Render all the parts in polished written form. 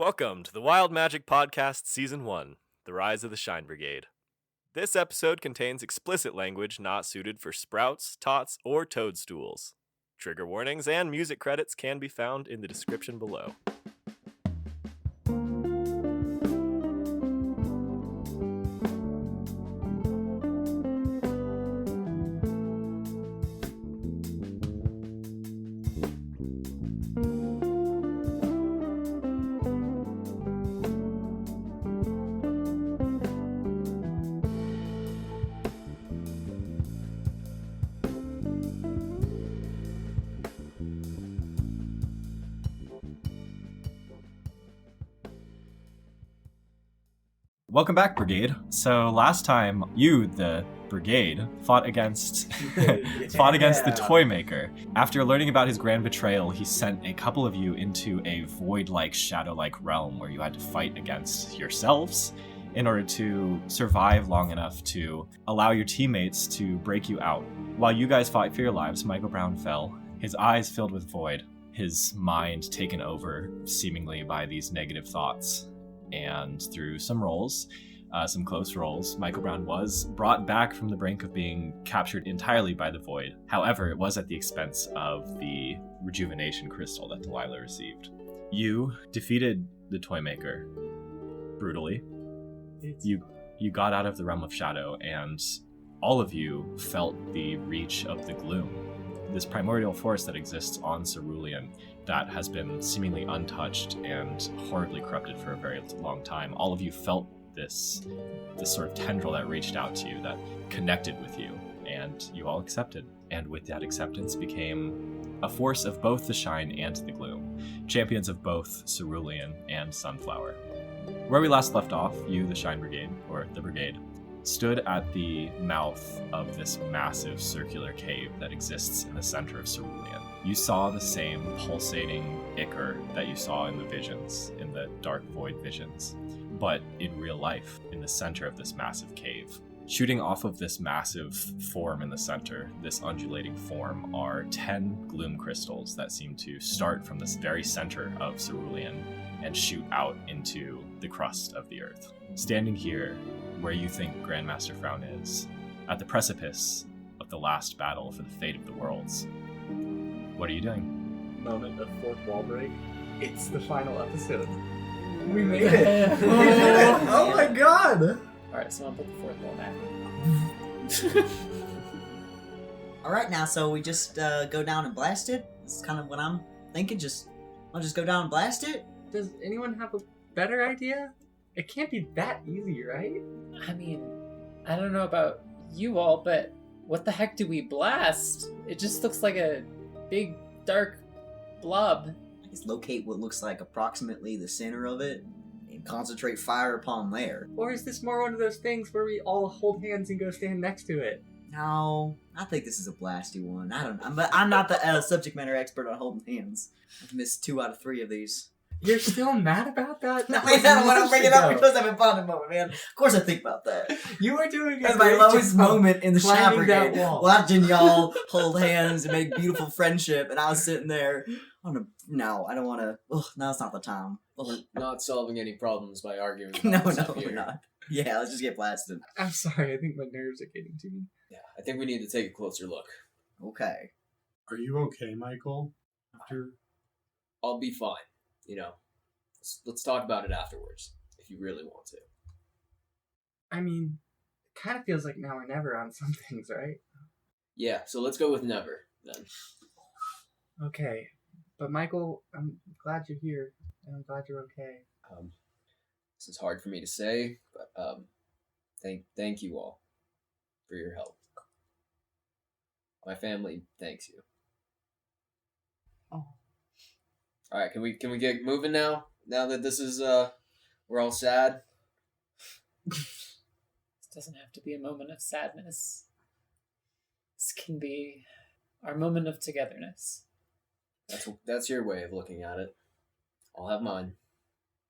Welcome to the Wild Magic Podcast Season 1, The Rise of the Shine Brigade. This episode contains explicit language not suited for sprouts, tots, or toadstools. Trigger warnings and music credits can be found in the description below. Welcome back, Brigade. So last time, you, the Brigade, fought against the Toy Maker. After learning about his grand betrayal, he sent a couple of you into a void-like, shadow-like realm where you had to fight against yourselves in order to survive long enough to allow your teammates to break you out. While you guys fought for your lives, Michael Brown fell, his eyes filled with void, his mind taken over seemingly by these negative thoughts. And through some rolls, some close rolls, Michael Brown was brought back from the brink of being captured entirely by the void. However, it was at the expense of the rejuvenation crystal that Delilah received. You defeated the Toy Maker brutally. You got out of the realm of shadow, and all of you felt the reach of the gloom. This primordial force that exists on Cerulean that has been seemingly untouched and horribly corrupted for a very long time. All of you felt this sort of tendril that reached out to you, that connected with you, and you all accepted. And with that acceptance became a force of both the shine and the gloom, champions of both Cerulean and Sunflower. Where we last left off, you, the Shine Brigade, or the Brigade, stood at the mouth of this massive circular cave that exists in the center of Cerulean. You saw the same pulsating ichor that you saw in the visions, in the dark void visions, but in real life, in the center of this massive cave. Shooting off of this massive form in the center, this undulating form, are 10 gloom crystals that seem to start from this very center of Cerulean and shoot out into the crust of the earth. Standing here, where you think Grandmaster Frown is, at the precipice of the last battle for the fate of the worlds. What are you doing? Moment of fourth wall break. It's the final episode. We made it! Oh my god! Alright, so I'll put the fourth wall back. Alright, now, so we just go down and blast it? That's kind of what I'm thinking. I'll just go down and blast it? Does anyone have a better idea? It can't be that easy, right? I mean, I don't know about you all, but what the heck do we blast? It just looks like a big, dark blob. I guess locate what looks like approximately the center of it and concentrate fire upon there. Or is this more one of those things where we all hold hands and go stand next to it? No, I think this is a blasty one. I don't know, but I'm not the subject matter expert on holding hands. I've missed 2 out of 3 of these. You're still mad about that? No, I don't want to bring it up because I'm in bonding moment, man. Of course I think about that. You were doing That's my lowest moment in the Shine Brigade. Wall. Watching y'all hold hands and make beautiful friendship, and I was sitting there. No, I don't want to. Now it's not the time. We're not solving any problems by arguing. No, we're not. Yeah, let's just get blasted. I'm sorry, I think my nerves are getting to me. Yeah, I think we need to take a closer look. Okay. Are you okay, Michael? I'll be fine. Let's talk about it afterwards, if you really want to. I mean, it kind of feels like now or never on some things, right? Yeah, so let's go with never, then. Okay, but Michael, I'm glad you're here, and I'm glad you're okay. This is hard for me to say, but thank you all for your help. My family thanks you. Oh. All right, can we get moving now? Now that this is we're all sad. This doesn't have to be a moment of sadness. This can be our moment of togetherness. That's your way of looking at it. I'll have mine.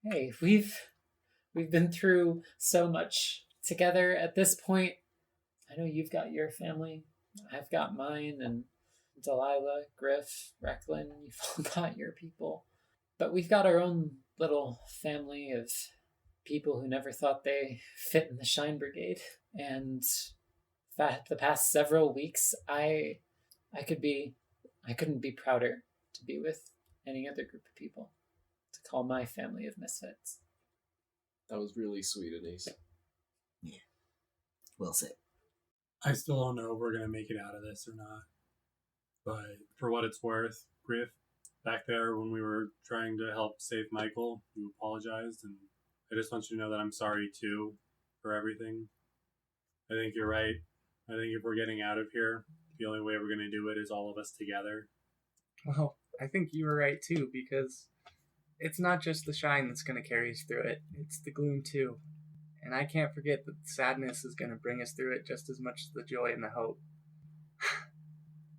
Hey, we've been through so much together at this point. I know you've got your family. I've got mine, and Delilah, Griff, Recklin, you've all got your people. But we've got our own little family of people who never thought they fit in the Shine Brigade. And the past several weeks, I couldn't be prouder to be with any other group of people, to call my family of misfits. That was really sweet, Anise. Yeah. Well said. I still don't know if we're going to make it out of this or not. But for what it's worth, Griff, back there when we were trying to help save Michael, you apologized, and I just want you to know that I'm sorry too for everything. I think you're right. I think if we're getting out of here, the only way we're going to do it is all of us together. Well, I think you were right too, because it's not just the shine that's going to carry us through it. It's the gloom too. And I can't forget that sadness is going to bring us through it just as much as the joy and the hope.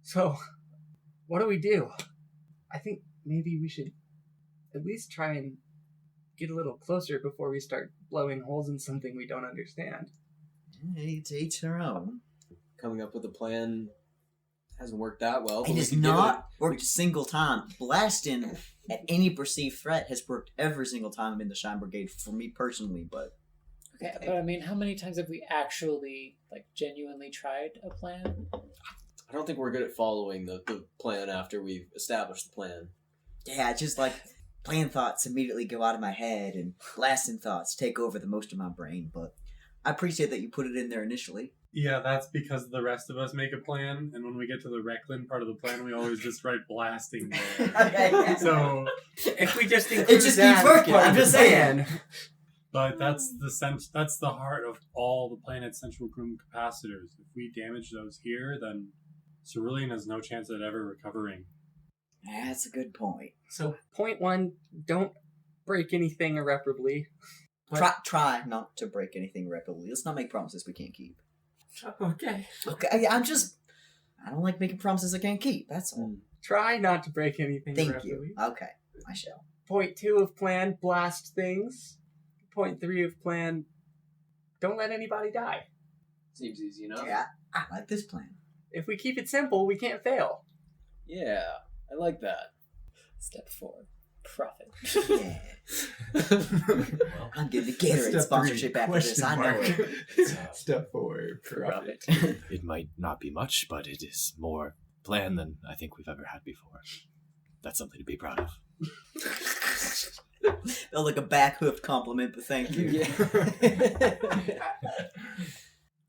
So, what do we do? I think maybe we should at least try and get a little closer before we start blowing holes in something we don't understand. To each their own. Coming up with a plan hasn't worked that well. It has not worked a single time. Blasting at any perceived threat has worked every single time I'm in the Shine Brigade for me personally, but... Okay, but I mean, how many times have we actually, genuinely tried a plan? I don't think we're good at following the plan after we've established the plan. Yeah, it's just plan thoughts immediately go out of my head and blasting thoughts take over the most of my brain, but I appreciate that you put it in there initially. Yeah, that's because the rest of us make a plan, and when we get to the Recklin part of the plan, we always just write blasting there. Okay. So, If we just include it just keeps working, I'm just saying. but that's the heart of all the planet's central gloom capacitors. If we damage those here, then Cerulean has no chance at ever recovering. Yeah, that's a good point. So, point one, don't break anything irreparably. Try not to break anything irreparably. Let's not make promises we can't keep. Okay. Okay, I don't like making promises I can't keep. That's all. Try not to break anything Thank irreparably. you. Okay, I shall. Point 2 of plan, blast things. Point 3 of plan, don't let anybody die. Seems easy enough. Yeah, I like this plan. If we keep it simple, we can't fail. Yeah, I like that. Step 4. Profit. Yeah. I'm getting the Gatorade sponsorship after this. I know it. Step 4, profit. It might not be much, but it is more plan than I think we've ever had before. That's something to be proud of. Felt like a back-hoofed compliment, but thank you.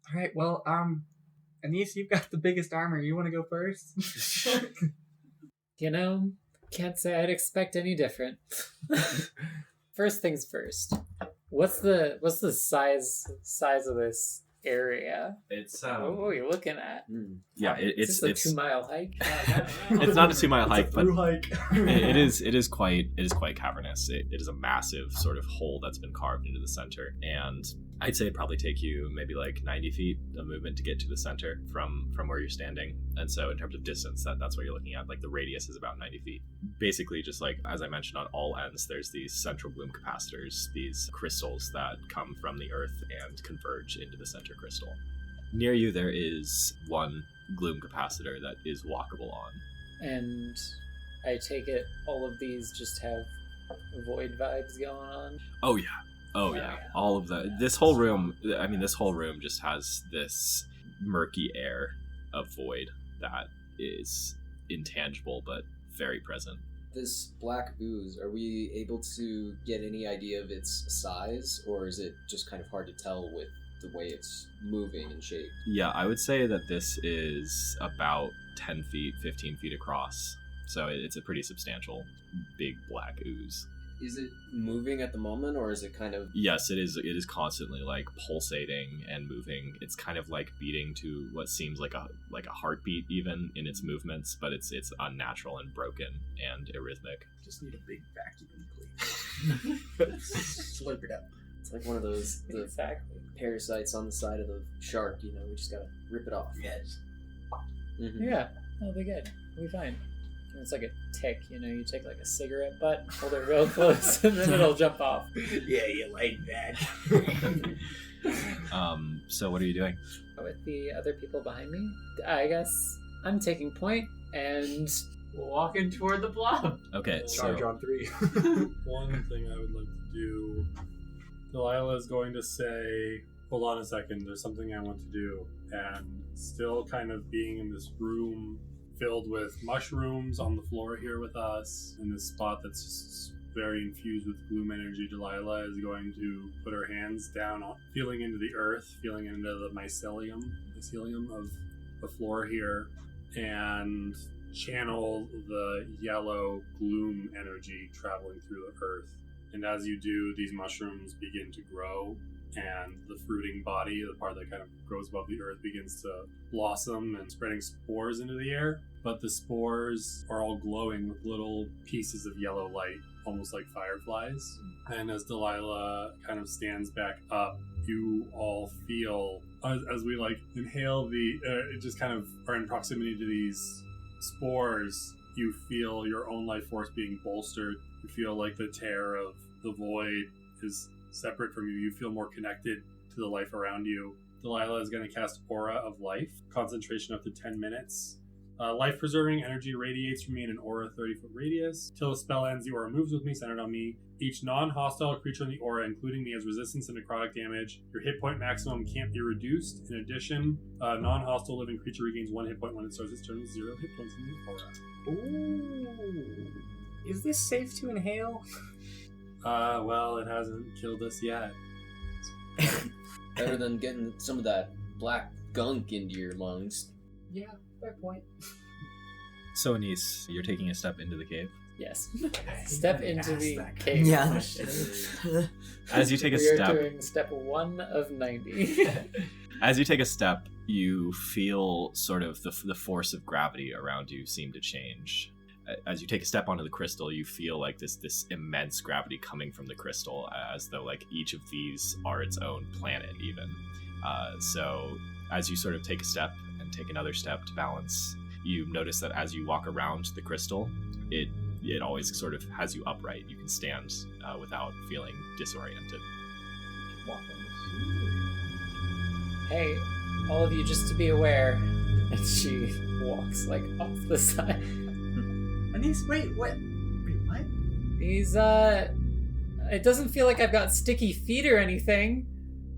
All right, well, Anise, you've got the biggest armor. You want to go first? Can't say I'd expect any different. First things first. What's the size of this area? It's What are you looking at? yeah, Is this a 2-mile hike? it's not a 2-mile hike, but Through hike. it is quite cavernous. It is a massive sort of hole that's been carved into the center, and I'd say it'd probably take you maybe 90 feet of movement to get to the center from where you're standing. And so in terms of distance, that's what you're looking at. The radius is about 90 feet. Basically, just as I mentioned, on all ends, there's these central gloom capacitors, these crystals that come from the earth and converge into the center crystal. Near you, there is one gloom capacitor that is walkable on. And I take it all of these just have void vibes going on? Oh yeah. All of this whole room just has this murky air of void that is intangible but very present. This black ooze, are we able to get any idea of its size, or is it just kind of hard to tell with the way it's moving and shaped? Yeah, I would say that this is about 10 feet, 15 feet across. So it's a pretty substantial, big black ooze. Is it moving at the moment, or is it kind of... Yes, it is. It is constantly pulsating and moving. It's kind of beating to what seems like a heartbeat even in its movements, but it's unnatural and broken and arrhythmic. Just need a big vacuum, please. Slurp it up. It's like one of those Exactly. parasites on the side of the shark, we just gotta rip it off. Yes. Mm-hmm. Yeah, that'll be good. We'll be fine. It's like a tick, you take a cigarette butt, hold it real close, and then it'll jump off. Yeah, you like that. So what are you doing? With the other people behind me, I guess I'm taking point, and walking toward the blob. Okay, Charge so on 3. One thing I would like to do, Delilah is going to say, hold on a second, there's something I want to do. And still kind of being in this room filled with mushrooms on the floor here with us, in this spot that's just very infused with gloom energy, Delilah is going to put her hands down, feeling into the earth, feeling into the mycelium of the floor here, and channel the yellow gloom energy traveling through the earth. And as you do, these mushrooms begin to grow, and the fruiting body, the part that kind of grows above the earth, begins to blossom and spreading spores into the air. But the spores are all glowing with little pieces of yellow light, almost like fireflies. And as Delilah kind of stands back up, you all feel, as we like inhale just kind of are in proximity to these spores, you feel your own life force being bolstered. You feel like the tear of the void is separate from you. You feel more connected to the life around you. Delilah is going to cast Aura of Life, concentration up to 10 minutes. Life-preserving energy radiates from me in an aura 30-foot radius. Till the spell ends, the aura moves with me, centered on me. Each non-hostile creature in the aura, including me, has resistance to necrotic damage. Your hit point maximum can't be reduced. In addition, a non-hostile living creature regains 1 hit point when it starts its turn with 0 hit points in the aura. Ooh. Is this safe to inhale? Well, it hasn't killed us yet. Better than getting some of that black gunk into your lungs. Yeah, fair point. So Anise, you're taking a step into the cave. Yes. Step into the that cave. Yeah. As you take a We are step, doing step 1 of 90. as you take a step, you feel sort of the force of gravity around you seem to change. As you take a step onto the crystal, you feel like this immense gravity coming from the crystal, as though like each of these are its own planet even. So as you sort of take a step and take another step to balance, you notice that as you walk around the crystal, it always sort of has you upright. You can stand without feeling disoriented. Hey, all of you, just to be aware. And she walks like off the side. Anise, wait, what? Wait, what? These, it doesn't feel like I've got sticky feet or anything.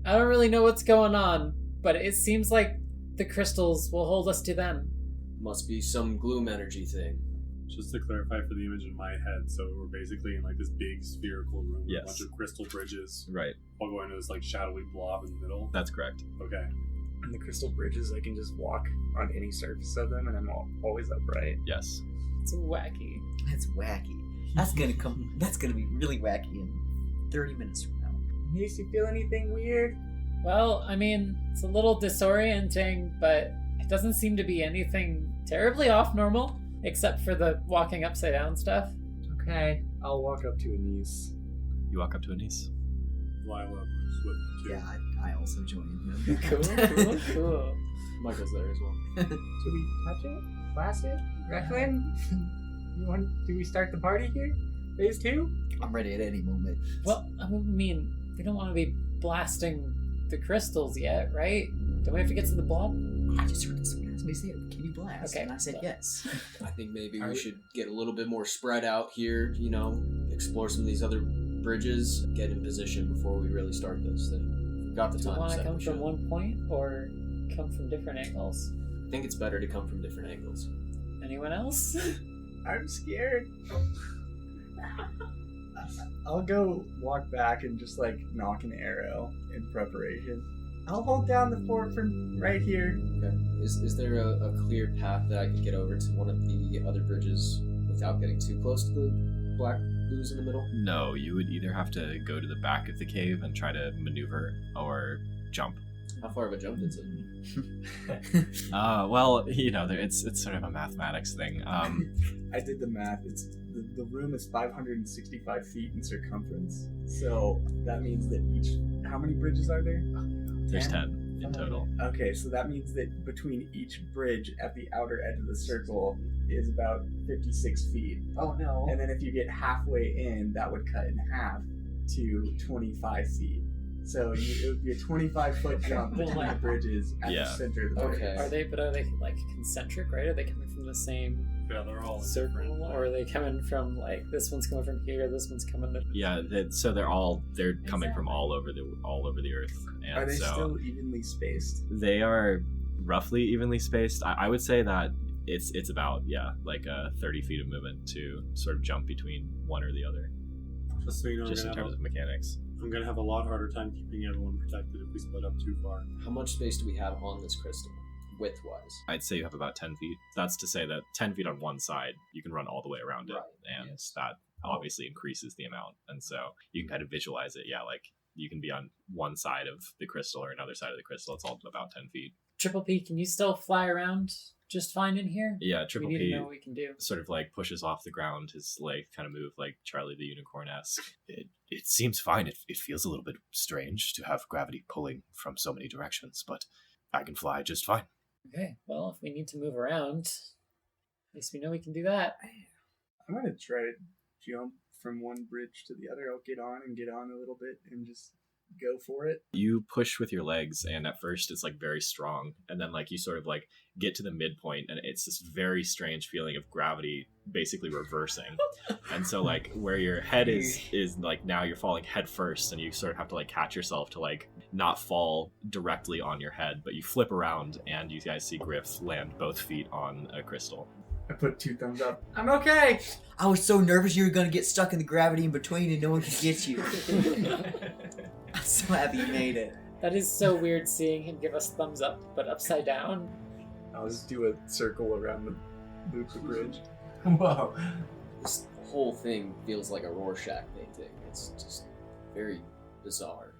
I don't really know what's going on, but it seems like the crystals will hold us to them. Must be some gloom energy thing. Just to clarify for the image in my head, so we're basically in like this big spherical room with Yes. a bunch of crystal bridges, Right. all going to this like shadowy blob in the middle. That's correct. Okay. And the crystal bridges, I can just walk on any surface of them, and I'm always upright. Yes. It's wacky. That's wacky. That's gonna be really wacky in 30 minutes from now. Anise, you feel anything weird? Well, I mean, it's a little disorienting, but it doesn't seem to be anything terribly off normal, except for the walking upside down stuff. Okay, I'll walk up to Anise. You walk up to Anise. Lila swift too. Yeah, I also join him. Cool. Michael's there as well. Should we touch it? Blast it? Recklin? Do we start the party here? Phase 2? I'm ready at any moment. Well, I mean, we don't want to be blasting the crystals yet, right? Don't we have to get to the blob? I just heard someone ask me, say, can you blast? Okay, And I said so- yes. I think maybe Are we we- should get a little bit more spread out here, explore some of these other bridges, get in position before we really start this thing. We've got the Do you time want to set, come we from should. one point or come from different angles? I think it's better to come from different angles. Anyone else? I'm scared. I'll go walk back and just like knock an arrow in preparation. I'll hold down the fort from right here. Okay. Is there a clear path that I could get over to one of the other bridges without getting too close to the black ooze in the middle? No, you would either have to go to the back of the cave and try to maneuver, or jump. How far of a jump is it? Well, it's sort of a mathematics thing. I did the math. The room is 565 feet in circumference. So that means that how many bridges are there? There's 10 in total. Okay, so that means that between each bridge at the outer edge of the circle is about 56 feet. Oh no. And then if you get halfway in, that would cut in half to 25 feet. So it would be a 25-foot jump between the bridges at Yeah. the center of the bridge. Okay. Are they like concentric, right? Are they coming from the same Yeah, they're all circle, different. or are they coming from like this one's coming from here, this one's coming to... Yeah, so they're coming from all over the earth, and Are they so still evenly spaced? they are roughly evenly spaced. I would say that it's about like 30 feet of movement to sort of jump between one or the other, Just so you know, just in terms of mechanics. I'm gonna have a lot harder time keeping everyone protected if we split up too far. How much space do we have on this crystal, width-wise? I'd say you have about 10 feet. That's to say that 10 feet on one side, you can run all the way around it, Right, and yes. that obviously increases the amount. And so you can kind of visualize it. Yeah, like you can be on one side of the crystal or another side of the crystal. It's all about 10 feet. Triple P, can you still fly around just fine in here? Yeah, Triple we need P to know what we can do. sort of like pushes off the ground, his leg kind of move like Charlie the Unicorn-esque. It seems fine. It feels a little bit strange to have gravity pulling from so many directions, but I can fly just fine. Okay, well, if we need to move around, at least we know we can do that. I'm gonna try to jump from one bridge to the other. I'll get on a little bit and just go for it. You push with your legs, and at first it's like very strong, and then like you sort of like get to the midpoint, and it's this very strange feeling of gravity basically reversing. And so like where your head is like now you're falling head first, and you sort of have to like catch yourself to like not fall directly on your head, but you flip around and you guys see Griff land both feet on a crystal. I put 2 thumbs up. I'm okay. I was so nervous you were gonna get stuck in the gravity in between and no one could get you. I'm so happy you made it. That is so weird seeing him give us thumbs up, but upside down. I'll just do a circle around the loop of bridge. Whoa. This whole thing feels like a Rorschach painting. It's just very bizarre.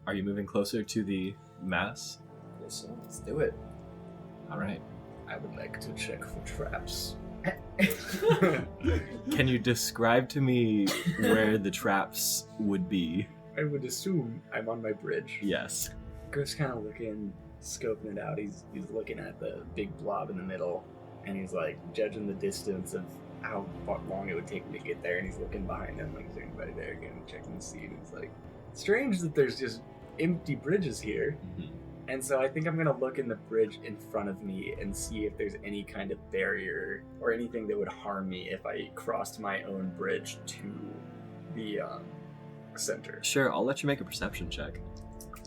Are you moving closer to the mass? Yes, so. Let's do it. All right. I would like to check for traps. Can you describe to me where the traps would be? I would assume I'm on my bridge. Yes. Griff's kind of looking, scoping it out. He's looking at the big blob in the middle, and he's like judging the distance of how long it would take me to get there. And he's looking behind him, like, is there anybody there again? Checking the seat. And it's like, strange that there's just empty bridges here. Mhm. And so I think I'm gonna look in the bridge in front of me and see if there's any kind of barrier or anything that would harm me if I crossed my own bridge to the center. Sure, I'll let you make a perception check.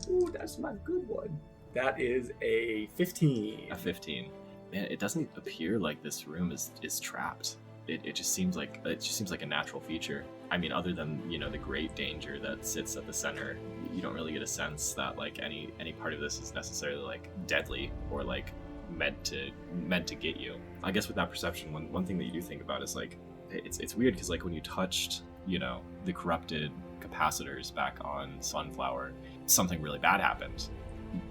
Ooh, that's my good one. That is a 15. A 15. Man, it doesn't appear like this room is trapped. It just seems like a natural feature. I mean, other than, you know, the great danger that sits at the center, you don't really get a sense that like any part of this is necessarily like deadly or like meant to get you. I guess with that perception, one thing that you do think about is like it's weird because like when you touched, you know, the corrupted capacitors back on Sunflower, something really bad happened.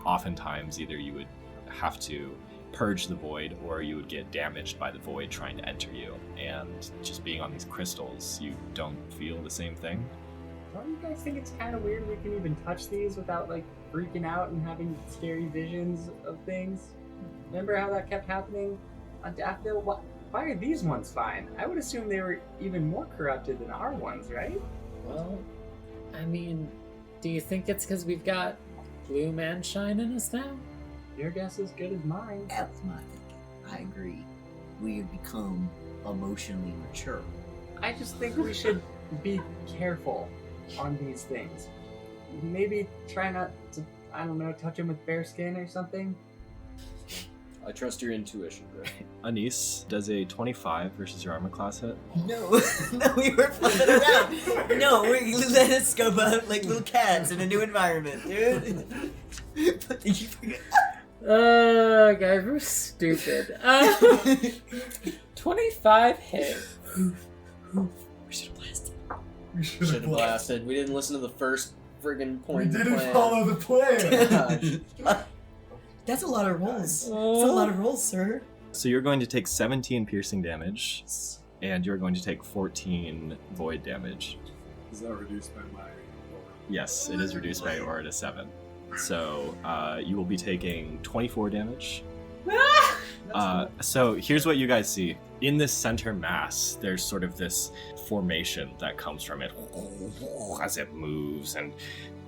Oftentimes either you would have to purge the void or you would get damaged by the void trying to enter you, and just being on these crystals, you don't feel the same thing. Don't you guys think it's kind of weird we can even touch these without like freaking out and having scary visions of things? Remember how that kept happening on Daffodil? Why are these ones fine? I would assume they were even more corrupted than our ones, right? Well, I mean, do you think it's because we've got Blue Man Shine in us now? Your guess is good as mine. That was my thinking. I agree. We have become emotionally mature. I just think we should be careful on these things. Maybe try not to, I don't know, touch them with bare skin or something. I trust your intuition, Griff. Anise does a 25 versus your armor class hit. No, no, we were flipping around. No, we let us go out like little cats in a new environment, dude. But did you forget? Guys, we're stupid. 25 hit. We should have blasted. We Should have blasted. We didn't listen to the first friggin' point. We of the didn't plan. follow the plan. Gosh. That's a lot of rolls. That's a lot of rolls, sir. So you're going to take 17 piercing damage, and you're going to take 14 void damage. Is that reduced by my... Yes, it is reduced by aura to 7. So you will be taking 24 damage. So here's what you guys see. In this center mass, there's sort of this formation that comes from it as it moves, and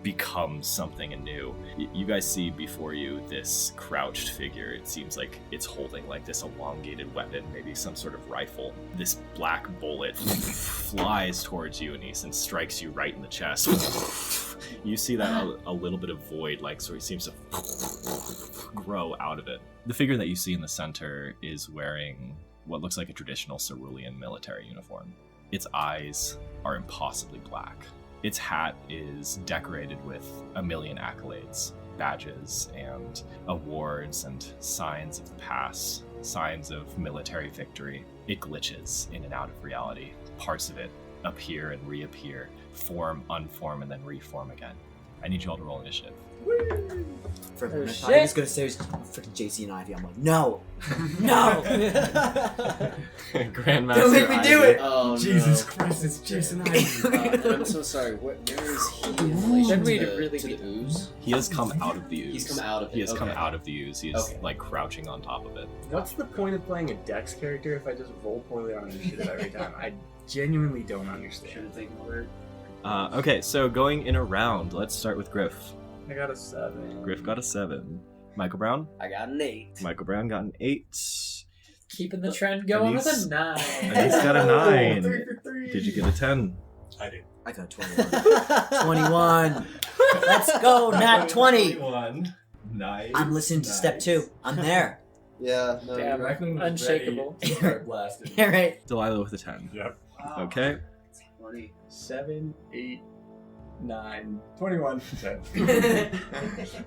becomes something anew. You guys see before you this crouched figure. It seems like it's holding like this elongated weapon, maybe some sort of rifle. This black bullet flies towards you, Anise, and strikes you right in the chest. You see that a little bit of void, like, so he seems to grow out of it. The figure that you see in the center is wearing what looks like a traditional cerulean military uniform. Its eyes are impossibly black. Its hat is decorated with a million accolades, badges, and awards, and signs of the past, signs of military victory. It glitches in and out of reality. Parts of it appear and reappear, form, unform, and then reform again. I need you all to roll initiative. For a Oh, minute, I thought he was shit. gonna say it was freaking JC and Ivy. I'm like, no, no. Grandmaster Don't make me do it. Oh, Jesus no. Christ, it's Jason Ivy. I'm so sorry. Where is he in relation Then we'd to, really to be- the ooze? He has come out of the ooze. He's come out of it. He has come okay. out of the ooze. He is Okay. like crouching on top of it. What's the point of playing a Dex character if I just roll poorly on initiative every time? I genuinely don't Should understand. have taken over. Okay, so going in a round, let's start with Griff. I got a 7. Griff got a 7. Michael Brown? I got an 8. Michael Brown got an 8. Keeping the trend going with Anise- a 9. Anise got a 9. 3 for 3. Did you get a 10? I did. I got 21. 21. Let's go, Nat 20. 21. Nice. I'm listening to step 2. I'm there. Yeah, no, Damn. you're right. Unshakable. Blasted. All right. Delilah with a 10. Yep. Okay. 20. 7, 8, 9, 21. 10.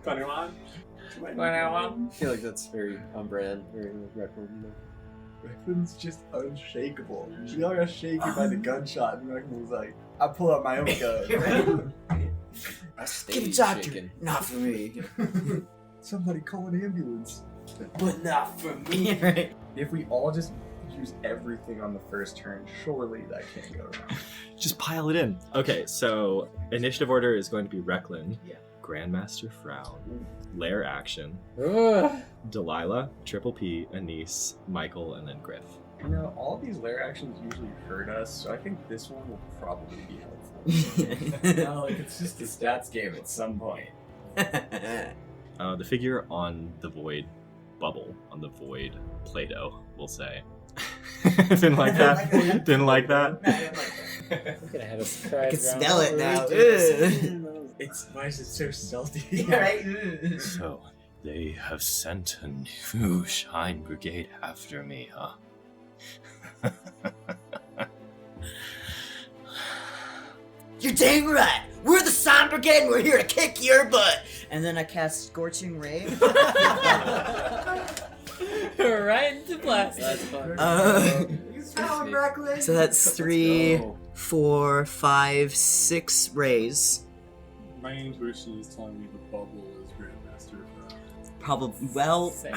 21. I feel like that's very on brand, very record. Reckman's just unshakable. She all got shaken by the gunshot, and Reckman was like, I pull out my own gun. I stayed Give it doctor. shaken. Not for me. Somebody call an ambulance. But not for me. Right. If we all just use everything on the first turn, surely that can't go wrong. Just pile it in. Okay, so initiative order is going to be Recklin, Yeah. Grandmaster Frown, Lair Action, Ugh. Delilah, Triple P, Anise, Michael, and then Griff. You know, all these lair actions usually hurt us, so I think this one will probably be helpful. No, like it's just a stats game at some point. The figure on the void bubble, on the void Play-Doh, we'll say. Didn't like that? Didn't like that? I'm gonna have a surprise. I can round smell it for now. you. Ugh. It's why is it so salty? Right? So, they have sent a new Shine Brigade after me, huh? You're dang right. We're the Shine Brigade and we're here to kick your butt. And then I cast Scorching Ray. Right into blast. That's fun. So that's Let's 3, go. 4, 5, 6 rays. My intuition is telling me the bubble is Grandmaster. Probably. Well, Same.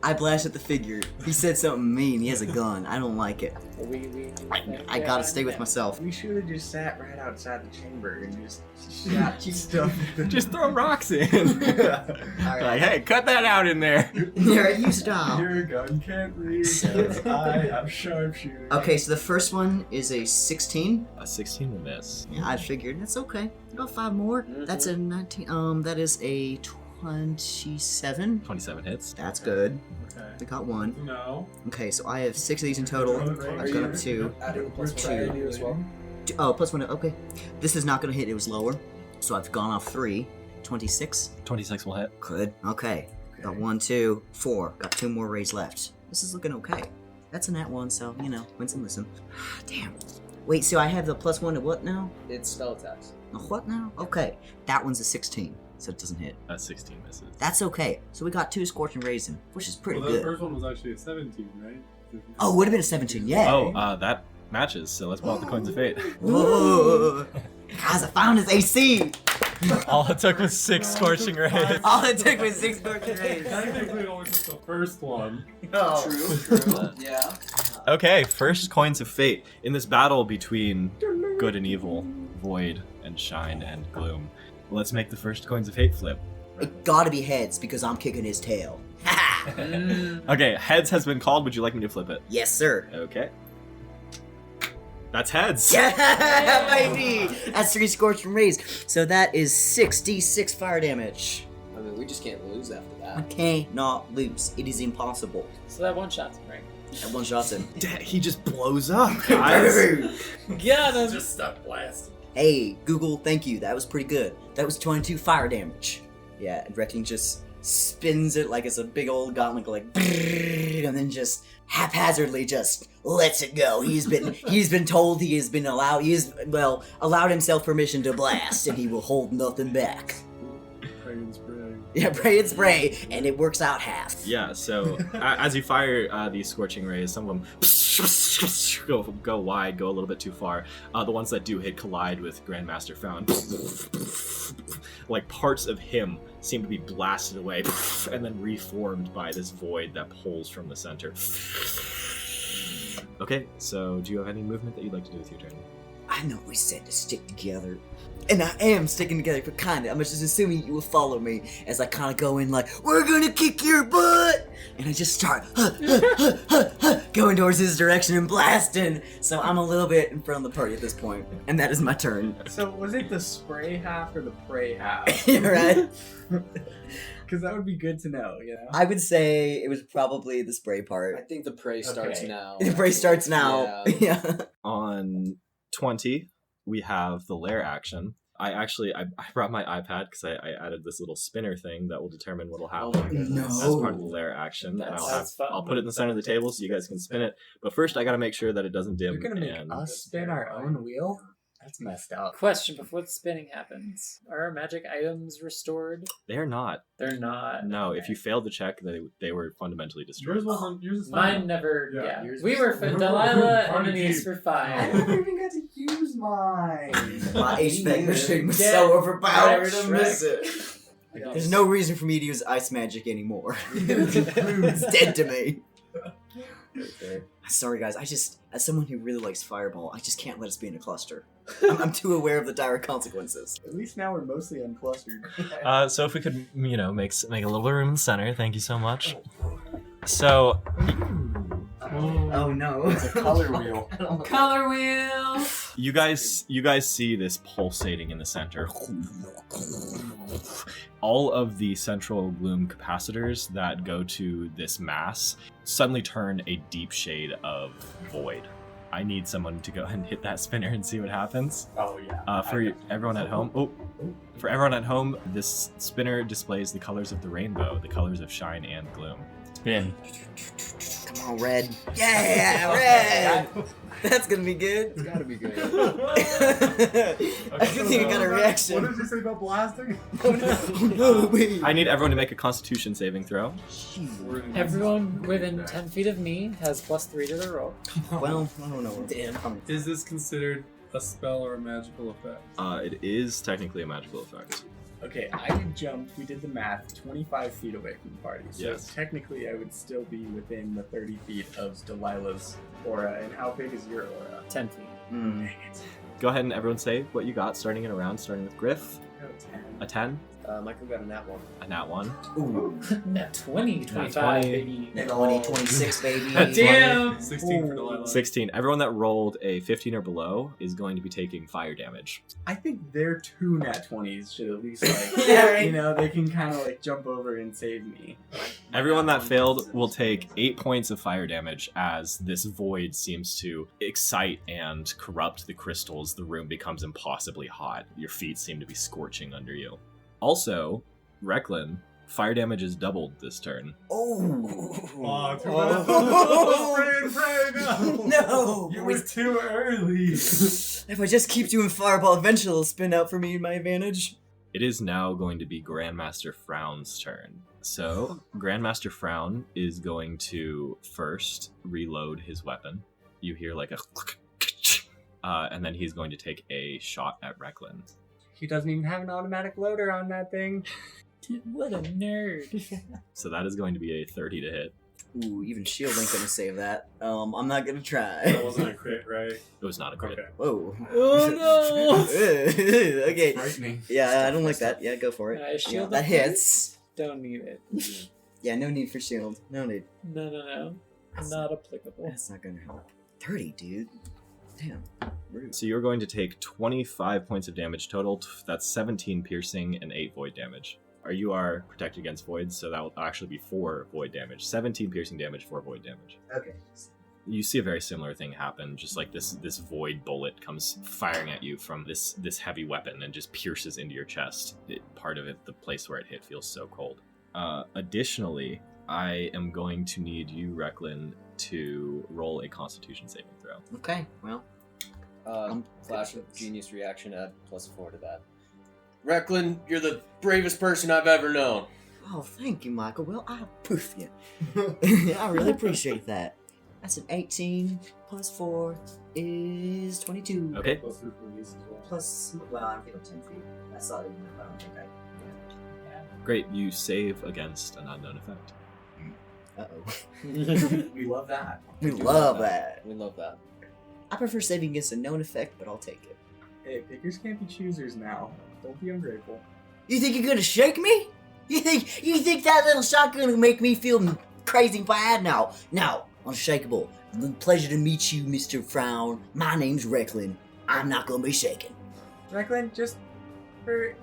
I blasted the figure. He said something mean. He has a gun. I don't like it. I gotta stay with myself. We should have just sat right outside the chamber and just shot stuff. Just throw rocks in. Alright. Like, hey, cut that out in there. There, you stop. Your gun can't read. So- I am sharpshooter. Okay, so the first one is a 16. A 16 will miss. Yeah, I figured that's okay. I got 5 more. That's a 19. That is a 27. 27 hits. That's good. Okay. I got 1. No. Okay, so I have 6 of these in total. I've got up to. Adding a plus Two. one value as well. Oh, plus 1. Okay. This is not gonna hit. It was lower. So I've gone off 3. 26. 26 will hit. Good. Okay. Got 1, 2, 4. Got 2 more rays left. This is looking okay. That's a nat 1, so, you know, win some, listen. Damn. Wait, so I have the plus 1 to what now? It's spell attacks. A what now? Okay. That one's a 16, so it doesn't hit. That 16 misses. That's okay. So we got 2 Scorching Rays in, which is pretty Well, that good. first one was actually a 17, right? Oh, would have been a 17, yeah. Oh, that matches, so let's pull out the coins of fate. Whoa. Guys, I found his AC. All it took was 6 scorching rays. All it took was 6 Scorching Rays. Technically, it only took the first one. Oh. True. Yeah. Okay, first coins of fate. In this battle between good and evil, void and shine and gloom, let's make the first coins of fate flip. It gotta be heads because I'm kicking his tail. Ha Okay, heads has been called. Would you like me to flip it? Yes, sir. Okay. That's heads. Yeah, baby! That's 3 scorching rays. So that is 6d6 fire damage. I mean, we just can't lose after I that. cannot lose. It is impossible. So that one shot's him, right? And one shot's him. He just blows up, guys. Got him! Just stop blasting. Hey, Google, thank you. That was pretty good. That was 22 fire damage. Yeah, and Wrecking just spins it like it's a big old gauntlet, like, and then just haphazardly just lets it go. He's been told he has been allowed himself permission to blast, and he will hold nothing back. Pray and spray. Yeah, pray and spray, and it works out half. Yeah, so as you fire these scorching rays, some of them go wide, go a little bit too far. The ones that do hit collide with Grandmaster Frown. Like parts of him seem to be blasted away and then reformed by this void that pulls from the center. Okay, so do you have any movement that you'd like to do with your turn? I know we said to stick together. And I am sticking together, but kinda. I'm just assuming you will follow me as I kinda go in like, we're gonna kick your butt! And I just start going towards his direction and blasting. So I'm a little bit in front of the party at this point. And that is my turn. So was it the spray half or the pray half? You're right. Because that would be good to know, you know? I would say it was probably the spray I part. think the prey starts Okay. now. The spray starts now. Yeah. Yeah. On 20, we have the lair action. I brought my iPad because I added this little spinner thing that will determine what will happen Oh my goodness. as part of the lair action. And That's fun. I'll put it in the center of the table so you guys can spin it. But first, I got to make sure that it doesn't dim. You're gonna make and us spin our own wheel? That's messed up. Question before the spinning happens. Are our magic items restored? They're not. They're not. No, if you failed the check, they were fundamentally destroyed. Yours wasn't. Yours is Mine never. Yeah, Yeah. yours We was- were for we were Delilah, party enemies team. for 5. even got to use mine. My HVAC machine was Get so overpowered Shrek. to miss it. There's no reason for me to use ice magic anymore. It's dead to me. Sorry, guys. As someone who really likes Fireball, I just can't let us be in a cluster. I'm too aware of the dire consequences. At least now we're mostly unclustered. So if we could, make a little bit of room in the center. Thank you so much. So Oh no. It's a color wheel. Color wheel! you guys see this pulsating in the center. All of the central gloom capacitors that go to this mass suddenly turn a deep shade of void. I need someone to go and hit that spinner and see what happens. Oh yeah. For everyone at home, this spinner displays the colors of the rainbow, the colors of shine and gloom. Spin. Come on, Red. Yeah, Red! That's gonna be good. It's gotta be good. I think I got a reaction. What did you say about blasting? Oh no, wait. I need everyone to make a Constitution saving throw. Everyone within 10 feet of me has +3 to their roll. Well, I don't know. Damn. Is this considered a spell or a magical effect? It is technically a magical effect. Okay, I jumped, we did the math, 25 feet away from the party. So Yes. technically I would still be within the 30 feet of Delilah's aura. And how big is your aura? 10 feet. Mm. Go ahead and everyone say what you got, starting in a round, starting with Griff. Oh, 10. A 10, Michael got a nat one. a nat 1. Ooh. Nat 20, Nat 25, 20. baby. Net 20, 26, baby. Damn! 16 for Delilah. 16. Everyone that rolled a 15 or below is going to be taking fire damage. I think their 2 nat 20s should at least, like, Yeah, right. you know, they can kind of, like, jump over and save me. Everyone that failed will take 8 points of fire damage as this void seems to excite and corrupt the crystals. The room becomes impossibly hot. Your feet seem to be scorching under you. Also, Recklin, fire damage is doubled this turn. Oh. Oh, too Oh. bad. Pray, No. You were too early. If I just keep doing Fireball, eventually it'll spin out for me in my advantage. It is now going to be Grandmaster Frown's turn. So, Grandmaster Frown is going to first reload his weapon. You hear like a and then he's going to take a shot at Recklin. He doesn't even have an automatic loader on that thing. What a nerd. So that is going to be a 30 to hit. Ooh, even Shield ain't gonna save that. I'm not gonna That try. wasn't a crit, right? It was not a crit. Okay. Whoa. Oh Okay. Frightening. Yeah, I don't like that. Yeah, go for it. Can I shield that up, hits. Don't need it. Yeah, no need for shield. No need. No. Not applicable. That's not gonna help. 30, dude. Damn. Rude. So you're going to take 25 points of damage total. That's 17 piercing and 8 void damage. You are protected against voids, so that will actually be 4 void damage. 17 piercing damage, 4 void damage. Okay. You see a very similar thing happen, just like this void bullet comes firing at you from this heavy weapon and just pierces into your chest. Part of it, the place where it hit, feels so cold. Additionally, I am going to need you, Recklin, to roll a Constitution saving throw. Okay, well. Flash of genius reaction, add +4 to that. Recklin, you're the bravest person I've ever known. Oh, thank you, Michael. Well, I'll poof you. I really appreciate that. That's an 18 plus 4 is 22. Okay. Plus 3 for these as well. Plus, well, I'm feeling 10 feet. I saw it, I don't think I. Great, you save against an unknown effect. Uh-oh. We love that. We love that. We love that. I prefer saving against a known effect, but I'll take it. Hey, pickers can't be choosers now. Don't be ungrateful. You think you're gonna shake me? You think that little shotgun will make me feel crazy bad now? No, unshakable. Pleasure to meet you, Mr. Frown. My name's Recklin. I'm not gonna be shaken. Recklin, just for,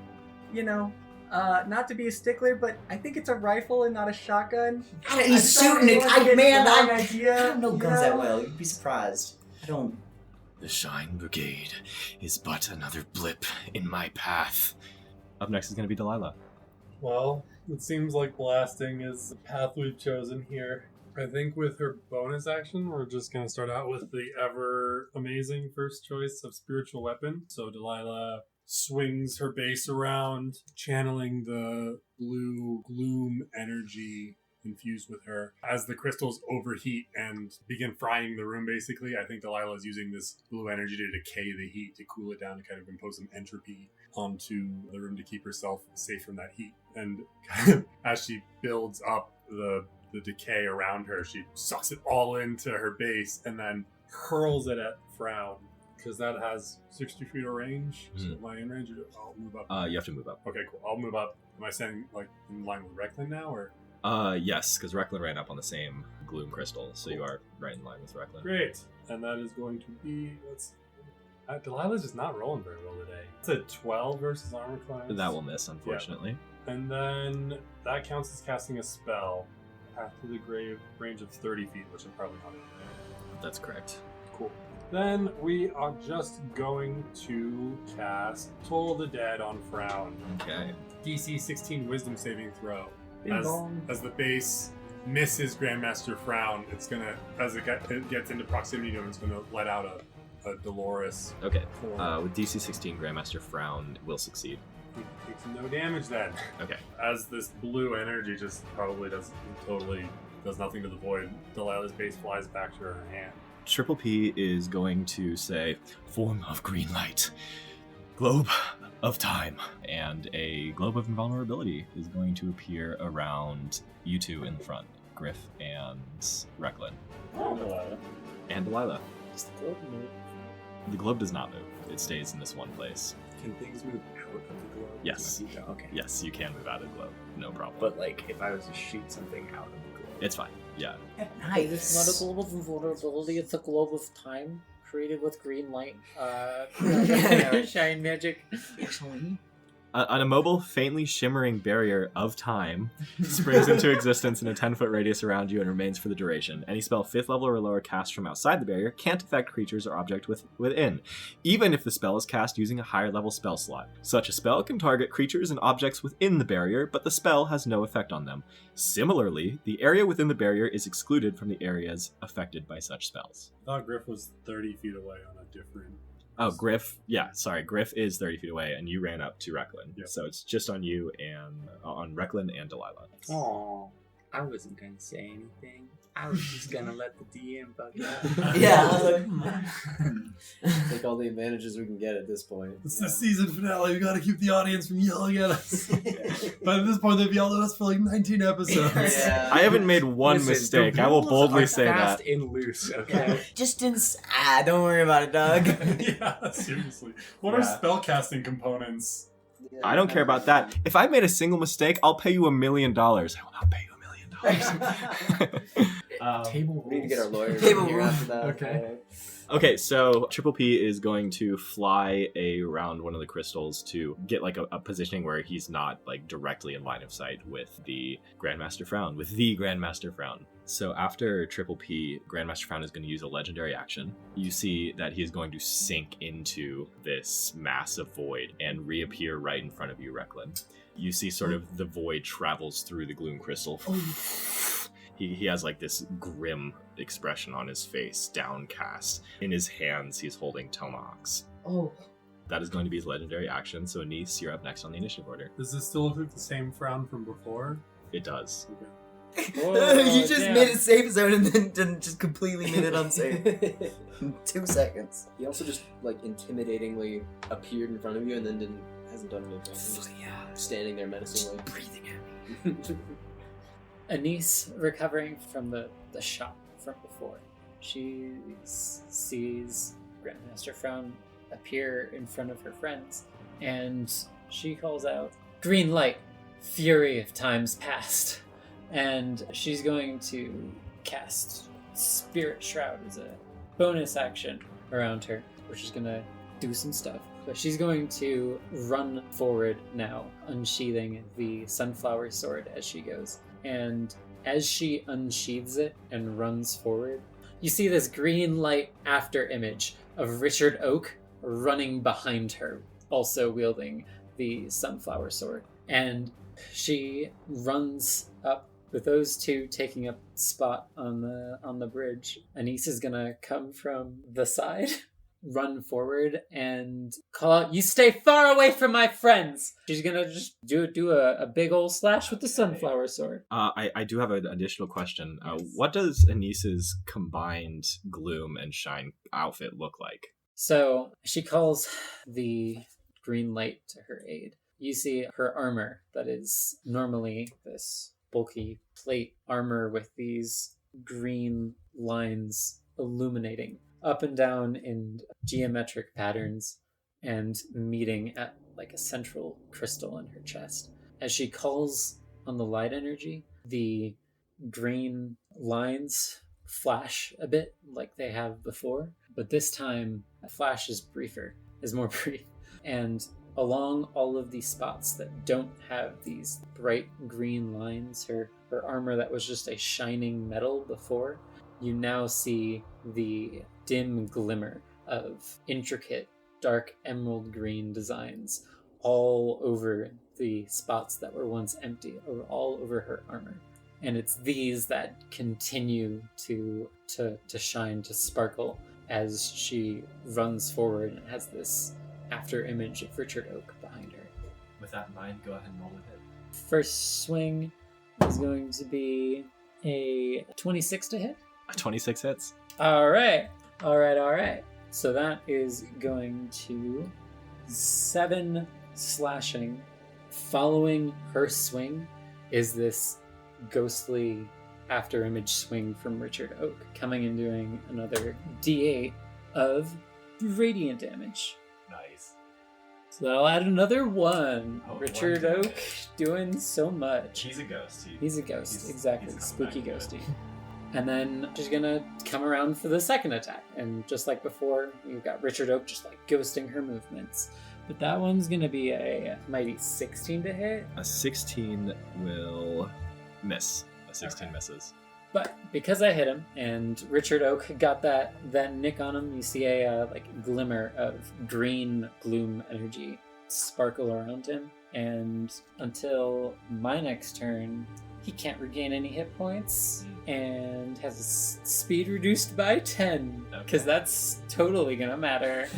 not to be a stickler, but I think it's a rifle and not a shotgun. He's I don't shooting it. want to get the wrong I idea, don't know you guns that know? well. You'd be surprised. I don't. The Shine Brigade is but another blip in my path. Up next is going to be Delilah. Well, it seems like blasting is the path we've chosen here. I think with her bonus action, we're just going to start out with the ever amazing first choice of spiritual weapon. So Delilah swings her base around, channeling the blue gloom energy infused with her. As the crystals overheat and begin frying the room, basically, I think Delilah is using this blue energy to decay the heat, to cool it down, to kind of impose some entropy onto the room to keep herself safe from that heat. And as she builds up the decay around her, she sucks it all into her base and then hurls it at Frown, because that has 60 feet of range. So am I in range? I'll move up. You have to move up. Okay, cool. I'll move up. Am I standing in line with Recklin now, or? Yes, because Recklin ran up on the same gloom crystal, so you are right in line with Recklin. Great. And that is going to be, Delilah's just not rolling very well today. It's a 12 versus armor class. That will miss, unfortunately. Yeah. And then that counts as casting a spell. Path to the grave, range of 30 feet, which I'm probably not in there. That's correct. Cool. Then we are just going to cast Toll the Dead on Frown. Okay. DC 16 Wisdom saving throw. Bing bong. As the base misses Grandmaster Frown, it's gonna, as it gets into proximity to him, it's gonna let out a Dolores. Okay. form. With DC 16, Grandmaster Frown will succeed. He takes no damage then. Okay. As this blue energy just probably does nothing to the void, Delilah's base flies back to her hand. Triple P is going to say, form of green light, globe of time, and a globe of invulnerability is going to appear around you two in the front, Griff and Recklin. And Delilah. Does the globe move? The globe does not move. It stays in this one place. Can things move out of the globe? Yes. Okay. Yes, you can move out of the globe. No problem. But if I was to shoot something out of the globe. It's fine. Yeah. It is not a globe of invulnerability, it's a globe of time created with green light. Shine magic. Actually. An immobile, faintly shimmering barrier of time springs into existence in a 10-foot radius around you and remains for the duration. Any spell 5th level or lower cast from outside the barrier can't affect creatures or objects within, even if the spell is cast using a higher level spell slot. Such a spell can target creatures and objects within the barrier, but the spell has no effect on them. Similarly, the area within the barrier is excluded from the areas affected by such spells. I thought Griff was 30 feet away on a different... Oh, Griff. Yeah, sorry. Griff is 30 feet away, and you ran up to Recklin. Yep. So it's just on you and on Recklin and Delilah. Aw, I wasn't gonna say anything. I was just gonna let the DM bug out. Yeah, I was like, Take all the advantages we can get at this point. It's the season finale. We gotta keep the audience from yelling at us. But at this point, they've yelled at us for like 19 episodes. Yeah. I haven't made one Listen, mistake. the I will rules boldly are say fast that. and loose, okay? just don't worry about it, Doug. Yeah, seriously. What are spellcasting components? I don't care about that. If I made a single mistake, I'll pay you $1 million. I will not pay you $1 million. Table We need to get our rules. lawyers Table in here rules. after that. Okay. Okay, so Triple P is going to fly around one of the crystals to get like a positioning where he's not like directly in line of sight with the Grandmaster Frown. So after Triple P, Grandmaster Frown is going to use a legendary action. You see that he is going to sink into this massive void and reappear right in front of you, Recklin. You see sort of the void travels through the gloom crystal. He has like this grim expression on his face, downcast. In his hands, he's holding tomahawks. Oh. That is going to be his legendary action. So, Anise, you're up next on the initiative order. Does this still look like the same Frown from before? It does. Okay. Whoa, You just damn. made it safe zone and then didn't just completely made it unsafe. In 2 seconds. He also just like intimidatingly appeared in front of you and then hasn't done anything. He's just standing there menacingly. Breathing at me. Anise, recovering from the shock from before, she sees Grandmaster Frown appear in front of her friends, and she calls out, "Green light, fury of times past," and she's going to cast Spirit Shroud as a bonus action around her, which is going to do some stuff. But she's going to run forward now, unsheathing the sunflower sword as she goes. And as she unsheathes it and runs forward, you see this green light after image of Richard Oak running behind her, also wielding the sunflower sword. And she runs up with those two taking up spot on the bridge. Anise is gonna come from the side, run forward, and call out, "You stay far away from my friends!" She's gonna just do a big old slash with the sunflower sword. I do have an additional question. Yes. What does Anise's combined gloom and shine outfit look like? So she calls the green light to her aid. You see her armor that is normally this bulky plate armor with these green lines illuminating up and down in geometric patterns and meeting at like a central crystal in her chest. As she calls on the light energy, the green lines flash a bit like they have before, but this time the flash is more brief. And along all of these spots that don't have these bright green lines, her armor that was just a shining metal before, you now see the dim glimmer of intricate dark emerald green designs all over the spots that were once empty, all over her armor. And it's these that continue to shine, to sparkle as she runs forward and has this after image of Richard Oak behind her. With that in mind, go ahead and roll with it. First swing is going to be a 26 to hit. 26 hits. All right. So that is going to 7 slashing. Following her swing is this ghostly after image swing from Richard Oak, coming and doing another D8 of radiant damage. Nice. So that'll add another 1. Oh, Richard one Oak damage. doing so much. He's a ghost. He's a ghost, he's exactly. coming Spooky back to it. ghosty. And then she's gonna come around for the second attack. And just like before, you've got Richard Oak just like ghosting her movements. But that one's gonna be a mighty 16 to hit. A 16 will miss. A 16 misses. But because I hit him and Richard Oak got that nick on him, you see a like glimmer of green gloom energy sparkle around him. And until my next turn, he can't regain any hit points and has his speed reduced by 10 because that's totally gonna matter.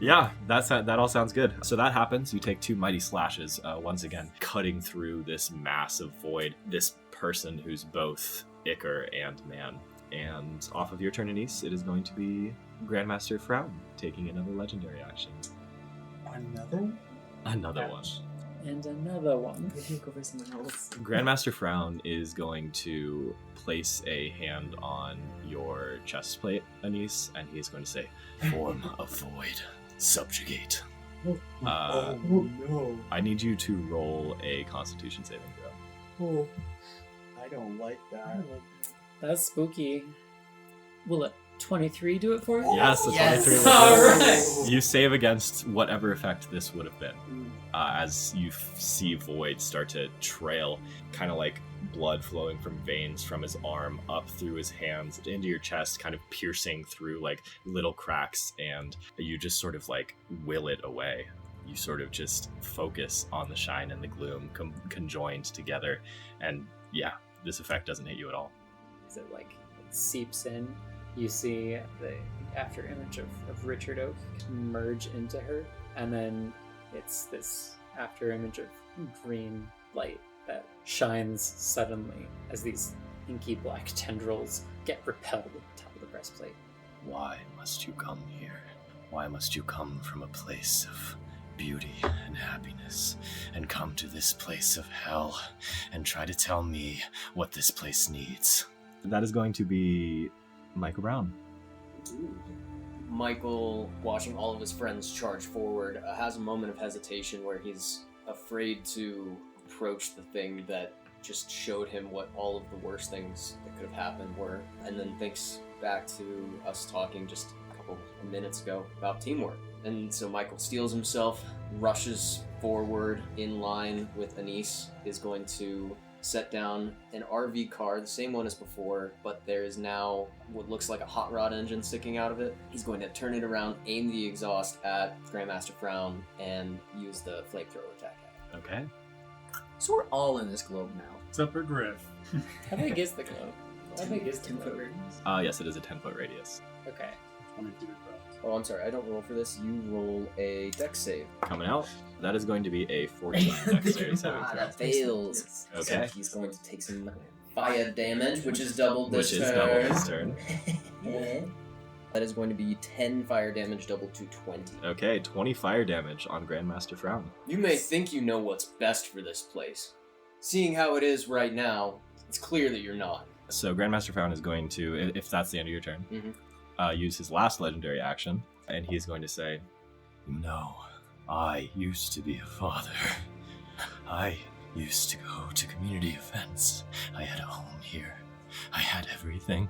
Yeah, that all sounds good. So that happens. You take 2 mighty slashes, once again cutting through this massive void. This person who's both Icar and man. And off of your turn, Anise, it is going to be Grandmaster Frown taking another legendary action. Another one. And another one. We take over someone else. Grandmaster Frown is going to place a hand on your chest plate, Anise, and he's going to say, "Form of void, subjugate." No. I need you to roll a Constitution saving throw. Oh. I don't like that. That's spooky. Will a 23 do it for you? Yes, the Yes. 23 will All hit. right. You save against whatever effect this would have been. As you see Void start to trail, kind of like blood flowing from veins from his arm up through his hands into your chest, kind of piercing through like little cracks, and you just sort of like will it away. You sort of just focus on the shine and the gloom conjoined together, and yeah, this effect doesn't hit you at all. As it like seeps in, you see the after image of Richard Oak merge into her, and then it's this after image of green light that shines suddenly as these inky black tendrils get repelled at the top of the breastplate. Why must you come here? Why must you come from a place of beauty and happiness and come to this place of hell and try to tell me what this place needs? That is going to be Michael Brown. Michael, watching all of his friends charge forward, has a moment of hesitation where he's afraid to approach the thing that just showed him what all of the worst things that could have happened were, and then thinks back to us talking just a couple of minutes ago about teamwork. And so Michael steels himself, rushes forward in line with Anise, is going to set down an RV car, the same one as before, but there is now what looks like a hot rod engine sticking out of it. He's going to turn it around, aim the exhaust at Grandmaster Frown, and use the flamethrower attack at it. Okay. So we're all in this globe now. Except for Griff. How big is the globe? How big is the 10-foot globe? radius. Yes, it is a 10-foot radius. Okay. 22 across. Oh, I'm sorry, I don't roll for this. You roll a dex save. Coming out, that is going to be a 14 dexterity saving Ah, throw. that Fails. Okay. So he's going to take some fire damage, which is double this Which is turn. double this turn. That is going to be 10 fire damage doubled to 20. Okay, 20 fire damage on Grandmaster Frown. You may think you know what's best for this place. Seeing how it is right now, it's clear that you're not. So Grandmaster Frown is going to, if that's the end of your turn, use his last legendary action, and he's going to say, "No, I used to be a father. I used to go to community events. I had a home here. I had everything.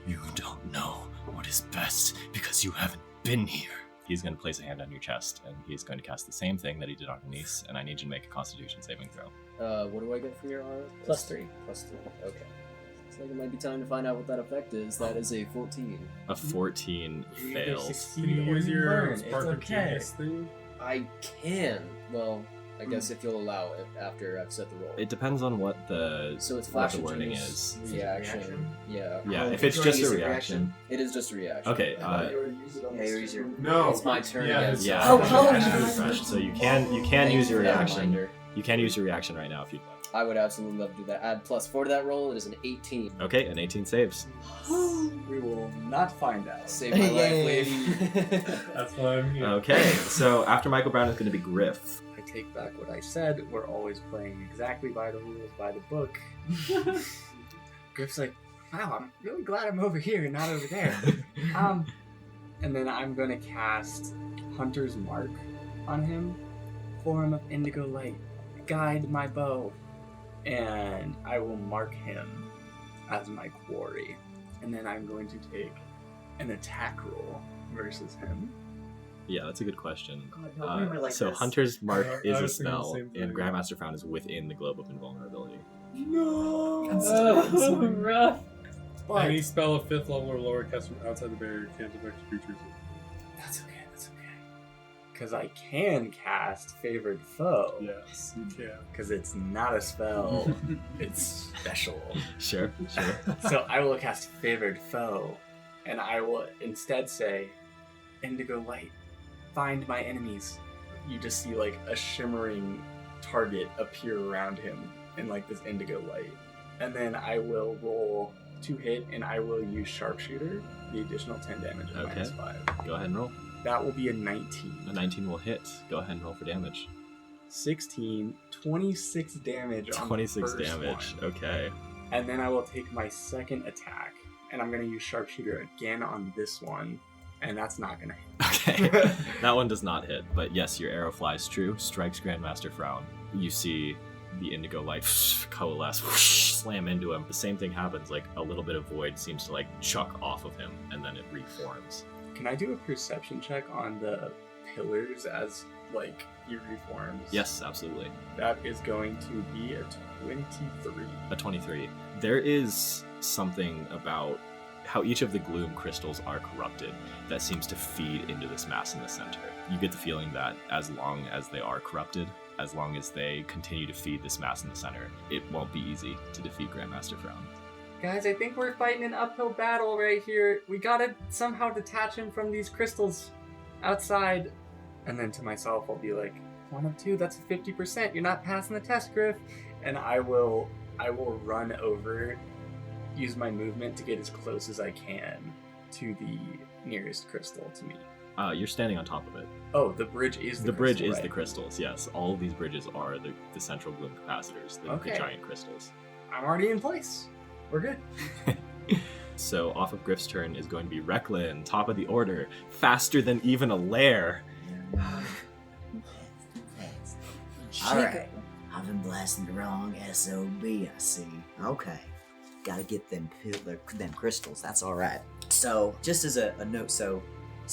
You don't know what is best because you haven't been here." He's going to place a hand on your chest, and he's going to cast the same thing that he did on Anise, and I need you to make a Constitution saving throw. What do I get for your R? +3. +3, okay. Looks like it might be time to find out what that effect is. That is a 14. A 14 fails. Can you use your spark of okay. genius thing? I can. Well, I guess if you'll allow it after I've set the roll. It depends on what the So it's what flash the of wording genius is. reaction. Yeah. Yeah, Oh, if it's do you wanna just use a a reaction. It is just a reaction. Okay, Yeah, use your... No. It's my turn Yeah, again. it's- yeah. Oh, okay, how- I should refresh. So you can Thank use you your for that reaction. reminder. You can use your reaction right now if you'd like. I would absolutely love to do that. Add +4 to that roll. It is an 18. Okay, an 18 saves. We will not find out. Save my life, Yay. lady. That's why I'm here. Okay, so after Michael Brown is going to be Griff. I take back what I said. We're always playing exactly by the rules, by the book. Griff's like, wow, I'm really glad I'm over here and not over there. And then I'm gonna cast Hunter's Mark on him. Form of indigo light. Guide my bow. And I will mark him as my quarry. And then I'm going to take an attack roll versus him. Yeah, that's a good question. God, no, remember like So this. Hunter's Mark Yeah, I is a was thinking the spell, same and thing. Grandmaster Frown is within the globe of invulnerability. No! Oh, rough. Any spell of 5th level or lower cast from outside the barrier can't affect creatures. That's okay, that's okay. Because I can cast Favored Foe. Yes, you can. Because it's not a spell, it's special. Sure, sure. So I will cast Favored Foe, and I will instead say, Indigo Light, find my enemies. You just see like a shimmering target appear around him in like this indigo light. And then I will roll to hit, and I will use Sharpshooter, the additional 10 damage at Okay. -5. Go ahead and roll. That will be a 19. A 19 will hit. Go ahead and roll for damage. 16, 26 damage on the 26 first damage. one. Okay. And then I will take my second attack, and I'm going to use Sharpshooter again on this one, and that's not going to hit. Okay. That one does not hit, but yes, your arrow flies true, strikes Grandmaster Frown. You see the indigo light coalesce slam into him. The same thing happens, like a little bit of void seems to like chuck off of him, and then it reforms. Can I do a perception check on the pillars as like he reforms? Yes, absolutely. That is going to be a 23. A 23. There is something about how each of the gloom crystals are corrupted that seems to feed into this mass in the center. You get the feeling that as long as they are corrupted, as long as they continue to feed this mass in the center, it won't be easy to defeat Grandmaster Frown. Guys, I think we're fighting an uphill battle right here. We gotta somehow detach him from these crystals outside. And then to myself, I'll be like, 1 of 2, that's a 50%. You're not passing the test, Griff. And I will run over, use my movement to get as close as I can to the nearest crystal to me. You're standing on top of it. Oh, the bridge is the bridge is right? the crystals, yes. All of these bridges are the central gloom capacitors, the giant crystals. I'm already in place. We're good. So off of Griff's turn is going to be Recklin, top of the order, faster than even a lair. Alright, I've been blasting the wrong SOB, I see. Okay, gotta get them crystals, that's alright. So, just as a note, so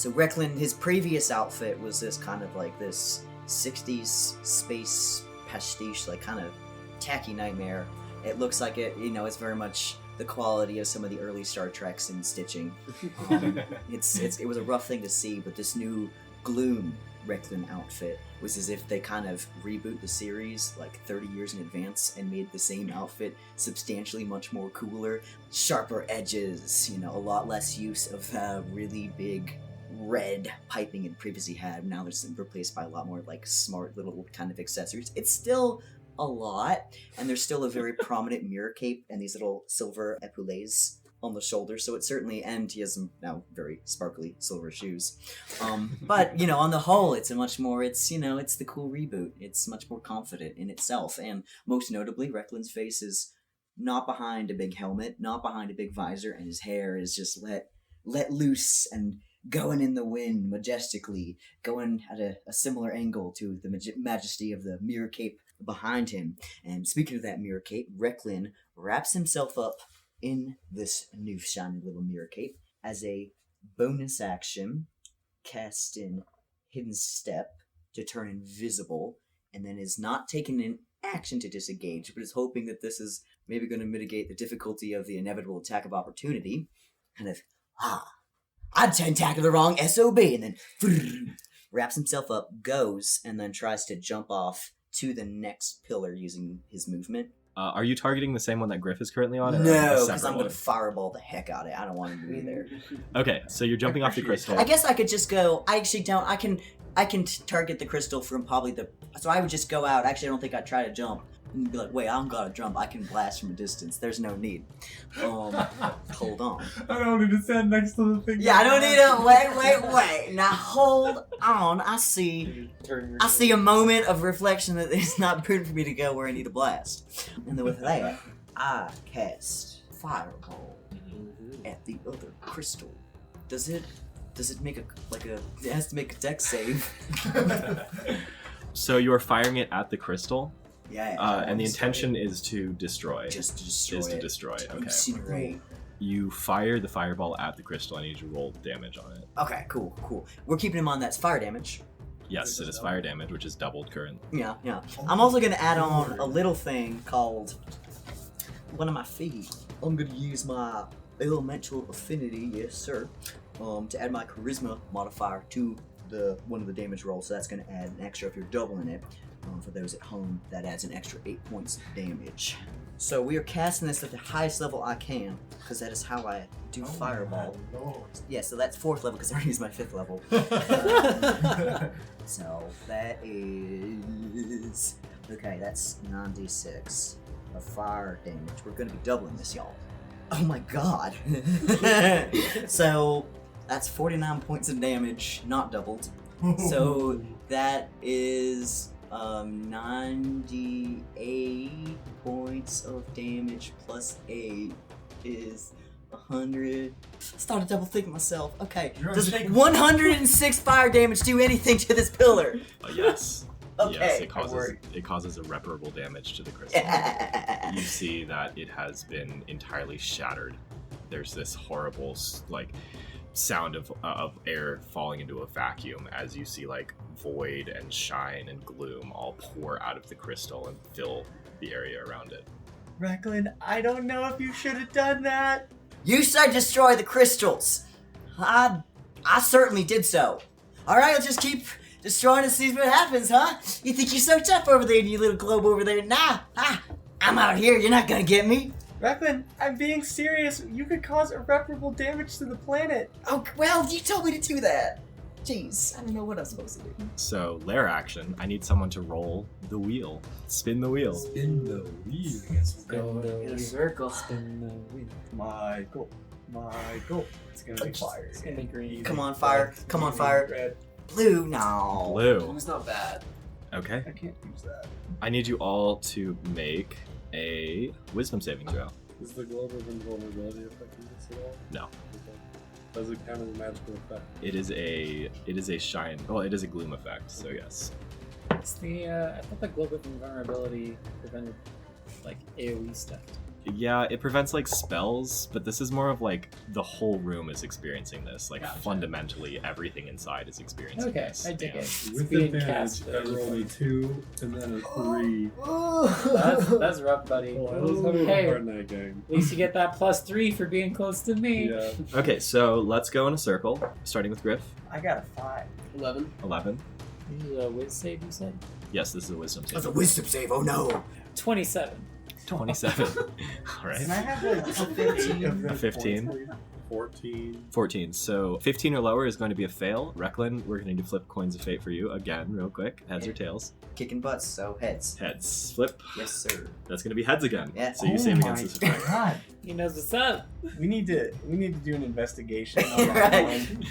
Recklin, his previous outfit was this kind of like this 60s space pastiche, like kind of tacky nightmare. It looks like it, it's very much the quality of some of the early Star Treks in stitching. It was a rough thing to see, but this new Gloom Recklin outfit was as if they kind of reboot the series like 30 years in advance and made the same outfit substantially much more cooler, sharper edges, a lot less use of the really big red piping it previously had. Now it's replaced by a lot more like smart little kind of accessories. It's still a lot, and there's still a very prominent mirror cape and these little silver epaulettes on the shoulder, so it certainly, and he has some now very sparkly silver shoes. But, on the whole, it's it's the cool reboot. It's much more confident in itself, and most notably, Recklin's face is not behind a big helmet, not behind a big visor, and his hair is just let loose and going in the wind majestically, going at a similar angle to the majesty of the mirror cape behind him. And speaking of that mirror cape, Recklin wraps himself up in this new shiny little mirror cape as a bonus action, cast in Hidden Step to turn invisible, and then is not taking an action to disengage, but is hoping that this is maybe going to mitigate the difficulty of the inevitable attack of opportunity. Kind of, I'd tackle the wrong SOB, and then wraps himself up, goes, and then tries to jump off to the next pillar using his movement. Are you targeting the same one that Griff is currently on? No, because I'm going to fireball the heck out of it. I don't want him to be there. Okay, so you're jumping off the crystal. I guess I could just go. I actually don't. I can target the crystal from probably so I would just go out. Actually, I don't think I'd try to jump. And be like, wait, I don't gotta jump. I can blast from a distance. There's no need. Hold on. I don't need to stand next to the thing. Yeah, I don't need to. Wait. Now hold on. I see a moment of reflection that it's not prudent for me to go where I need to blast. And then with that, I cast Fireball at the other crystal. Does it make it has to make a dex save? So you are firing it at the crystal? Yeah. And the intention is to destroy. Just to destroy. To destroy. Okay. Incinerate. You fire the fireball at the crystal. I need you to roll damage on it. Okay, cool. We're keeping him on that fire damage. Yes, it is fire damage, which is doubled current. Yeah. I'm also going to add on a little thing called one of my feet. I'm going to use my elemental affinity, yes sir, to add my charisma modifier to one of the damage rolls. So that's going to add an extra if you're doubling it. For those at home, that adds an extra 8 points of damage. So we are casting this at the highest level I can, because that is how I do Fireball. Yeah, so that's 4th level, because I already used my 5th level. So that is... Okay, that's 9d6 of fire damage. We're going to be doubling this, y'all. Oh my god! So that's 49 points of damage, not doubled. So that is... 98 points of damage plus 8 is 100. Started double thinking myself. Okay, does 106 fire damage do anything to this pillar? Yes. Yes, Okay. it causes irreparable damage to the crystal. You see that it has been entirely shattered. There's this horrible like sound of air falling into a vacuum as you see like void and shine and gloom all pour out of the crystal and fill the area around it. Recklin, I don't know if you should have done that. You said destroy the crystals. I certainly did so. Alright, let's just keep destroying and see what happens, huh? You think you're so tough over there in your little globe over there? Nah, I'm out here, you're not gonna get me. Recklin, I'm being serious. You could cause irreparable damage to the planet. Oh, well, you told me to do that. Jeez, I don't know what I'm supposed to do. So, lair action, I need someone to roll the wheel. Spin the wheel. In the wheel. Go in a circle. Spin the wheel. Michael. It's gonna be fire. It's gonna be green. Come on, fire. Come on, fire. Red. Blue, no. Blue. It's not bad. Okay. I can't use that. I need you all to make a wisdom saving throw. Is the globe of invulnerability affecting this at all? No. Okay. Does it count as a magical effect? It is a shine. Well, it is a gloom effect, so yes. It's the I thought the globe of invulnerability prevented like AoE stuff. Yeah, it prevents like spells, but this is more of like the whole room is experiencing this. Like Gotcha. fundamentally, everything inside is experiencing Okay, this. I dig and- it. It's With being advantage, cast. I rolled a 2 and then a 3. That's rough, buddy. Oh, I was having Hey, a hard night game. at least you get that +3 for being close to me. Yeah. Okay, so let's go in a circle, starting with Griff. I got a 5. 11. 11. This is a whiz save, you said? Yes, this is a wisdom That's a save. wisdom save, oh no. 27. 27. All Can I right. have like a 15? A 15. 14. 14. So 15 or lower is going to be a fail. Recklin, we're going to flip coins of fate for you again, real quick. Heads or tails? Kicking butts, so heads. Heads. Flip. Yes, sir. That's going to be heads again. Yeah. So you save against this effect. God. He knows what's up. We need to do an investigation on that Right. one.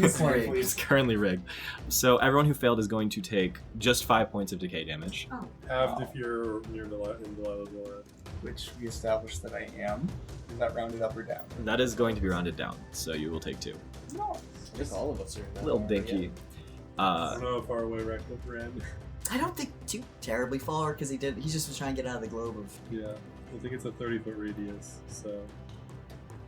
It's Point, rigged. It's please. currently rigged. So everyone who failed is going to take just 5 points of decay damage. Halved if you're near in Delilah's aura. Which we established that I am. Is that rounded up or down? That is going to be rounded down, so you will take 2. No. I think all of us are in that. Little aura, dinky. I don't know how far away Reckless ran. I don't think too terribly far, because he just was trying to get out of the globe of... Yeah. I think it's a 30-foot radius, so...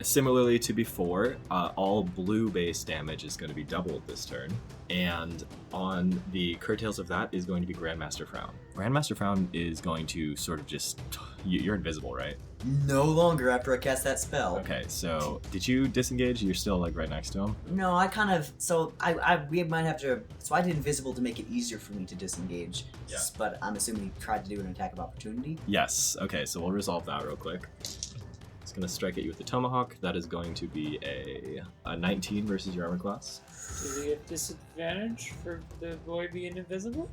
Similarly to before, all blue base damage is going to be doubled this turn, and on the curtails of that is going to be Grandmaster Frown. Grandmaster Frown is going to sort of just... You're invisible, right? No longer after I cast that spell. Okay, so did you disengage? You're still like right next to him? No, I kind of... So, we might have to... So I did invisible to make it easier for me to disengage. Yeah. But I'm assuming he tried to do an attack of opportunity. Yes. Okay, so we'll resolve that real quick. It's going to strike at you with the Tomahawk. That is going to be a 19 versus your armor class. Do we have disadvantage for the boy being invisible?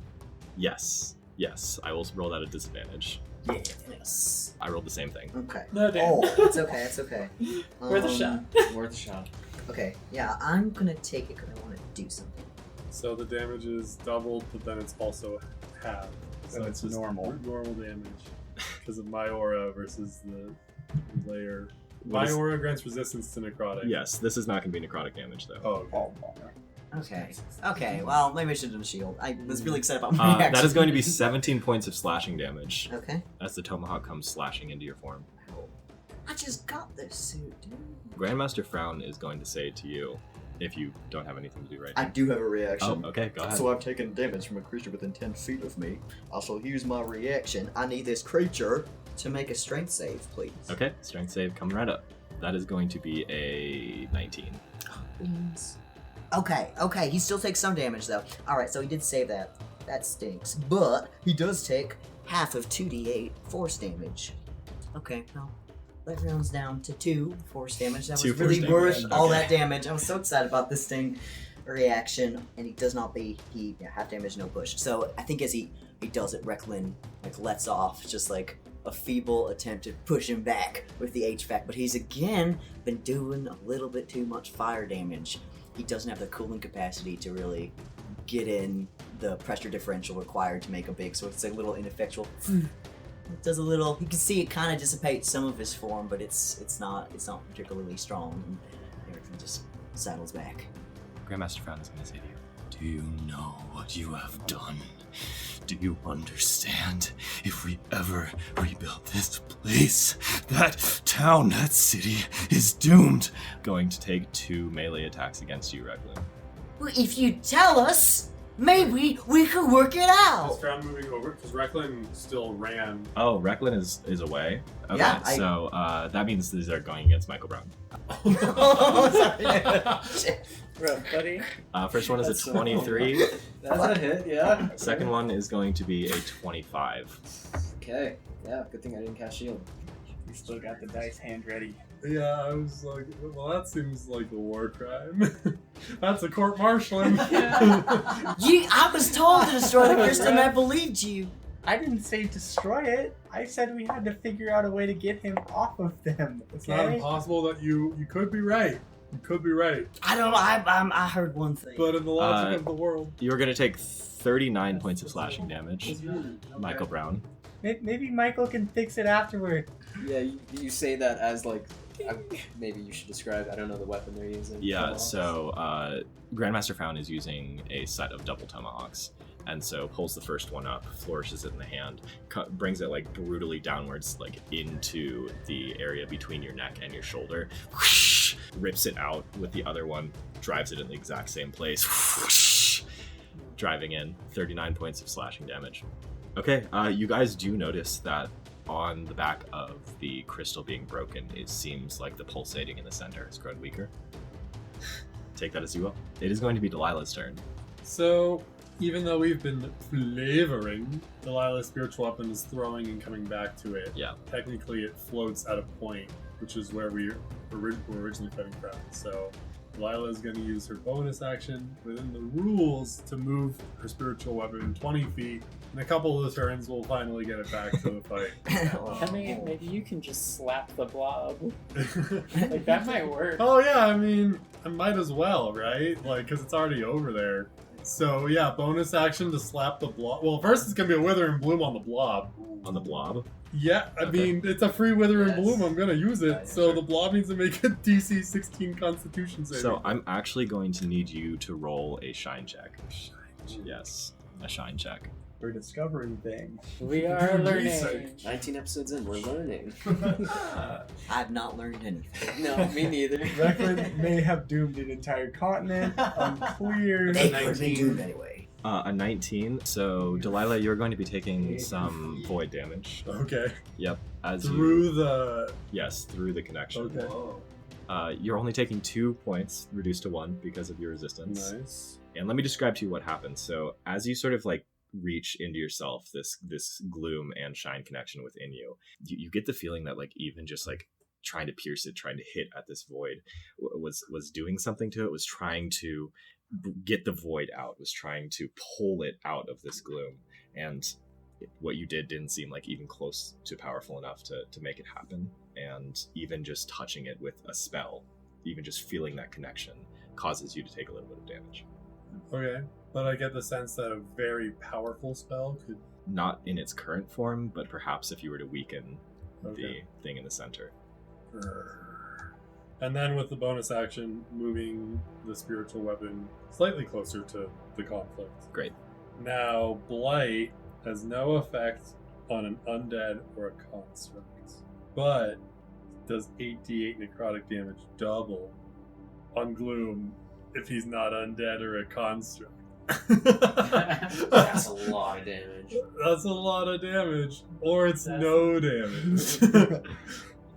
Yes. Yes, I will roll that at disadvantage. Yes. I rolled the same thing. Okay. No, damn. Oh, it's okay, it's okay. Worth a shot. Worth a shot. Okay, yeah, I'm gonna take it because I want to do something. So the damage is doubled, but then it's also halved. So it's just normal. Normal damage. Because of my aura versus the layer. What My is- aura grants resistance to necrotic. Yes, this is not going to be necrotic damage, though. Oh, okay. Oh, bummer. Okay, well, maybe I should have done a shield. I was really excited about my reaction. That is going to be 17 points of slashing damage Okay. as the Tomahawk comes slashing into your form. I just got this suit, dude. Grandmaster Frown is going to say to you, if you don't have anything to do right I now. do have a reaction. Oh, okay, go ahead. So I've taken damage from a creature within 10 feet of me. I shall use my reaction. I need this creature to make a strength save, please. Okay, strength save coming right up. That is going to be a 19. Okay, he still takes some damage though. Alright, so he did save that. That stinks. But he does take half of 2d8 force damage. Okay, well, that rounds down to 2 force damage. That 2 was really force worth damage, all okay. that damage. I was so excited about this thing. Reaction, and he does not half damage, no push. So I think as he does it, Recklin lets off just like a feeble attempt to push him back with the HVAC, but he's again been doing a little bit too much fire damage. He doesn't have the cooling capacity to really get in the pressure differential required to make a big, so it's a little ineffectual. It does a little. You can see it kind of dissipates some of his form, but it's not particularly strong. And everything just settles back. Grandmaster Frown is going to say to you, do you know what you have done? Do you understand? If we ever rebuild this place, that town, that city is doomed. Going to take 2 melee attacks against you, Recklin. Well, if you tell us, maybe we could work it Is out. Frown moving over? Because Recklin still ran. Oh, Recklin is away. Okay, Yeah, so that means these are going against Michael Brown. Shit. Bro, buddy. First one is That's a so 23. That's a hit, yeah. Second one is going to be a 25. Okay. Yeah, good thing I didn't cast shield. We still got the dice hand ready. Yeah, I was like, well, that seems like a war crime. That's a court-martialing. I was told to destroy the crystal and I believed you. I didn't say destroy it. I said we had to figure out a way to get him off of them. It's not impossible that you could be right. You could be right. I don't know. I heard one thing. But in the logic of the world. You're going to take 39 points of slashing damage, Michael Brown. Maybe Michael can fix it afterward. Yeah, you say that as like, maybe you should describe, I don't know the weapon they're using. Yeah, so Grandmaster Frown is using a set of double tomahawks. And so pulls the first one up, flourishes it in the hand, brings it like brutally downwards, like into the area between your neck and your shoulder. Whoosh, rips it out with the other one, drives it in the exact same place. Whoosh, driving in 39 points of slashing damage. Okay, you guys do notice that on the back of the crystal being broken, it seems like the pulsating in the center has grown weaker. Take that as you will. It is going to be Delilah's turn. So, even though we've been flavoring Delilah's spiritual weapon is throwing and coming back to it, Yeah. technically it floats at a point, which is where we were originally fighting from. So Delilah is going to use her bonus action within the rules to move her spiritual weapon 20 feet. In a couple of turns, we'll finally get it back to the fight. Maybe you can just slap the blob. Like, that might work. Oh yeah, I mean, I might as well, right? Like, because it's already over there. So yeah, bonus action to slap the blob. Well, first it's gonna be a Withering Bloom on the blob. On the blob. Yeah, I Okay. mean, it's a free Withering Yes. Bloom. I'm gonna use it. Yeah, So sure. the blob needs to make a DC 16 Constitution save. So I'm actually going to need you to roll a shine check. Yes, a shine check. We're discovering things. We are learning. Research. 19 episodes in, we're learning. I've not learned anything. No, me neither. Reckon may have doomed an entire continent. Unclear. They could be doomed anyway. A 19. So Delilah, you're going to be taking some void damage. Okay. Yep. As you, Through the. yes, through the connection. Okay. You're only taking 2 points, reduced to 1 because of your resistance. Nice. And let me describe to you what happens. So as you sort of like reach into yourself, this gloom and shine connection within you, you get the feeling that like even just like trying to pierce it, trying to hit at this void was doing something to it, was trying to get the void out, was trying to pull it out of this gloom. And what you did didn't seem like even close to powerful enough to make it happen. And even just touching it with a spell, even just feeling that connection, causes you to take a little bit of damage. Okay. But I get the sense that a very powerful spell could. Not in its current form, but perhaps if you were to weaken Okay. the thing in the center. And then with the bonus action, moving the spiritual weapon slightly closer to the conflict. Great. Now, Blight has no effect on an undead or a construct, but does 8d8 necrotic damage double on Gloom if he's not undead or a construct. That's a lot of damage. That's a lot of damage. Or it's no damage.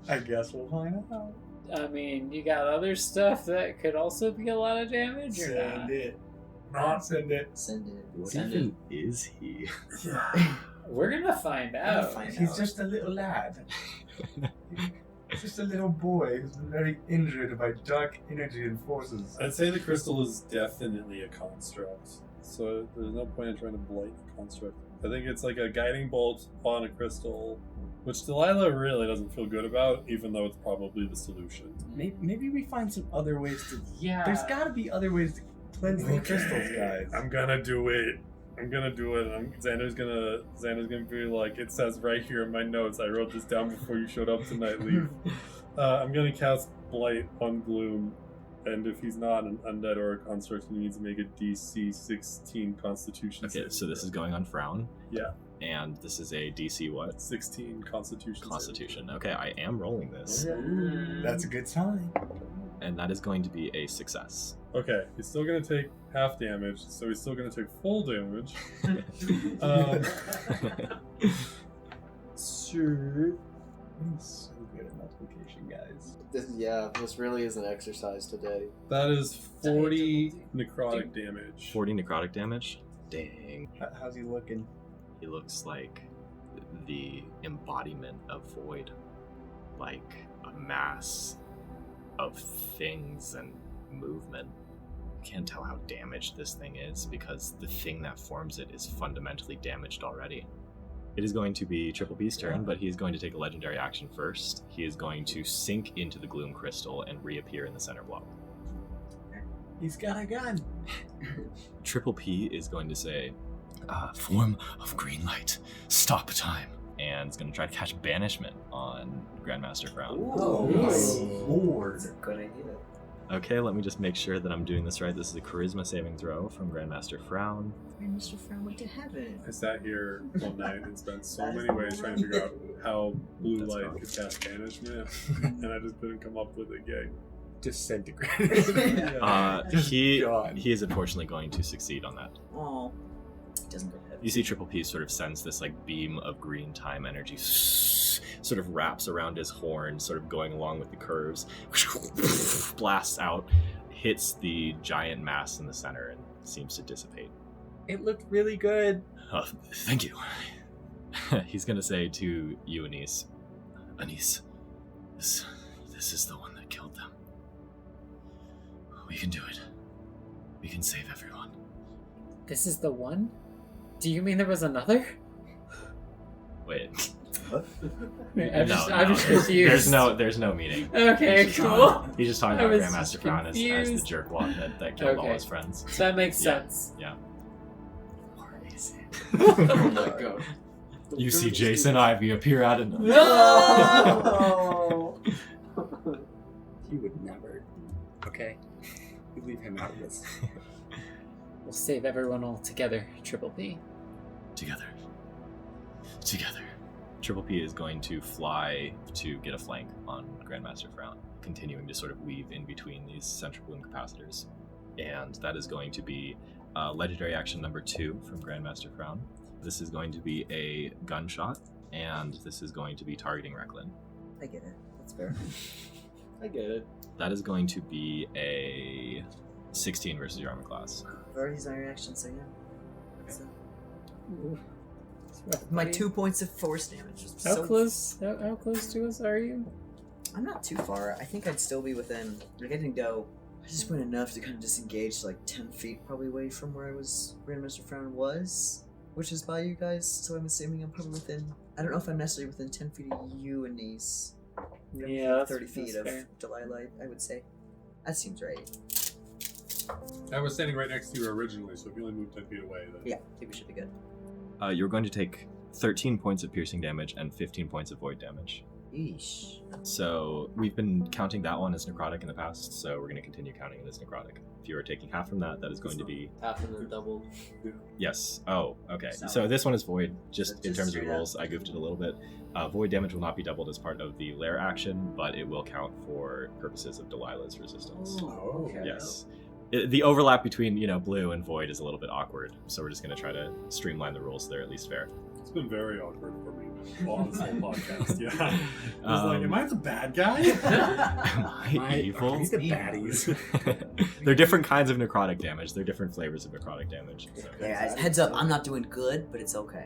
I guess we'll find out. I mean, you got other stuff that could also be a lot of damage, or not? Send it. Not send it. Send it. What Send even is he? We're gonna find out. He's just a little lad. He's just a little boy who's been very injured by dark energy and forces. I'd say the crystal is definitely a construct. So there's no point in trying to blight the construct. I think it's like a guiding bolt on a crystal, which Delilah really doesn't feel good about, even though it's probably the solution. Maybe we find some other ways to. Yeah. There's got to be other ways to cleanse the crystals, guys. I'm gonna do it. Xander's gonna be like, it says right here in my notes, I wrote this down before you showed up tonight, Leaf. I'm gonna cast Blight on Gloom, And if he's not an undead or a construct, he needs to make a DC 16 Constitution. Okay, so this is going on Frown. Yeah. And this is a DC what? 16 Constitution. Constitution. Okay, I am rolling this. That's a good sign. And that is going to be a success. Okay, he's still going to take half damage, so he's still going to take full damage. Sure. I'm so good at multiplication, guys. This really is an exercise today. That is 40 necrotic damage. 40 necrotic damage? Dang. How's he looking? He looks like the embodiment of void. Like a mass of things and movement. You can't tell how damaged this thing is because the thing that forms it is fundamentally damaged already. It is going to be Triple B's turn, but he is going to take a legendary action first. He is going to sink into the gloom crystal and reappear in the center block. He's got a gun. Triple P is going to say, form of green light, stop time. And is going to try to catch banishment on Grandmaster Frown. Oh, nice. Lord. That's a good idea. Okay, let me just make sure that I'm doing this right. This is a charisma saving throw from Grandmaster Frown. Mr. Frown went to heaven. I sat here all night and spent so many ways trying to figure out how blue That's light wrong. could cast banishment, and I just couldn't come up with a gig. Disintegrate. He is unfortunately going to succeed on that. Oh. Doesn't go to heaven. You see Triple P sort of sends this like beam of green time energy sort of wraps around his horn, sort of going along with the curves, blasts out, hits the giant mass in the center and seems to dissipate. It looked really good. Thank you. He's gonna say to you, Anise, this is the one that killed them. We can do it. We can save everyone. This is the one? Do you mean there was another? Wait. I'm just confused. There's no meaning. Okay, cool. He's just talking I about was Grandmaster Frown as the confused. jerkwad that killed all Okay. his friends. So that makes Yeah. sense. Yeah. Or is it? Oh my god. You see Jason Ivy appear out of nowhere. No! He would never. Okay. We leave him out of this. We'll save everyone all together, Triple P. Together. Triple P is going to fly to get a flank on Grandmaster Frown, continuing to sort of weave in between these central bloom capacitors. And that is going to be legendary action number 2 from Grandmaster Frown. This is going to be a gunshot, and this is going to be targeting Recklin. I get it. That's fair. I get it. That is going to be a 16 versus your armor class. I've already used my reaction, so yeah. So, Ooh. my 2 points of force damage. is How so close? How close to us are you? I'm not too far. I think I'd still be within. Like, I didn't go. I just went enough to kind of disengage, like 10 feet probably away from where Grandmaster Frown was, which is by you guys. So I'm assuming I'm probably within. I don't know if I'm necessarily within 10 feet of you and these. Yeah, that's 30 feet that's of fair. Delilah, I would say. That seems right. I was standing right next to you originally, so if you only moved 10 feet away, then... Yeah, I think we should be good. You're going to take 13 points of piercing damage and 15 points of void damage. Eesh. So we've been counting that one as necrotic in the past, so we're going to continue counting it as necrotic. If you are taking half from that, that is going to be... Half and then double. Yes. Oh, okay. So- So this one is void, just in Just terms of straight rules. I goofed it a little bit. Void damage will not be doubled as part of the lair action, but it will count for purposes of Delilah's resistance. Oh, okay. Yes. The overlap between, blue and void is a little bit awkward, so we're just going to try to streamline the rules so they're at least fair. It's been very awkward for me on this whole podcast, yeah. I was like, am I the bad guy? Am I evil? He's the baddies. They're different kinds of necrotic damage. They're different flavors of necrotic damage. So. Yeah, guys, heads up, I'm not doing good, but it's okay.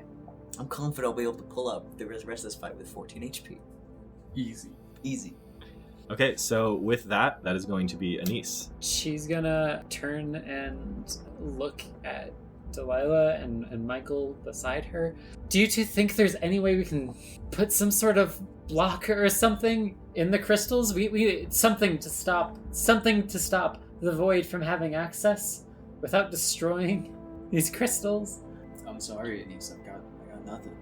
I'm confident I'll be able to pull up the rest of this fight with 14 HP. Easy. Easy. Okay, so with that is going to be Anise. She's gonna turn and look at Delilah and Michael beside her. Do you two think there's any way we can put some sort of blocker or something in the crystals? We something to stop the void from having access without destroying these crystals? I'm sorry, Anise. I got nothing.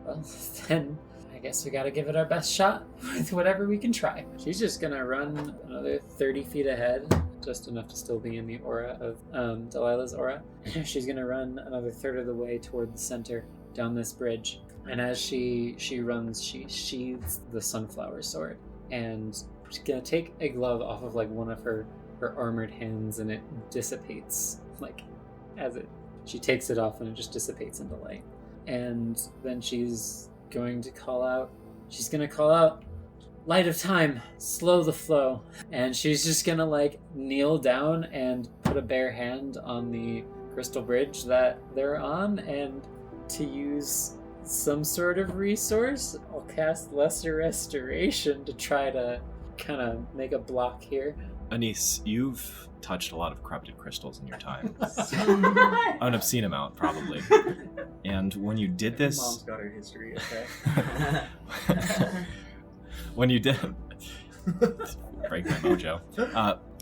Well, then I guess we gotta give it our best shot with whatever we can try. She's just gonna run another 30 feet ahead just enough to still be in the aura of Delilah's aura. She's going to run another third of the way toward the center down this bridge. And as she runs, she sheathes the sunflower sword. And she's going to take a glove off of like one of her armored hands, and it dissipates like as she takes it off, and it just dissipates into light. And then she's going to call out, light of time, slow the flow. And she's just gonna like kneel down and put a bare hand on the crystal bridge that they're on, and to use some sort of resource, I'll cast Lesser Restoration to try to kind of make a block here. Anise, you've touched a lot of corrupted crystals in your time. An obscene amount, probably. And when you did this... Mom's got her history, okay? When you did... Break my mojo.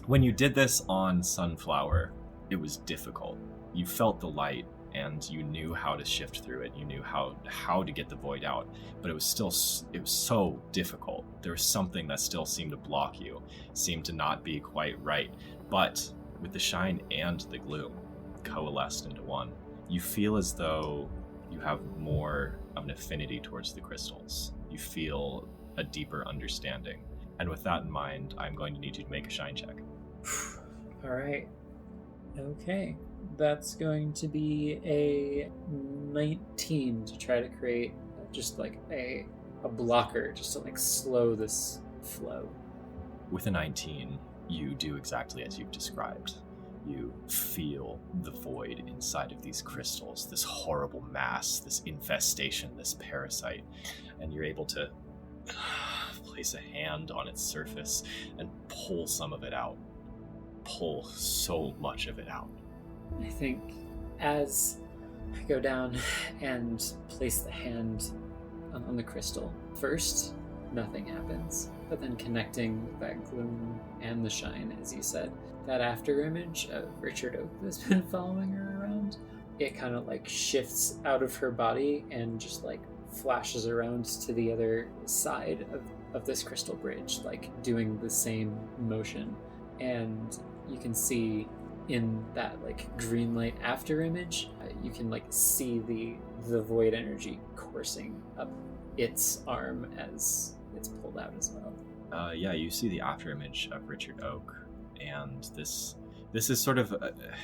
When you did this on Sunflower, it was difficult. You felt the light, and you knew how to shift through it. You knew how to get the void out. But it was so difficult. There was something that still seemed to block you, seemed to not be quite right. But with the shine and the gloom coalesced into one, you feel as though you have more of an affinity towards the crystals. You feel a deeper understanding. And with that in mind, I'm going to need you to make a shine check. All right. Okay. That's going to be a 19 to try to create just like a blocker, just to like slow this flow. With a 19, you do exactly as you've described. You feel the void inside of these crystals, this horrible mass, this infestation, this parasite, and you're able to place a hand on its surface and pull some of it out. Pull so much of it out. I think as I go down and place the hand on the crystal, first, nothing happens. But then connecting that gloom and the shine, as you said, that after image of Richard Oak that's been following her around, it kind of like shifts out of her body and just like flashes around to the other side of this crystal bridge, like doing the same motion. And you can see in that like green light after image, you can like see the void energy coursing up its arm as it's pulled out as well. Yeah, you see the after image of Richard Oak, and this is sort of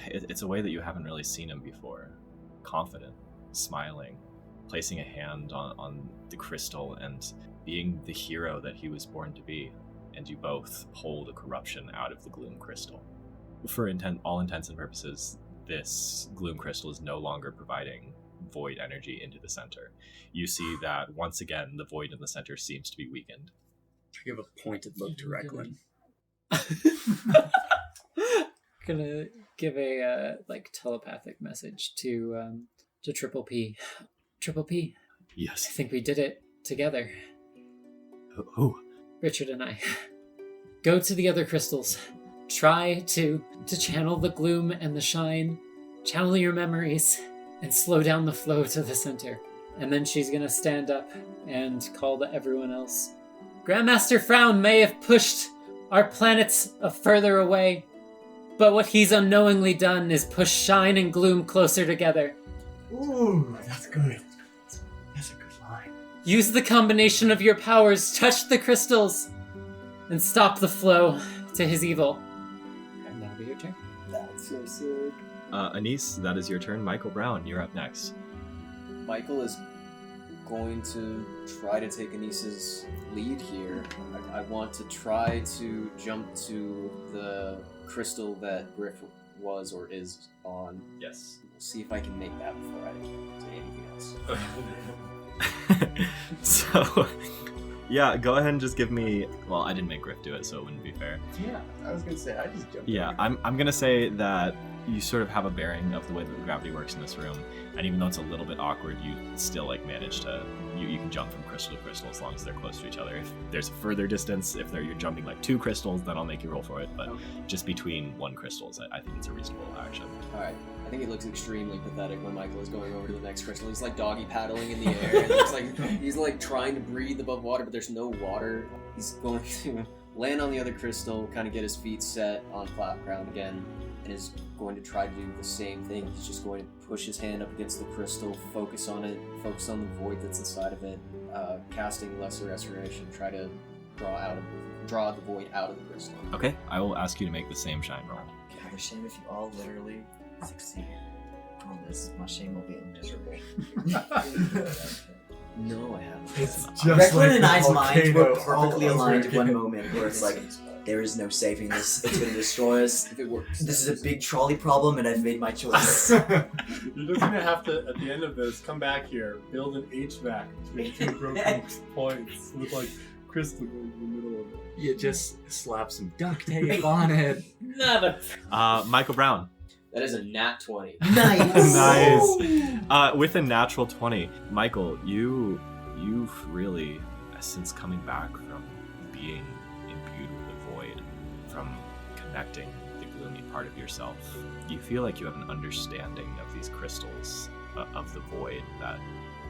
it's a way that you haven't really seen him before. Confident, smiling, placing a hand on the crystal, and being the hero that he was born to be. And you both pull the corruption out of the gloom crystal. For all intents and purposes, this gloom crystal is no longer providing void energy into the center. You see that once again, the void in the center seems to be weakened. I give a pointed look to Recklin. Gonna give a like telepathic message to Triple P. Triple P. Yes. I think we did it together. Who? Richard and I. Go to the other crystals. Try to channel the gloom and the shine. Channel your memories and slow down the flow to the center. And then she's gonna stand up and call to everyone else. Grandmaster Frown may have pushed our planets further away, but what he's unknowingly done is push shine and gloom closer together. Ooh, that's good. That's a good line. Use the combination of your powers, touch the crystals, and stop the flow to his evil. And that'll be your turn. That's so sick. Anise, that is your turn. Michael Brown, you're up next. Michael is going to try to take Anise's lead here. I want to try to jump to the crystal that Griff was or is on. Yes. We'll see if I can make that before I say anything else. So, yeah, go ahead and just give me... Well, I didn't make Griff do it, so it wouldn't be fair. Yeah, I was gonna say, I just jumped Yeah, in. I'm gonna say that you sort of have a bearing of the way that the gravity works in this room, and even though it's a little bit awkward, you still like manage to you can jump from crystal to crystal as long as they're close to each other. If there's a further distance, if you're jumping like 2 crystals, then I'll make you roll for it. But just between 1 crystals, I think it's a reasonable action. All right. I think it looks extremely pathetic when Michael is going over to the next crystal. He's like doggy paddling in the air. And he's like trying to breathe above water, but there's no water. He's going to land on the other crystal, kind of get his feet set on flat ground again, and is going to try to do the same thing. He's just going to push his hand up against the crystal, focus on it, focus on the void that's inside of it, casting Lesser Restoration, try to draw the void out of the crystal. Okay, I will ask you to make the same shine roll. God, a shame if you all literally succeed on this. My shame will be miserable. No, I haven't. It's Recklin and I's minds were volcano all perfectly over aligned at one again. moment where it's like, there is no saving this. It's going to destroy us. If it works. This is a big trolley problem, and I've made my choice. You're just gonna have to, at the end of this, come back here, build an HVAC between two broken points with like crystal going in the middle of it. You just slap some duct tape on it. Not a. Michael Brown. That is a nat 20. Nice. Nice. With a natural 20, Michael, you've really, since coming back from being imbued with the void, from connecting the gloomy part of yourself, you feel like you have an understanding of these crystals, of the void that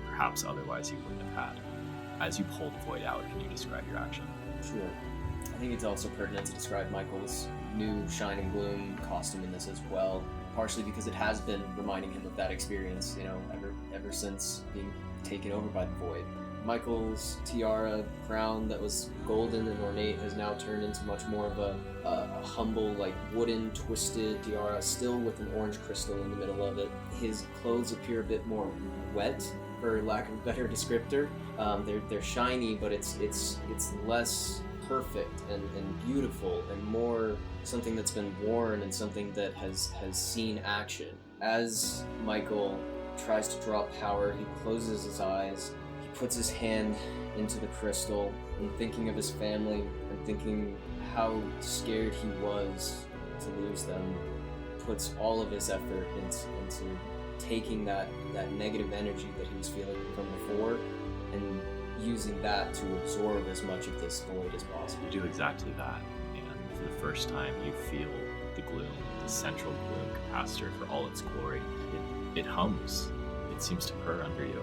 perhaps otherwise you wouldn't have had. As you pull the void out, can you describe your action? Sure. I think it's also pertinent to describe Michael's new Shine and Gloom costume in this as well, partially because it has been reminding him of that experience, ever since being taken over by the void. Michael's tiara crown that was golden and ornate has now turned into much more of a humble, like wooden twisted tiara, still with an orange crystal in the middle of it. His clothes appear a bit more wet, for lack of a better descriptor. They're shiny, but it's less perfect and beautiful and more something that's been worn and something that has seen action. As Michael tries to draw power, he closes his eyes. Puts his hand into the crystal and thinking of his family and thinking how scared he was to lose them, puts all of his effort into taking that negative energy that he was feeling from before and using that to absorb as much of this void as possible. You do exactly that, and for the first time you feel the gloom, the central gloom capacitor for all its glory. It hums. It seems to purr under you.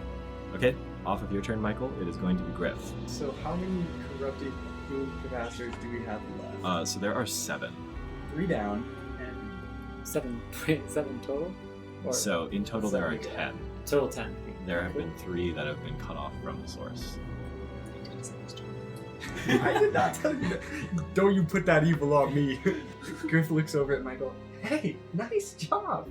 Okay, off of your turn, Michael, it is going to be Griff. So how many corrupted gloom capacitors do we have left? So there are 7. 3 down, and 7 total? Or So in total there are 10. total 10. There have been 3 that have been cut off from the source. I did not tell you that. Don't you put that evil on me. Griff looks over at Michael. Hey, nice job.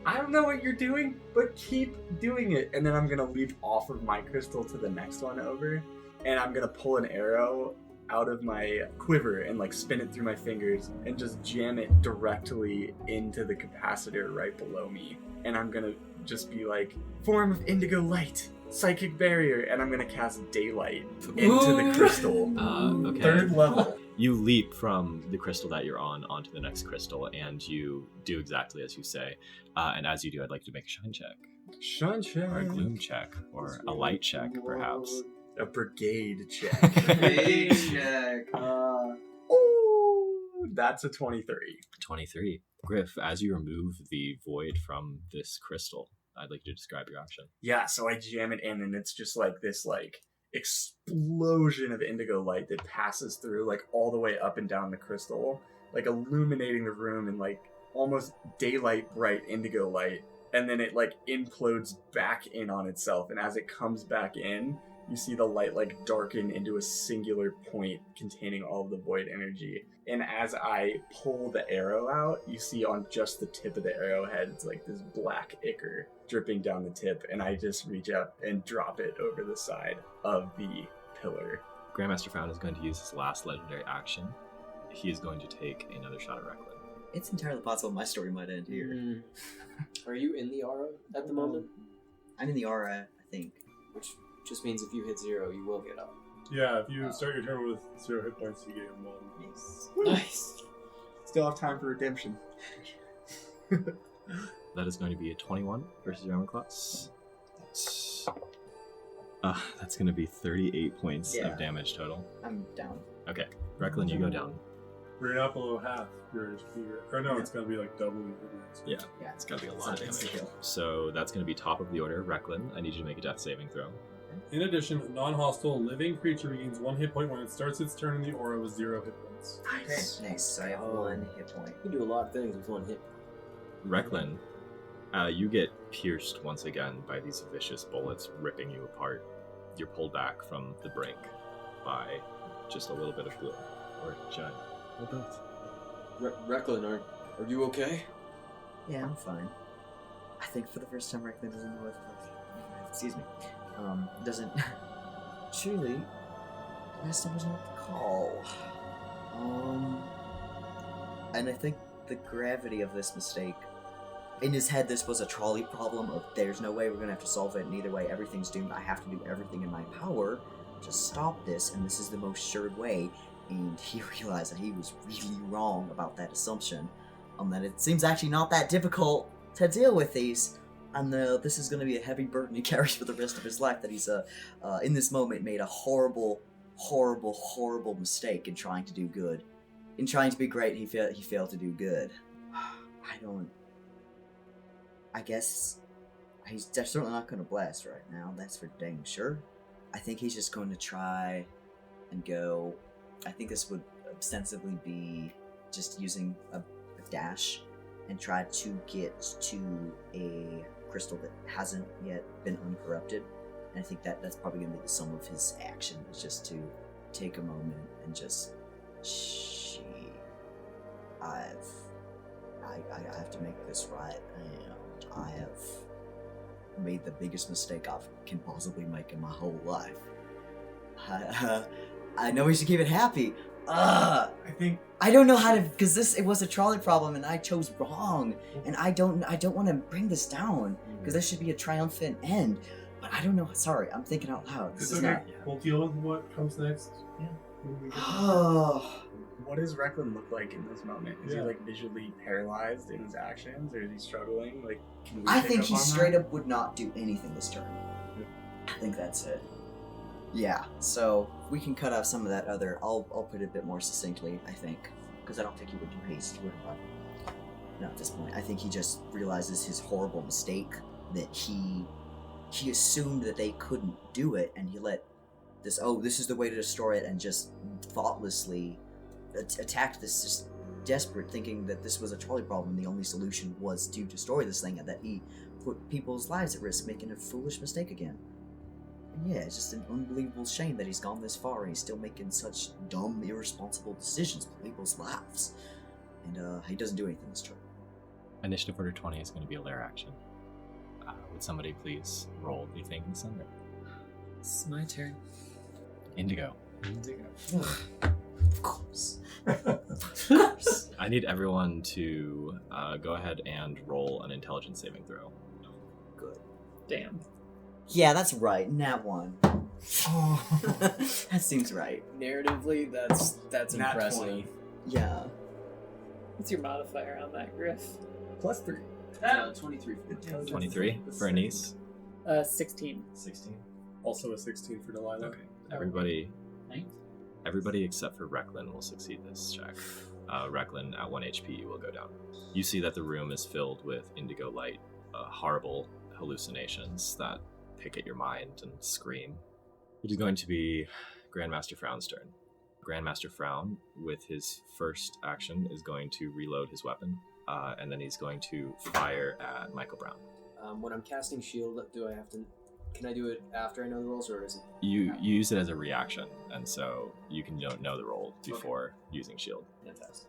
I don't know what you're doing, but keep doing it. And then I'm gonna leap off of my crystal to the next one over, and I'm gonna pull an arrow out of my quiver and like spin it through my fingers and just jam it directly into the capacitor right below me. And I'm gonna just be like, form of indigo light, psychic barrier, and I'm gonna cast daylight into the crystal. Okay. 3rd level. You leap from the crystal that you're on onto the next crystal, and you do exactly as you say. And as you do, I'd like you to make a shine check, Shine check. or a gloom check, or a light check, perhaps. A brigade check. check. Ooh, that's a 23. 23. Griff, as you remove the void from this crystal, I'd like you to describe your action. Yeah, so I jam it in, and it's just like this explosion of indigo light that passes through like all the way up and down the crystal, like illuminating the room in like almost daylight bright indigo light, and then it like implodes back in on itself, and as it comes back in, you see the light like darken into a singular point containing all of the void energy. And as I pull the arrow out, you see on just the tip of the arrowhead, it's like this black ichor dripping down the tip, and I just reach up and drop it over the side of the pillar. Grandmaster Found is going to use his last legendary action. He is going to take another shot at Recklin. It's entirely possible my story might end here. Are you in the aura at the moment? I'm in the aura, I think. Which just means if you hit 0, you will get up. Yeah, if you start your turn with 0 hit points, you gain 1. Nice. Nice. Still have time for redemption. That is going to be a 21 versus your armor class. That's going to be 38 points Yeah. of damage total. I'm down. Okay, Recklin, you go down. We're not below half your HP. Or no, it's gonna be like double your hit. Yeah, it's got to be a lot of It's damage. a kill. So that's going to be top of the order. Recklin, I need you to make a death saving throw. In addition, a non-hostile living creature regains 1 hit point when it starts its turn in the aura with 0 hit points. Nice. So I have 1 hit point. You can do a lot of things with 1 hit. Recklin, you get pierced once again by these vicious bullets ripping you apart. You're pulled back from the brink by just a little bit of gloom. Or shine. Or both. Recklin, are you okay? Yeah, I'm fine. I think for the first time, Recklin doesn't know what excuse me. Doesn't truly. Last time was not the call. And I think the gravity of this mistake. In his head, this was a trolley problem of there's no way we're gonna have to solve it, and either way, everything's doomed. I have to do everything in my power to stop this, and this is the most sure way. And he realized that he was really wrong about that assumption. That it seems actually not that difficult to deal with these. And this is going to be a heavy burden he carries for the rest of his life, that he's in this moment made a horrible mistake in trying to do good. In trying to be great, he failed to do good. I guess he's certainly not going to blast right now, that's for dang sure. I think he's just going to try and go. I think this would ostensibly be just using a dash and try to get to a crystal that hasn't yet been uncorrupted. And I think that's probably going to be the sum of his action, is just to take a moment and just I have to make this right, and I have made the biggest mistake I can possibly make in my whole life. I know we should keep it happy. I don't know how to, because it was a trolley problem and I chose wrong, and I don't want to bring this down, because this should be a triumphant end. But I don't know. Sorry, I'm thinking out loud. This is okay. not. We'll deal with what comes next. Yeah. Oh. What does Recklin look like in this moment? Is he like visually paralyzed in his actions, or is he struggling? Like, can we I pick think up he on straight that? up would not do anything this turn. I think that's it. Yeah, so we can cut off some of that other. I'll put it a bit more succinctly, I think, because I don't think he would do haste. No, at this point, I think he just realizes his horrible mistake, that he assumed that they couldn't do it, and he let this is the way to destroy it, and just thoughtlessly attacked this, just desperate, thinking that this was a trolley problem, and the only solution was to destroy this thing, and that he put people's lives at risk, making a foolish mistake again. And yeah, it's just an unbelievable shame that he's gone this far and he's still making such dumb, irresponsible decisions with people's lives. And he doesn't do anything this turn. Initiative Order 20 is going to be a lair action. Would somebody please roll the thing in center? It's my turn. Indigo. Of course. I need everyone to go ahead and roll an intelligence saving throw. Good. Damn. Yeah, that's right. Nat 1. That seems right. Narratively, that's Nat impressive. 20. Yeah. What's your modifier on that, Griff? +3. 23. 23 for Anise. 16. 16. Also a 16 for Delilah. Okay. Everybody Nice. Everybody except for Recklin will succeed this check. Recklin at 1 HP will go down. You see that the room is filled with indigo light, horrible hallucinations that pick at your mind and scream. It is going to be Grandmaster Frown's turn. Grandmaster Frown, with his first action, is going to reload his weapon, and then he's going to fire at Michael Brown. When I'm casting shield, do I have to? Can I do it after I know the rolls, or is it? You use it as a reaction, and so you can know the roll before using shield. Fantastic.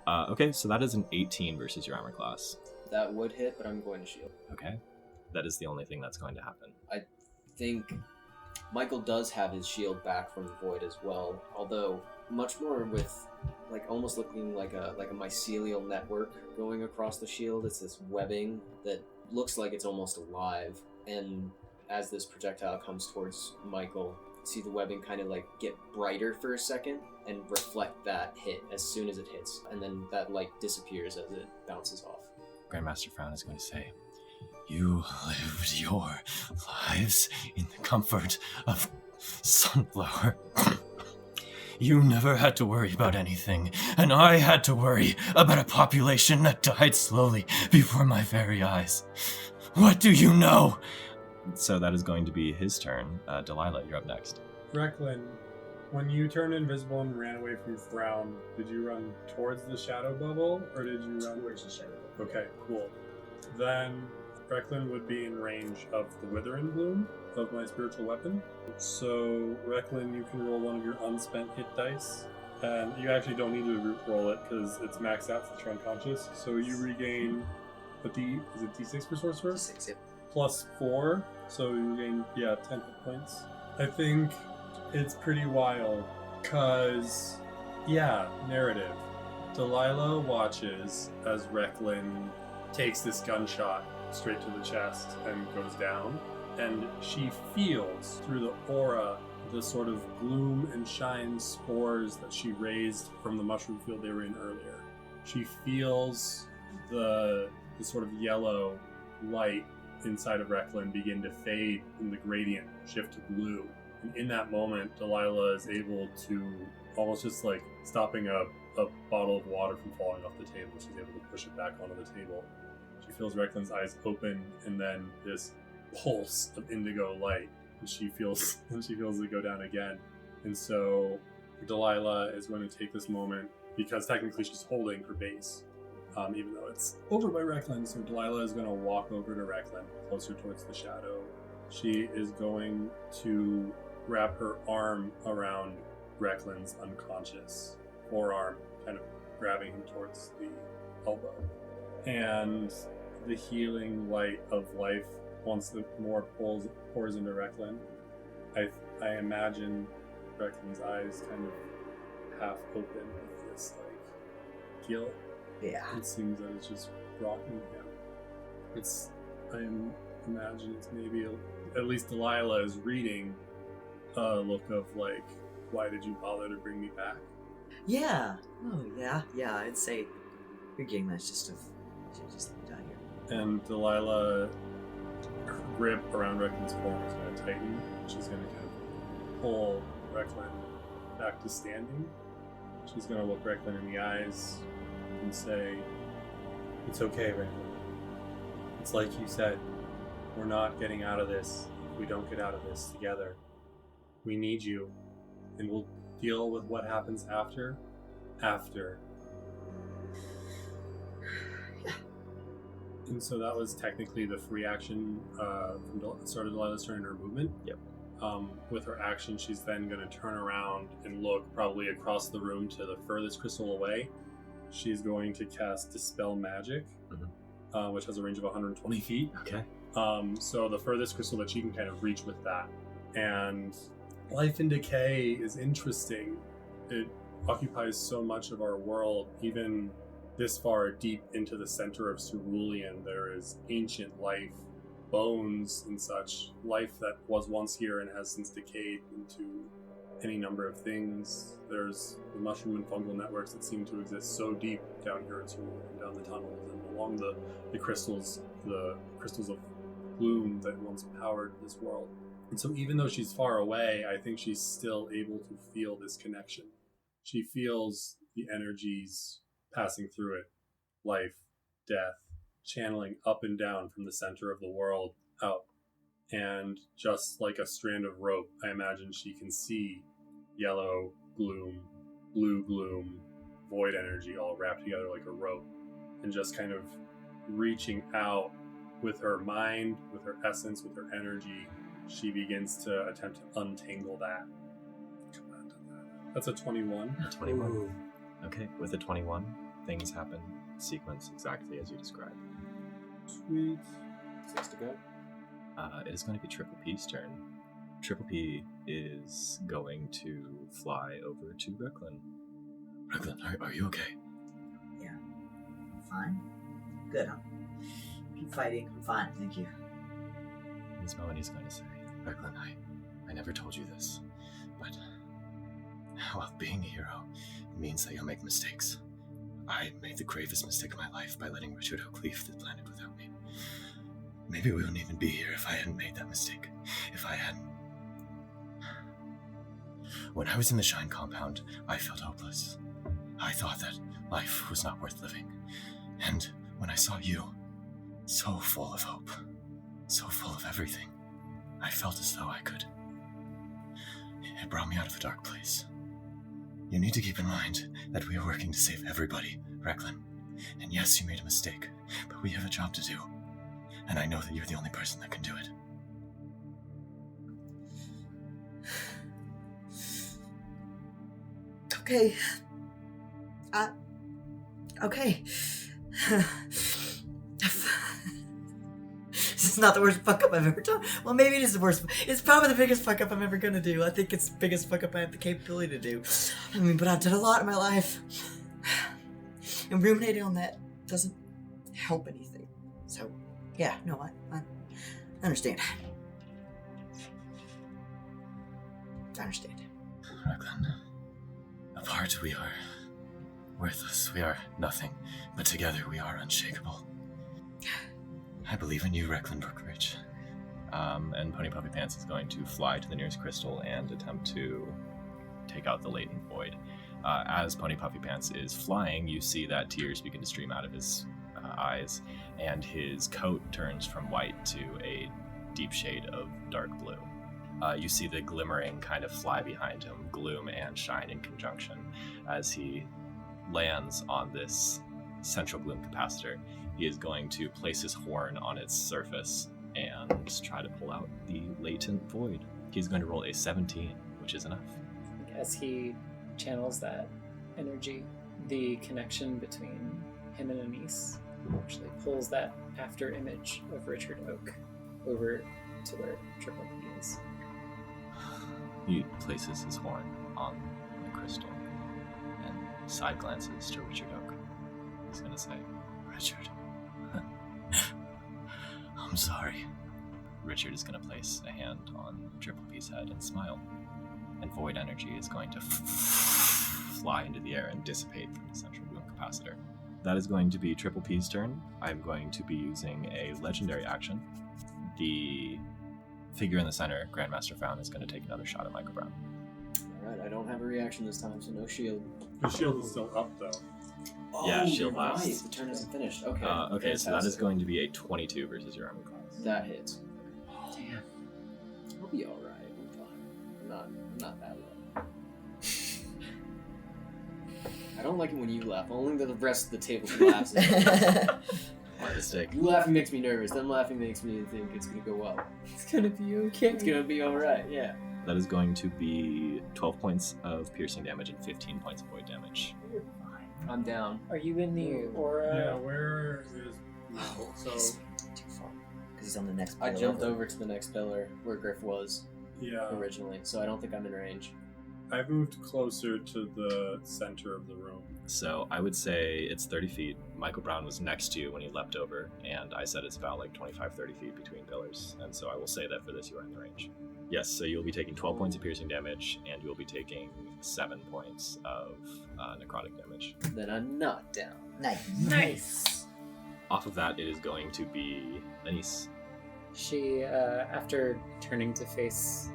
Okay, so that is an 18 versus your armor class. That would hit, but I'm going to shield. Okay, that is the only thing that's going to happen. I think Michael does have his shield back from the void as well, although much more with almost looking like a mycelial network going across the shield. It's this webbing that looks like it's almost alive, and as this projectile comes towards Michael, see the webbing kind of get brighter for a second and reflect that hit as soon as it hits, and then that light disappears as it bounces off. Grandmaster Frown is going to say, "You lived your lives in the comfort of Sunflower. You never had to worry about anything, and I had to worry about a population that died slowly before my very eyes. What do you know? So that is going to be his turn. Delilah, you're up next. Recklin, when you turned invisible and ran away from Thrawn, did you run towards the shadow bubble, or did you run Towards the shadow bubble. Okay, cool. Then Recklin would be in range of the Withering Bloom of my spiritual weapon. So, Recklin, you can roll one of your unspent hit dice. And you actually don't need to roll it because it's maxed out since you're unconscious. So you regain is it D6 for sorcerer? 6, yep. Plus 4. So you regain, 10 hit points. I think it's pretty wild because, narrative. Delilah watches as Recklin takes this gunshot straight to the chest and goes down, and she feels through the aura the sort of gloom and shine spores that she raised from the mushroom field they were in earlier. She feels the sort of yellow light inside of Recklin begin to fade and the gradient shift to blue. And in that moment, Delilah is able to, almost just like stopping a bottle of water from falling off the table, she's able to push it back onto the table. She feels Recklin's eyes open, and then this pulse of indigo light, and she feels it go down again. And so Delilah is going to take this moment, because technically she's holding her base, even though it's over by Recklin. So Delilah is going to walk over to Recklin, closer towards the shadow. She is going to wrap her arm around Recklin's unconscious forearm, kind of grabbing him towards the elbow. And the healing light of life, once the more pours into Recklin, I imagine Recklin's eyes kind of half open with this like guilt. Yeah. It seems that it's just rocking him. I imagine it's maybe at least Delilah is reading a look of like, why did you bother to bring me back? Yeah. Oh, yeah. Yeah, I'd say you're getting that just let me die here. And Delilah, her grip around Recklin's form is going to tighten. She's going to kind of pull Recklin back to standing. She's going to look Recklin in the eyes and say, "It's okay, Recklin. It's like you said, we're not getting out of this if we don't get out of this together. We need you, and we'll deal with what happens after. And so that was technically the free action from Delilah's turn in her movement. Yep. With her action, she's then going to turn around and look probably across the room to the furthest crystal away. She's going to cast Dispel Magic, which has a range of 120 feet. Okay. So the furthest crystal that she can kind of reach with that. And life and decay is interesting. It occupies so much of our world. Even this far deep into the center of Cerulean, there is ancient life, bones and such. Life that was once here and has since decayed into any number of things. There's the mushroom and fungal networks that seem to exist so deep down here in Cerulean, down the tunnels and along the crystals of gloom that once powered this world. And so even though she's far away, I think she's still able to feel this connection. She feels the energies passing through it. Life, death, channeling up and down from the center of the world out. And just like a strand of rope, I imagine she can see yellow gloom, blue gloom, void energy all wrapped together like a rope. And just kind of reaching out with her mind, with her essence, with her energy, she begins to attempt to untangle that. That's a 21. A 21. Ooh. Okay, with a 21, things happen sequence exactly as you described. Sweet. 6 to go. It is going to be Triple P's turn. Triple P is going to fly over to Recklin. Recklin, are you okay? Yeah. I'm fine. Good, huh? Keep fighting. I'm fine, thank you. In this moment, he's going to say, Recklin, I never told you this, but while being a hero means that you'll make mistakes. I made the gravest mistake of my life by letting Richard Oak leave the planet without me. Maybe we wouldn't even be here if I hadn't made that mistake. If I hadn't... When I was in the Shine compound, I felt hopeless. I thought that life was not worth living. And when I saw you, so full of hope, so full of everything, I felt as though I could. It brought me out of a dark place. You need to keep in mind that we are working to save everybody, Recklin. And yes, you made a mistake, but we have a job to do. And I know that you're the only person that can do it. Okay. Okay. This is not the worst fuck up I've ever done. Well, maybe it is the worst. It's probably the biggest fuck up I'm ever gonna do. I think it's the biggest fuck up I have the capability to do. I mean, but I've done a lot in my life. And ruminating on that doesn't help anything. So, yeah, no, I understand. I understand. Recklin, apart we are worthless. We are nothing, but together we are unshakable. I believe in you, Recklin Brookridge. And Pony Puppy Pants is going to fly to the nearest crystal and attempt to take out the latent void. As Pony Puffy Pants is flying, you see that tears begin to stream out of his eyes, and his coat turns from white to a deep shade of dark blue. You see the glimmering kind of fly behind him, gloom and shine in conjunction, as he lands on this central gloom capacitor. He is going to place his horn on its surface and try to pull out the latent void. He's going to roll a 17, which is enough. As he channels that energy, the connection between him and Anise actually pulls that after image of Richard Oak over to where Triple P is. He places his horn on the crystal and side glances to Richard Oak. He's going to say, Richard, I'm sorry. Richard is going to place a hand on Triple P's head and smile. And void energy is going to fly into the air and dissipate from the central gloom capacitor. That is going to be Triple P's turn. I'm going to be using a legendary action. The figure in the center, Grandmaster Frown, is going to take another shot at Michael Brown. Alright, I don't have a reaction this time, so no shield. The shield is still up, though. Yeah, Oh, shield you're lasts. right, the turn isn't finished. Okay. Okay, so that is fantastic. going to be a 22 versus your armor class. That hits. Damn. I'll be alright. I'm fine. I'm not that low. I don't like it when you laugh. Only the rest of the table laughs. My mistake. You laughing makes me nervous. Them laughing makes me think it's gonna go well. It's gonna be okay. It's gonna be alright, yeah. That is going to be 12 points of piercing damage and 15 points of void damage. I'm down. Are you in the aura? Yeah, where is... Oh, So, he's too far. Because he's on the next I pillar jumped over to the next pillar where Griff was yeah, originally, so I don't think I'm in range. I've moved closer to the center of the room. So I would say it's 30 feet. Michael Brown was next to you when he leapt over, and I said it's about like 25, 30 feet between pillars. And so I will say that for this, you are in the range. Yes, so you'll be taking 12 points of piercing damage, and you'll be taking 7 points of necrotic damage. Then I'm not down. Nice. Off of that, it is going to be Anise. She, after turning to face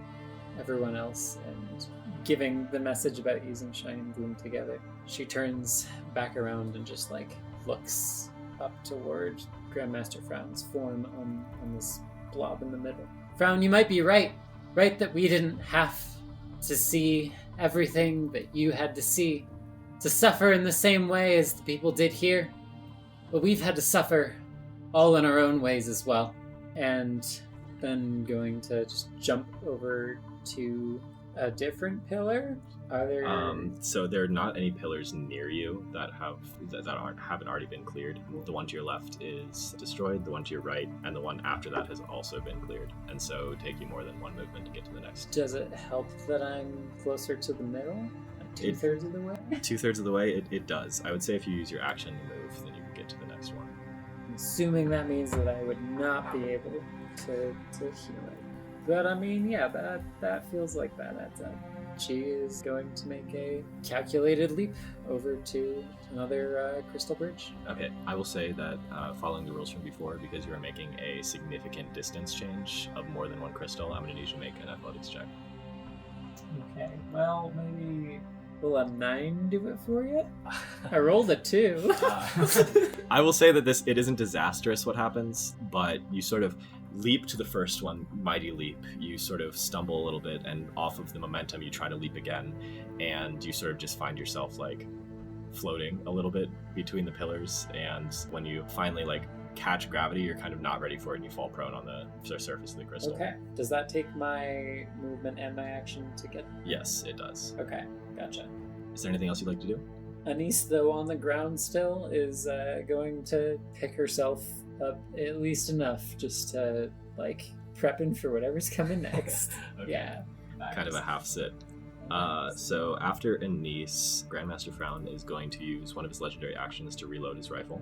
everyone else and giving the message about using Shine and Gloom together, she turns back around and just like looks up toward Grandmaster Frown's form on this blob in the middle. Frown, you might be right that we didn't have to see everything that you had to see, to suffer in the same way as the people did here, but we've had to suffer all in our own ways as well. And then going to just jump over to a different pillar. Are there? So there are not any pillars near you that haven't already been cleared. The one to your left is destroyed. The one to your right, and the one after that has also been cleared. And so it would take you more than one movement to get to the next. Does it help that I'm closer to the middle? Like 2/3 of the way? 2/3 of the way, it does. I would say if you use your action to move, then you can get to the next one. I'm assuming that means that I would not be able to heal it. But I mean, yeah, that feels like that adds up. She is going to make a calculated leap over to another crystal bridge. Okay, I will say that following the rules from before, because you are making a significant distance change of more than one crystal, I'm going to need you to make an athletics check. Okay, well, maybe will a 9 do it for you? I rolled a 2. I will say that it isn't disastrous what happens, but you sort of leap to the first one, mighty leap. You sort of stumble a little bit, and off of the momentum, you try to leap again, and you sort of just find yourself like floating a little bit between the pillars. And when you finally like catch gravity, you're kind of not ready for it, and you fall prone on the surface of the crystal. Okay. Does that take my movement and my action to get? Yes, it does. Okay, gotcha. Is there anything else you'd like to do? Anise, though on the ground still, is going to pick herself up at least enough just to, like, prepping for whatever's coming next. Okay. Yeah. Kind of a half sit. So after Anise, Grandmaster Frown is going to use one of his legendary actions to reload his rifle.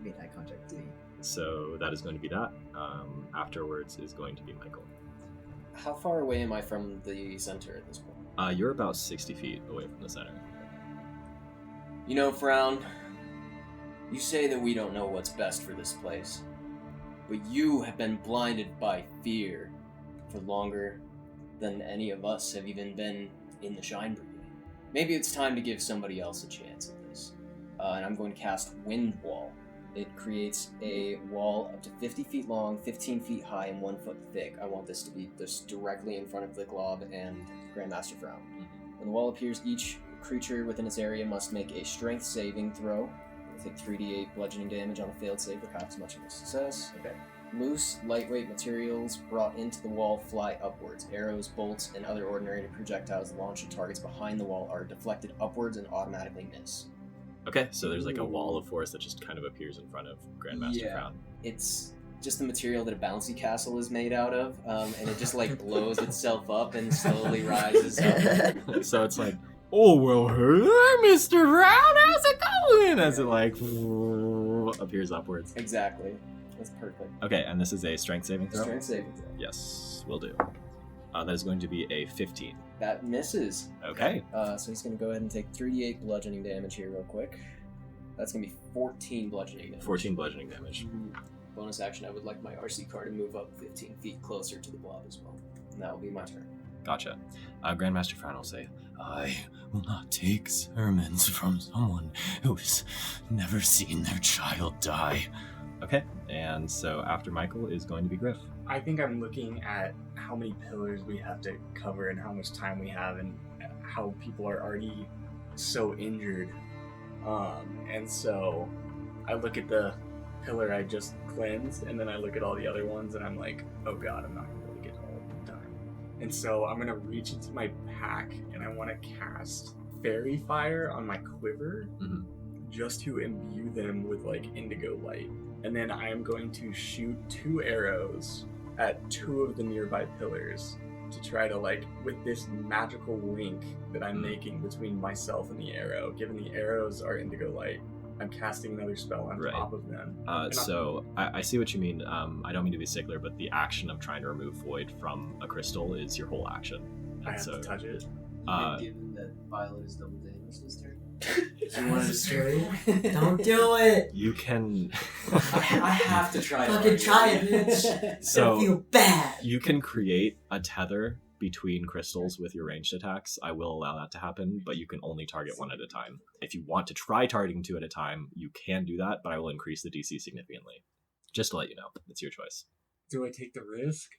Made eye contact with me. So that is going to be that. Afterwards is going to be Michael. How far away am I from the center at this point? You're about 60 feet away from the center. You know, Frown, you say that we don't know what's best for this place, but you have been blinded by fear for longer than any of us have even been in the Shine Brigade. Maybe it's time to give somebody else a chance at this. And I'm going to cast Wind Wall. It creates a wall up to 50 feet long, 15 feet high, and 1 foot thick. I want this to be just directly in front of the glob and Grandmaster Frown. When the wall appears, each creature within its area must make a strength saving throw. Take 3d8 bludgeoning damage on a failed save or half as much of a success. Okay. Loose, lightweight materials brought into the wall fly upwards. Arrows, bolts, and other ordinary projectiles launched at targets behind the wall are deflected upwards and automatically miss. Okay, so there's like a wall of force that just kind of appears in front of Grandmaster Frown. It's just the material that a bouncy castle is made out of, and it just like blows itself up and slowly rises up. So it's like, oh, well, hey, Mr. Brown, how's it going? As it like appears upwards. Exactly. That's perfect. Okay, and this is a strength saving throw? Strength saving throw. Yes, will do. That is going to be a 15. That misses. Okay. So he's going to go ahead and take 3d8 bludgeoning damage here real quick. That's going to be 14 bludgeoning damage. 14 bludgeoning damage. Bonus action, I would like my RC car to move up 15 feet closer to the blob as well. And that will be my turn. Gotcha. Grandmaster Frown will say, I will not take sermons from someone who has never seen their child die. Okay, and so after Michael is going to be Griff. I think I'm looking at how many pillars we have to cover and how much time we have and how people are already so injured. And so I look at the pillar I just cleansed, and then I look at all the other ones, and I'm like, oh god, I'm not going to be able to get to all of them in time. And so I'm going to reach into my pack, and I want to cast Fairy Fire on my quiver, just to imbue them with, like, indigo light. And then I am going to shoot 2 arrows at 2 of the nearby pillars to try to, like, with this magical link that I'm making between myself and the arrow. Given the arrows are indigo light, I'm casting another spell on top of them. So I see what you mean. I don't mean to be stickler, but the action of trying to remove void from a crystal is your whole action. I have to touch it. Given that Violet is double damage this turn. You want to scare it? Don't do it! You can... I have to try it. Fucking try it, bitch! So I feel bad! You can create a tether between crystals with your ranged attacks. I will allow that to happen, but you can only target 1 at a time. If you want to try targeting 2 at a time, you can do that, but I will increase the DC significantly. Just to let you know. It's your choice. Do I take the risk?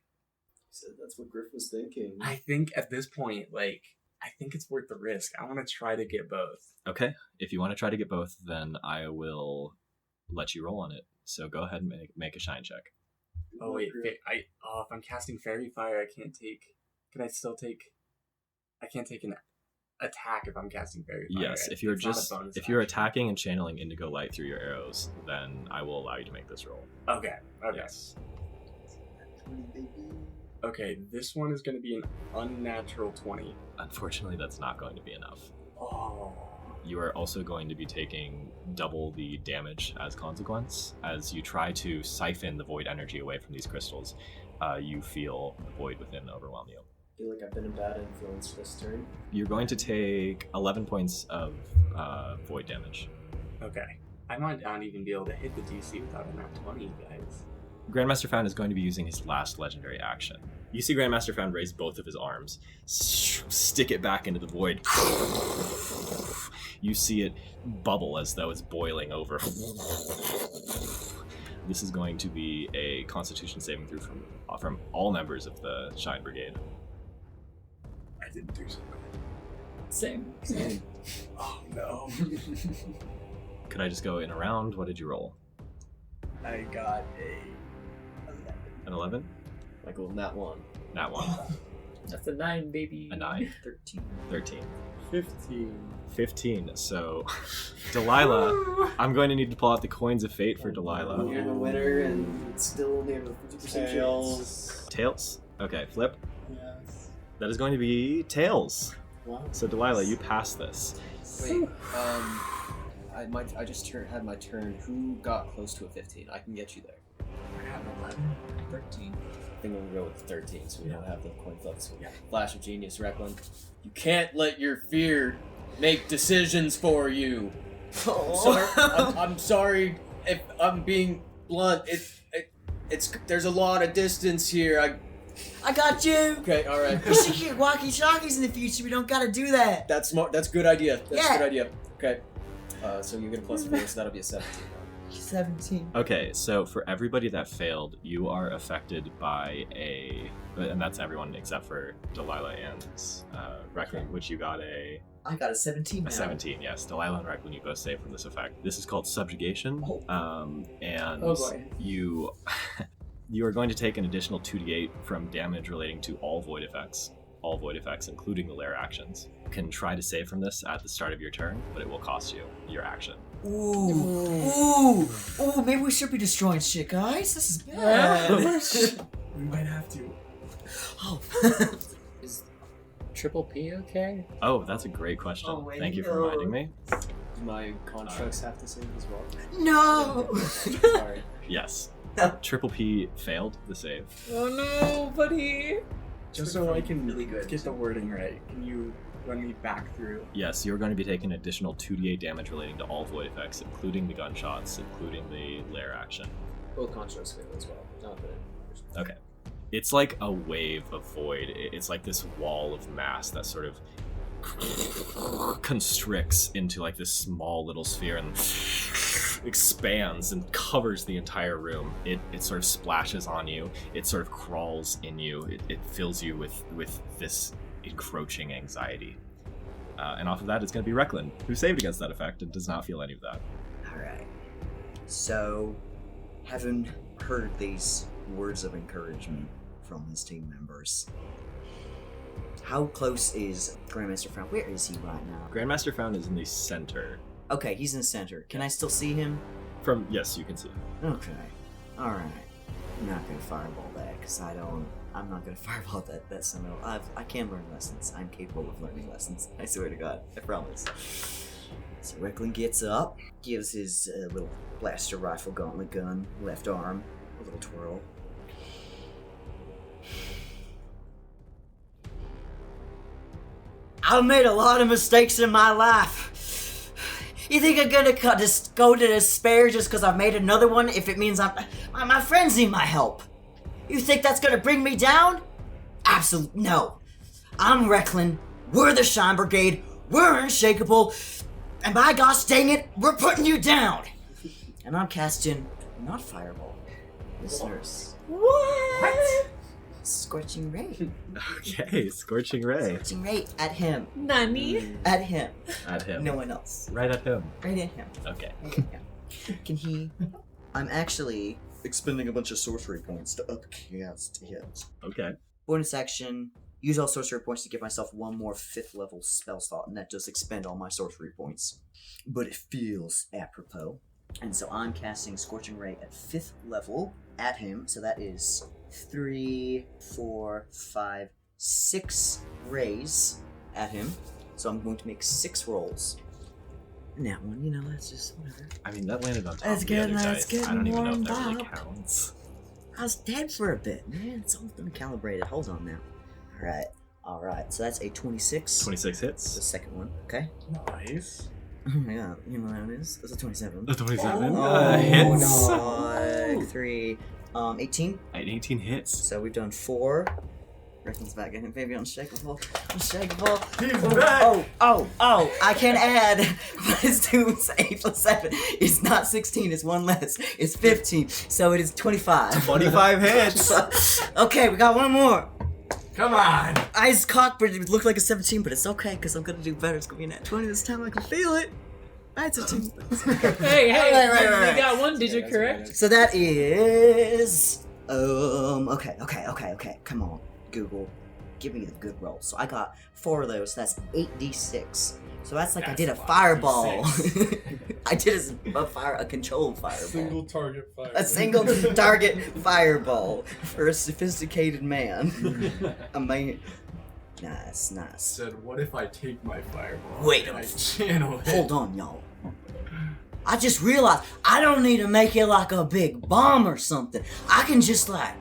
So that's what Griff was thinking. I think at this point, like, I think it's worth the risk. I want to try to get both. Okay. If you want to try to get both, then I will let you roll on it. So go ahead and make a shine check. Oh, wait. If I'm casting Fairy Fire, I can't take... Can I still take... I can't take an attack if I'm casting Fairy Fire. Yes, if you're attacking and channeling indigo light through your arrows, then I will allow you to make this roll. Okay. Yes. Okay, this one is going to be an unnatural 20. Unfortunately, that's not going to be enough. Oh. You are also going to be taking double the damage as consequence. As you try to siphon the void energy away from these crystals, you feel the void within overwhelm you. I feel like I've been a bad influence this turn. You're going to take 11 points of void damage. Okay. I might not even be able to hit the DC without a nat 20, guys. Grandmaster Found is going to be using his last legendary action. You see Grandmaster Found raise both of his arms, stick it back into the void. You see it bubble as though it's boiling over. This is going to be a Constitution saving throw from all members of the Shine Brigade. I didn't do so good. Same. Oh no. Could I just go in a round? What did you roll? I got a 11. An 11? Michael, nat 1. Nat 1. That's a 9, baby. A 9. 13. 13. 15. 15. So, Delilah, I'm going to need to pull out the coins of fate for Delilah. You're the winner, and it's still only have a 50% chance. Tails. Tails? Okay, flip. Yes. That is going to be tails. Wow. So, Delilah, you pass this. Wait, I just had my turn. Who got close to a 15? I can get you there. I got an 11. 13. I think we'll go with 13, so we don't have the coin flip. So flash of genius, Recklin. You can't let your fear make decisions for you. I'm sorry if I'm being blunt. It's there's a lot of distance here. I got you! Okay, all right. We should get walkie-talkies in the future. We don't gotta do that. That's smart. That's a good idea. That's Yeah. a good idea. Okay. So you get a plus 4, so that'll be a 17. 17. Okay, so for everybody that failed, you are affected by and that's everyone except for Delilah and Recklin, which you got a I got a 17 now. 17, yes. Delilah and Recklin, you both save from this effect. This is called subjugation, and Oh boy. you you are going to take an additional 2d8 from damage relating to all void effects. All void effects, including the lair actions. You can try to save from this at the start of your turn, but it will cost you your action. Ooh, maybe we should be destroying shit, guys. This is bad. We might have to. Oh. Is Triple P okay? Oh, that's a great question. Oh, wait, Thank you for no. reminding me. Do my constructs have to save as well? No! Sorry. Yes. Triple P failed the save. Oh no, buddy! Just so I can Really good. get the wording right, can you run me back through? Yes, you're going to be taking additional 2d8 damage relating to all void effects, including the gunshots, including the lair action. Both constructs fail as well. Not the Okay. It's like a wave of void. It's like this wall of mass that sort of constricts into like this small little sphere and expands and covers the entire room. It sort of splashes on you. It sort of crawls in you. It fills you with this encroaching anxiety. And off of that, it's going to be Recklin, who saved against that effect and does not feel any of that. Alright. So, having heard these words of encouragement from his team members, how close is Grandmaster Frown? Where is he right now? Grandmaster Found is in the center. Okay, he's in the center. Can I still see him? Yes, you can see. Okay. Alright. I'm not gonna fireball that, because I'm not gonna fireball that somehow. I can learn lessons. I'm capable of learning lessons. I swear to God. I promise. So Recklin gets up, gives his little blaster rifle gauntlet gun, left arm, a little twirl. I've made a lot of mistakes in my life. You think I'm gonna just go to despair just because I've made another one if it means my friends need my help? You think that's gonna bring me down? Absolutely no. I'm Recklin. We're the Shine Brigade. We're unshakable. And by gosh dang it, we're putting you down. And I'm casting not fireball, listeners. What? Scorching ray. Okay, Scorching Ray. Scorching ray at him. Nani? At him. At him. No one else. Right at him. Right at him. Okay. Can he? I'm actually expending a bunch of sorcery points to upcast him. Okay. Bonus action. Use all sorcery points to give myself one more 5th level spell slot, and that does expend all my sorcery points. But it feels apropos. And so I'm casting Scorching Ray at 5th level at him, so that is 3, 4, 5, 6 rays at him. So I'm going to make 6 rolls. And that one, that's just whatever. I mean, that landed on top That's of the good, other that's dice. good, I don't even know if warmed that really up. counts. I was dead for a bit, man. It's all been calibrated. Hold on now. Alright. So that's a 26. 26 The hits. second one, okay? Nice. Oh my god, you know what that is? That's a 27. The 27 Oh, hits. no. 3, 18. 18 hits. So we've done 4, Reckon's back in. Baby, unshakable. Unshakable. He's Oh, back! oh, I can add. Plus 2 is 8 plus 7. It's not 16, it's 1 less. It's 15, so it is 25. 25 hits. Okay, we got one more. Come on! Ice cock, but it looked like a 17, but it's okay, because I'm gonna do better. It's gonna be a nat 20 this time, I can feel it. That's a 2. Hey, Right. you got one digit correct. So that is... Okay. Come on, Google. Give me the good roll. So I got 4 of those, so that's 8d6. So that's like I did a fireball. I did a controlled fireball. Single target fire. A single target fireball for a sophisticated man. A man. Nice. Said, what if I take my fireball? Wait a and I minute. channel it? Hold on, y'all. I just realized I don't need to make it like a big bomb or something. I can just like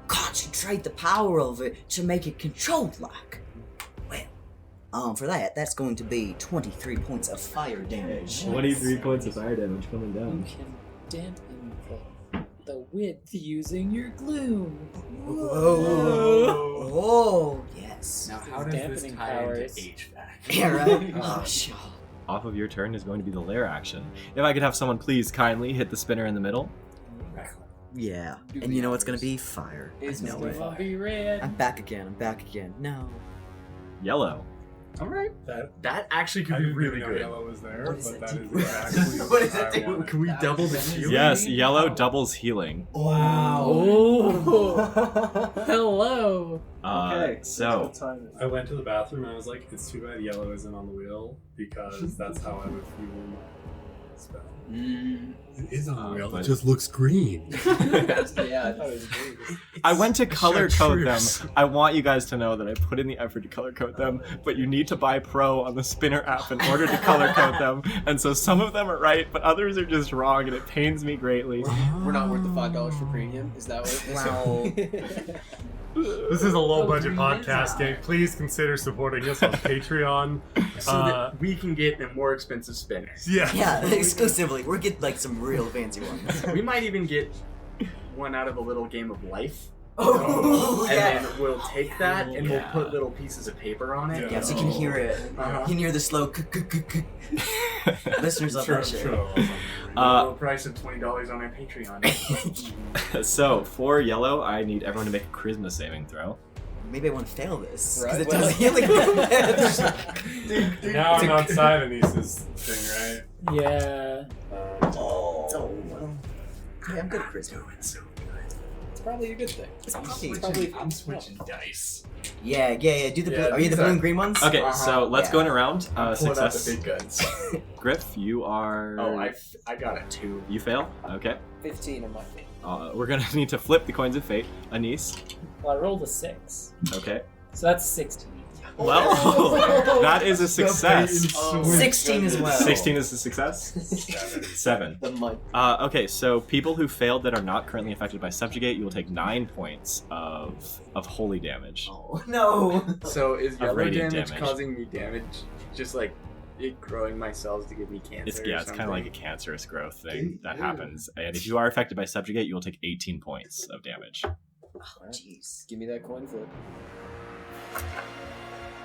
concentrate the power of it to make it controlled like. Well, for that's going to be 23 points of fire damage. 23 points of fire damage coming You down. can dampen the width using your gloom. Whoa. Oh, yes. Now, how These does this dampening tie powers. into HVAC? Yeah, right? Oh, sure. Off of your turn is going to be the lair action. If I could have someone please kindly hit the spinner in the middle. Yeah. Do And the you know what's going honors. to be? Fire. I It's know gonna it. be I'll be red. I'm back again. No. Yellow. Alright. That That actually could I be didn't really even know good. yellow was there, What does but it that do? is exactly What does I it do? wanted. Can we double the healing? Yes, yellow doubles healing. Wow. Oh, hello. So, I went to the bathroom and I was like, it's too bad yellow isn't on the wheel because that's how I would fuel spell. It is on the wheel. but- It just looks green. Yeah, I thought it was green. I went to color code them. Chartreuse. I want you guys to know that I put in the effort to color code them, but you need to buy Pro on the Spinner app in order to color code them. And so some of them are right, but others are just wrong, and it pains me greatly. We're not worth the $5 for premium. Is that what it is? Wow. This is a low budget podcast game. Please consider supporting us on Patreon. So that we can get the more expensive spinners. Yeah. Yeah, exclusively. We're getting like some real fancy ones. We might even get one out of a little game of life. Oh, And yeah. then we'll take that and Yeah. we'll put little pieces of paper on it. Yeah, so you can hear it. Uh-huh. You can hear the slow listeners love that shit. Low price of $20 on our Patreon. So, for yellow, I need everyone to make a charisma saving throw. Maybe I want to fail this. Because Right, it well- does healing damage. Now I'm outside Anissa's thing, right? Yeah. Oh, well. Yeah, I'm good at charisma. It's probably a good thing. It's probably- It's probably I'm switching dice. Yeah. Do the blue. Yeah, Are you the these blue are- and green ones? Okay, Uh-huh. so let's go in a round. Pull out the Success. big guns. Griff, you are. Oh, I got a 2. You fail? Okay. 15 on my feet. We're gonna need to flip the coins of fate. Anise. Well, I rolled a 6, Okay. so that's 16. Well, that is a success. 16 as well. 16 is a success? 7. The mic. Okay, so people who failed that are not currently affected by Subjugate, you will take 9 points of holy damage. Oh, no. So is yellow radiant damage damage. causing me damage? Just like it growing my cells to give me cancer? It's kind of like a cancerous growth thing that happens. And if you are affected by Subjugate, you will take 18 points of damage. Oh, jeez. Give me that coin flip.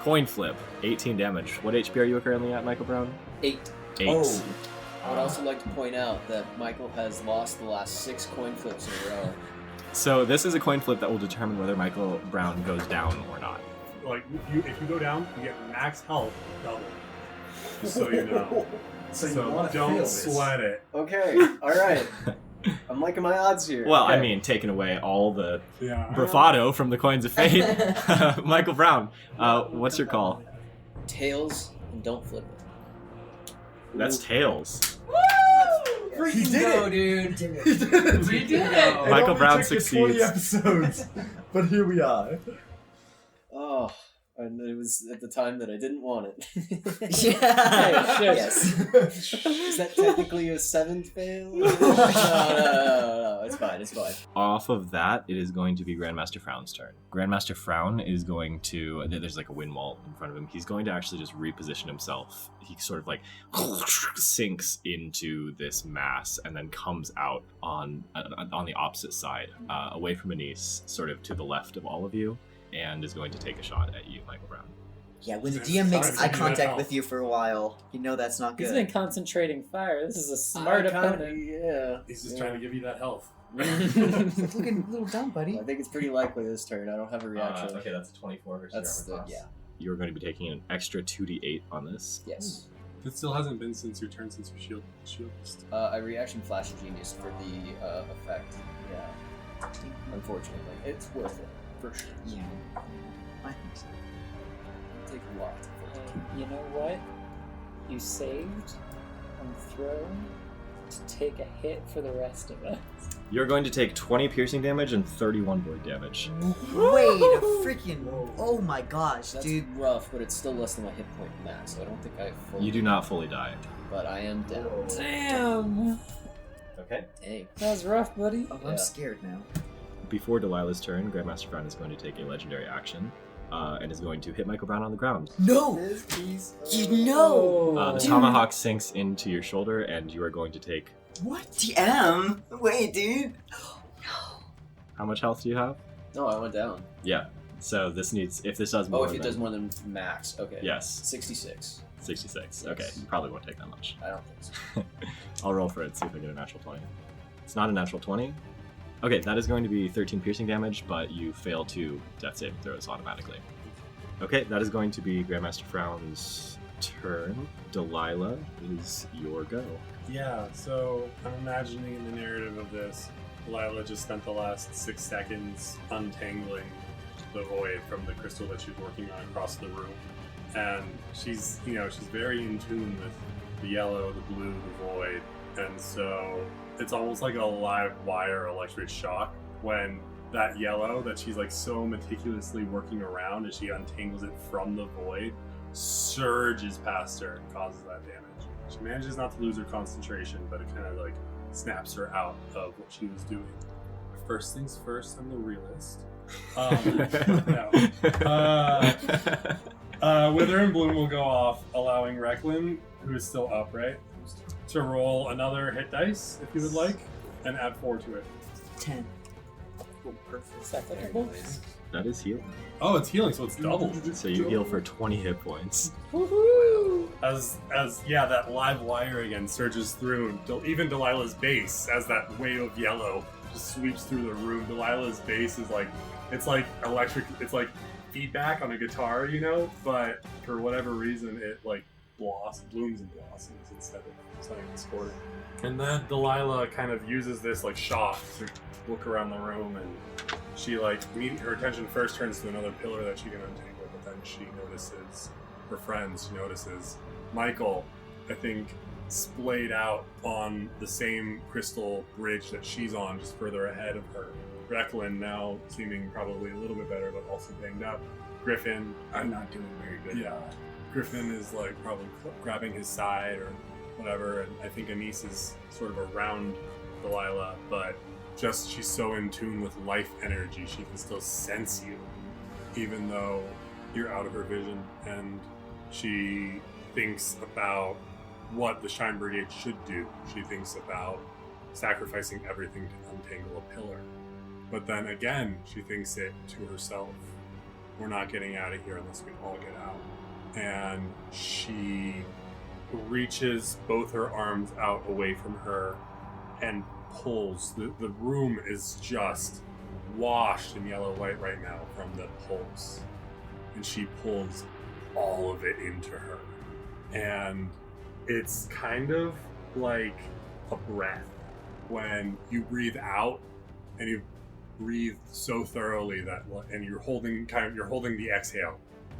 Coin flip, 18 damage. What HP are you currently at, Michael Brown? 8. 8. Oh. I would also like to point out that Michael has lost the last 6 coin flips in a row. So this is a coin flip that will determine whether Michael Brown goes down or not. Like, if you go down, you get max health double. Just so you know. So you So wanna don't fail this. sweat it. Okay, alright. I'm liking my odds here. Well, I Okay. mean, taking away all the Yeah. bravado from the coins of fate. Michael Brown, what's your call? Tails and don't flip it. That's tails. He did it, dude. He did it. We did it. Michael Brown took you 20 succeeds. episodes, but here we are. Oh, and it was at the time that I didn't want it. Yeah. Shit. Yes. Is that technically a 7th fail? No, it's fine, it's fine. Off of that, it is going to be Grandmaster Frown's turn. Grandmaster Frown is going to... There's like a wind wall in front of him. He's going to actually just reposition himself. He sort of like sinks into this mass and then comes out on the opposite side, away from Anise, sort of to the left of all of you. and is going to take a shot at you, Michael Brown. Yeah, when the It's DM makes time eye to contact help. with you for a while, you know that's not He's good. been concentrating fire. This is a smart opponent. Yeah. He's just trying to give you that health. It's looking a little dumb, buddy. I think it's pretty likely this turn. I don't have a reaction. Okay, that's a 24 versus That's your armor the class. yeah. You're going to be taking an extra 2d8 on this. Yes. It still hasn't been since your turn since your shield. I reaction flash genius for the effect. Yeah. Unfortunately, it's worth it for sure. Yeah, I think so. Take a lot. You know what? You saved on throw to take a hit for the rest of us. You're going to take 20 piercing damage and 31 void damage. Wait a freaking! Oh my gosh, That's dude! rough, but it's still less than my hit point max, so I don't think I fully. You do not fully die. But I am down. Damn! Okay. Dang. That was rough, buddy. Oh, Yeah. I'm scared now. Before Delilah's turn, Grandmaster Brown is going to take a legendary action and is going to hit Michael Brown on the ground. No! You know! The Dude. tomahawk sinks into your shoulder, and you are going to take. What? DM? Wait, dude. How much health do you have? No, I went down. Yeah. So this needs. If this does more. Oh, if it than- does more than max. Okay. Yes. 66. 66. Yes. Okay. You probably won't take that much. I don't think so. I'll roll for it, see if I get a natural 20. It's not a natural 20. Okay, that is going to be 13 piercing damage, but you fail 2 death saving throws automatically. Okay, that is going to be Grandmaster Frown's turn. Delilah, it is your go. Yeah, so I'm imagining in the narrative of this, Lila just spent the last 6 seconds untangling the void from the crystal that she's working on across the room. And she's very in tune with the yellow, the blue, the void. And so it's almost like a live wire electric shock when that yellow that she's like so meticulously working around as she untangles it from the void surges past her and causes that damage. She manages not to lose her concentration, but it kind of like snaps her out of what she was doing. First things first, I'm the realist. Wither and Bloom will go off, allowing Recklin, who is still up, right, to roll another hit dice, if you would like, and add 4 to it. 10. Is that applicable? That is healing. Oh, it's healing, so it's double. So you heal for 20 hit points. Woohoo! As that live wire again surges through, even Delilah's base, as that wave of yellow just sweeps through the room. Delilah's base is like, it's like electric, it's like feedback on a guitar, but for whatever reason it like blooms and blossoms instead of something discordant. And then Delilah kind of uses this like shock to look around the room, and she her attention first turns to another pillar that she can untangle, but then she notices her friends. She notices Michael, I think, splayed out on the same crystal bridge that she's on, just further ahead of her. Recklin now seeming probably a little bit better, but also banged up. Griffin, I'm not doing very good. yeah, Griffin is like probably grabbing his side or whatever, and I think Anise is sort of around Delilah, but just she's so in tune with life energy, she can still sense you, even though you're out of her vision, and she thinks about what the Shine Brigade should do. She thinks about sacrificing everything to untangle a pillar. But then again, she thinks it to herself. We're not getting out of here unless we all get out. And she reaches both her arms out away from her and pulls. The room is just washed in yellow light right now from the pulse. And she pulls all of it into her. And it's kind of like a breath when you breathe out and you breathe so thoroughly that, and you're holding the exhale.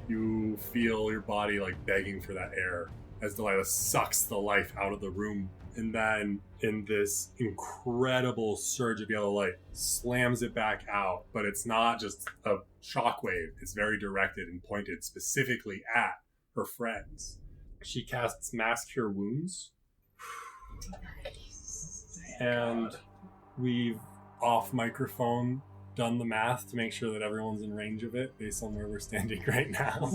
You feel your body like begging for that air as Delilah sucks the life out of the room, and then in this incredible surge of yellow light slams it back out. But it's not just a shockwave, it's very directed and pointed specifically at her friends. She casts Mass Cure Wounds, and we've off microphone done the math to make sure that everyone's in range of it based on where we're standing right now.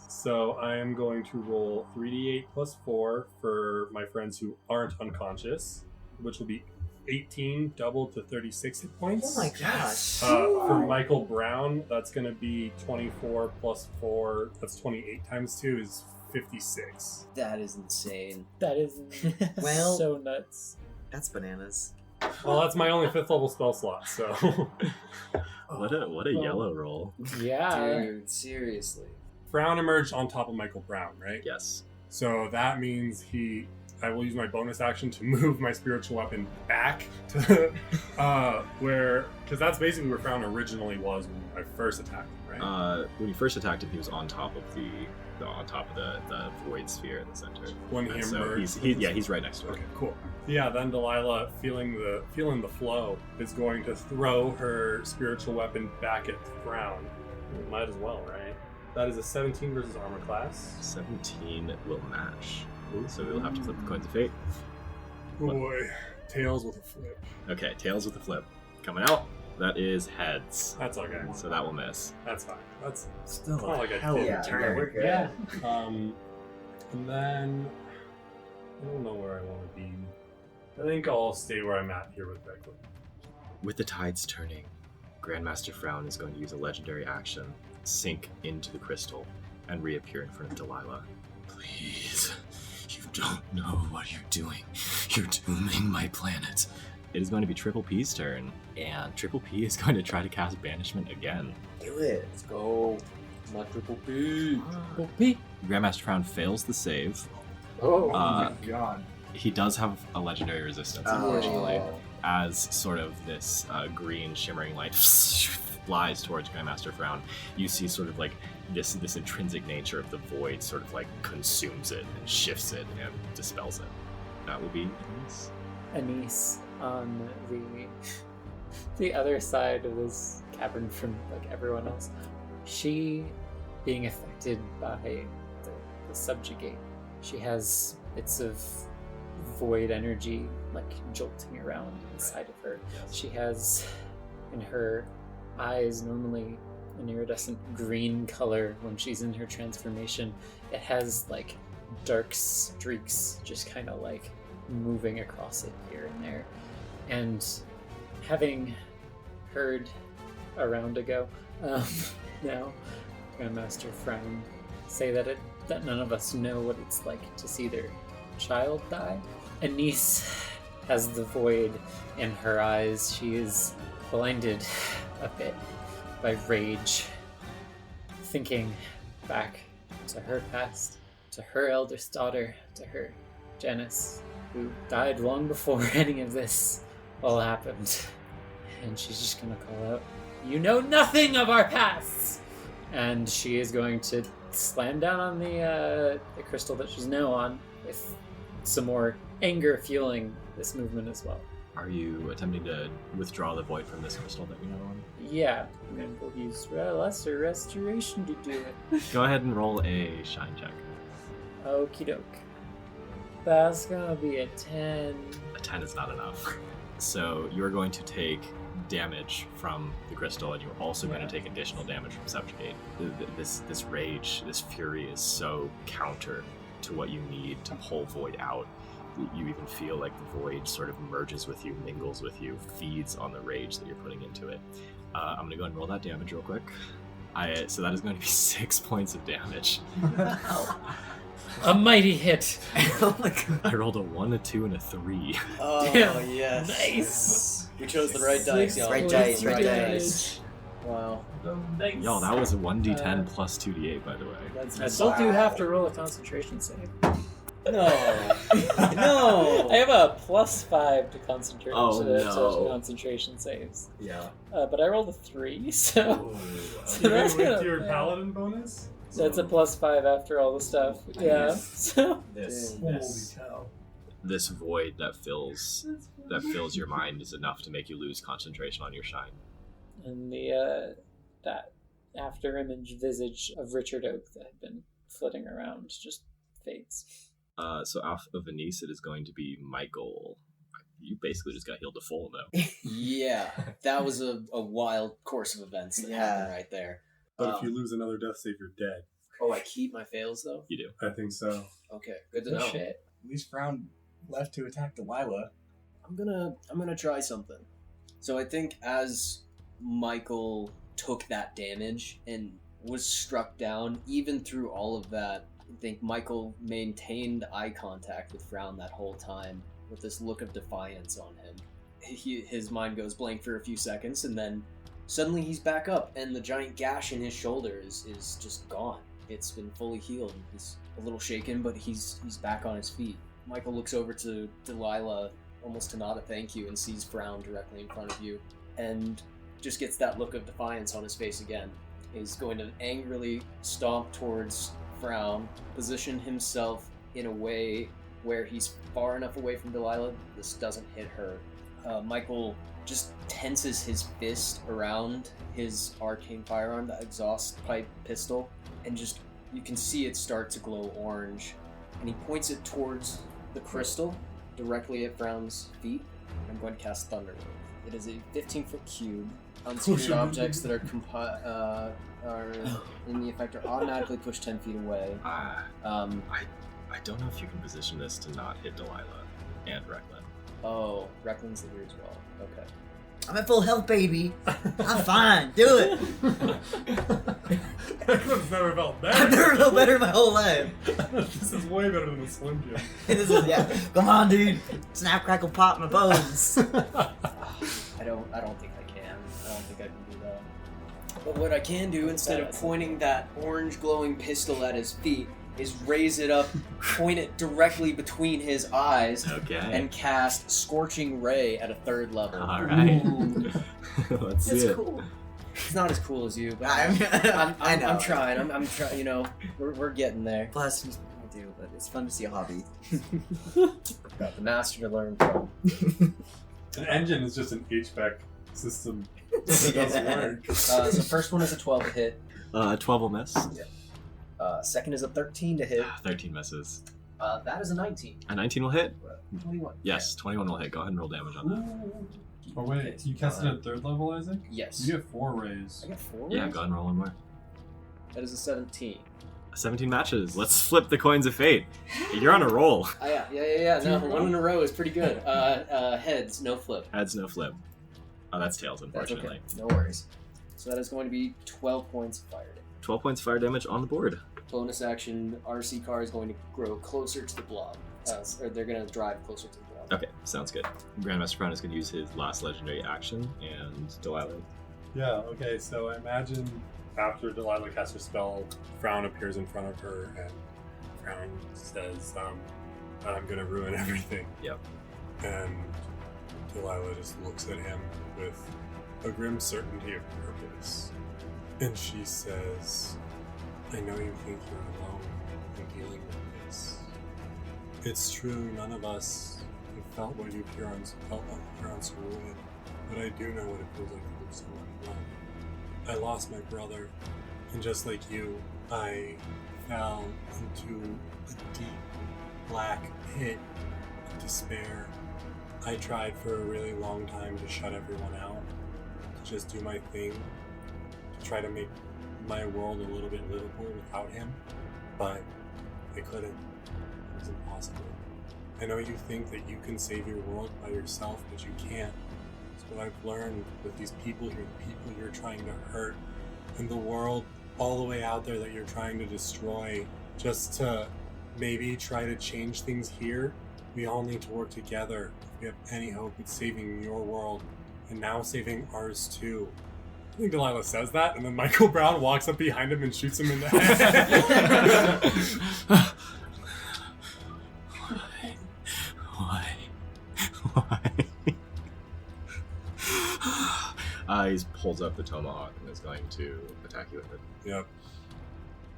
So I am going to roll 3d8 plus 4 for my friends who aren't unconscious, which will be 18 doubled to 36 hit points. Oh my gosh. For Michael Brown, that's going to be 24 plus 4. That's 28 times 2 is 56. That is insane. That is Well- so nuts. That's bananas. Well, that's my only 5th level spell slot, so. What a yellow roll. Yeah. Dude, seriously. Brown emerged on top of Michael Brown, right? Yes. So that means I will use my bonus action to move my spiritual weapon back to where, because that's basically where Brown originally was when I first attacked him, right? When you first attacked him, he was on top of the void sphere in the center. When he And so emerged. he's right next to it. Okay, cool. Yeah, then Delilah, feeling the flow, is going to throw her spiritual weapon back at the ground. Might as well, right? That is a 17 versus armor class. 17 will match. So we'll have to flip the coins of fate. Oh boy, tails with a flip. Okay, tails with a flip. Coming out. That is heads. That's okay. So that will miss. That's fine. That's Still not like a hell of a Yeah, turn. we're good. Yeah. And then I don't know where I want to be. I think I'll stay where I'm at here with Beckley. With the tides turning, Grandmaster Frown is going to use a legendary action, sink into the crystal, and reappear in front of Delilah. Please, you don't know what you're doing. You're dooming my planet. It is going to be Triple P's turn, and Triple P is going to try to cast Banishment again. Do it. Let's go. My triple P. Whoopee. Grandmaster Frown fails the save. Oh. Oh my god. He does have a legendary resistance, Oh. unfortunately, as sort of this green shimmering light flies towards Grandmaster Frown. You see sort of like this intrinsic nature of the void sort of like consumes it and shifts it and dispels it. That will be Anise. Anise on the other side of this cavern from like everyone else. She being affected by the subjugate. She has bits of void energy like jolting around inside of her. She has in her eyes normally an iridescent green color when she's in her transformation. It has like dark streaks just kind of like moving across it here and there. And having heard a round ago, now Grandmaster Frown say that none of us know what it's like to see their child die. Anise has the void in her eyes. She is blinded a bit by rage, thinking back to her past, to her eldest daughter, to her Janice, who died long before any of this all happened. And she's just gonna call out, "You know nothing of our pasts!" And she is going to slam down on the crystal that she's now on, with some more anger fueling this movement as well. Are you attempting to withdraw the void from this crystal that we know on? Yeah, I'm gonna go use Lesser Restoration to do it. Go ahead and roll a shine check. Okie doke. That's gonna be a 10. A 10 is not enough. So you're going to take damage from the crystal, and you're also going to take additional damage from Subjugate. This rage, this fury is so counter to what you need to pull void out. You even feel like the void sort of merges with you, mingles with you, feeds on the rage that you're putting into it. I'm going to go ahead and roll that damage real quick. So that is going to be 6 points of damage. A mighty hit. Oh my god. I rolled a 1, a 2, and a 3. Oh, Damn. yes. Nice. We chose the right dice, y'all. Right dice, right dice. Wow. Y'all, that was a 1d10 plus 2d8, by the way. I still do have to roll a concentration save. No. No. I have a +5 to concentration Oh, no. to concentration saves. Yeah. But I rolled a 3, so, so that's Even with gonna your fail. paladin bonus? That's a +5 after all the stuff. Yeah. So This void that fills your mind is enough to make you lose concentration on your shine. and the that after image visage of Richard Oak that had been flitting around just fades. So off of Anise, it is going to be Michael. You basically just got healed to full, though. Yeah, that was a wild course of events that happened right there. But if you lose another death save, you're dead. Oh, I keep my fails though? You do. I think so. Okay, good to Oh, know. shit. At least Frown left to attack Delilah. I'm gonna try something. So I think as Michael took that damage and was struck down, even through all of that, I think Michael maintained eye contact with Frown that whole time, with this look of defiance on him. His mind goes blank for a few seconds, and then suddenly he's back up, and the giant gash in his shoulder is just gone. It's been fully healed. He's a little shaken, but he's back on his feet. Michael looks over to Delilah, almost to nod a thank you, and sees Frown directly in front of you, and just gets that look of defiance on his face again. He's going to angrily stomp towards Frown, position himself in a way where he's far enough away from Delilah this doesn't hit her. Michael just tenses his fist around his arcane firearm, the exhaust pipe pistol, and just you can see it start to glow orange, and he points it towards the crystal directly at Frown's feet. I'm going to cast Thunder Wave. It is a 15-foot cube. Unsuited objects that are in the effect are automatically pushed 10 feet away. I don't know if you can position this to not hit Delilah and Recklin. Oh, Recklin's here as well. Okay. I'm at full health, baby. I'm fine. Do it. I've never felt better. I've never felt better in my whole life. This is way better than a Slim Jim. This is, yeah. Come on, dude. Snap, crackle, pop my bones. I don't think I can. I don't think I can do that. But what I can do, instead of pointing that orange glowing pistol at his feet, is raise it up, point it directly between his eyes, Okay. and cast Scorching Ray at a 3rd level. All right. Let's see It's it. cool. It's not as cool as you, but I know. I'm trying. I'm trying. You know, we're getting there. Plus, I do, but it's fun to see a hobby. Got the master to learn from. An engine is just an HVAC system. It doesn't work. So first one is a 12 to hit. 12 will miss. Second is a 13 to hit. 13 misses. That is a 19. A 19 will hit? 21. Yes, 21 will hit. Go ahead and roll damage on that. Oh wait, you casted at 3rd level, Isaac? Yes. You get 4 rays. I got 4. Yeah, go ahead and roll one more. That is a 17. 17 matches. Let's flip the coins of fate. You're on a roll. Yeah. No, 1 in a row is pretty good. Heads, no flip. Heads, no flip. Oh, that's tails, That's unfortunately. okay. No worries. So that is going to be 12 points of fire damage. 12 points fire damage on the board. Bonus action, RC car is going to grow closer to the blob. Or they're going to drive closer to the blob. Okay, sounds good. Grandmaster Brown is going to use his last legendary action, and Delilah. Yeah, okay, so I imagine after Delilah casts her spell, Frown appears in front of her, and Frown says, I'm gonna ruin everything. Yep. And Delilah just looks at him with a grim certainty of purpose. And she says, I know you think you're alone in dealing with this. It's true, none of us have felt what you felt like here on Cerulean, but I do know what it feels like to lose someone you love. I lost my brother, and just like you, I fell into a deep, black pit of despair. I tried for a really long time to shut everyone out, to just do my thing, to try to make my world a little bit livable without him, but I couldn't. It was impossible. I know you think that you can save your world by yourself, but you can't. It's what I've learned with these people here, the people you're trying to hurt, and the world all the way out there that you're trying to destroy, just to maybe try to change things here. We all need to work together if we have any hope at saving your world, and now saving ours too. I think Delilah says that, and then Michael Brown walks up behind him and shoots him in the head. He pulls up the tomahawk and is going to attack you with it. Yep.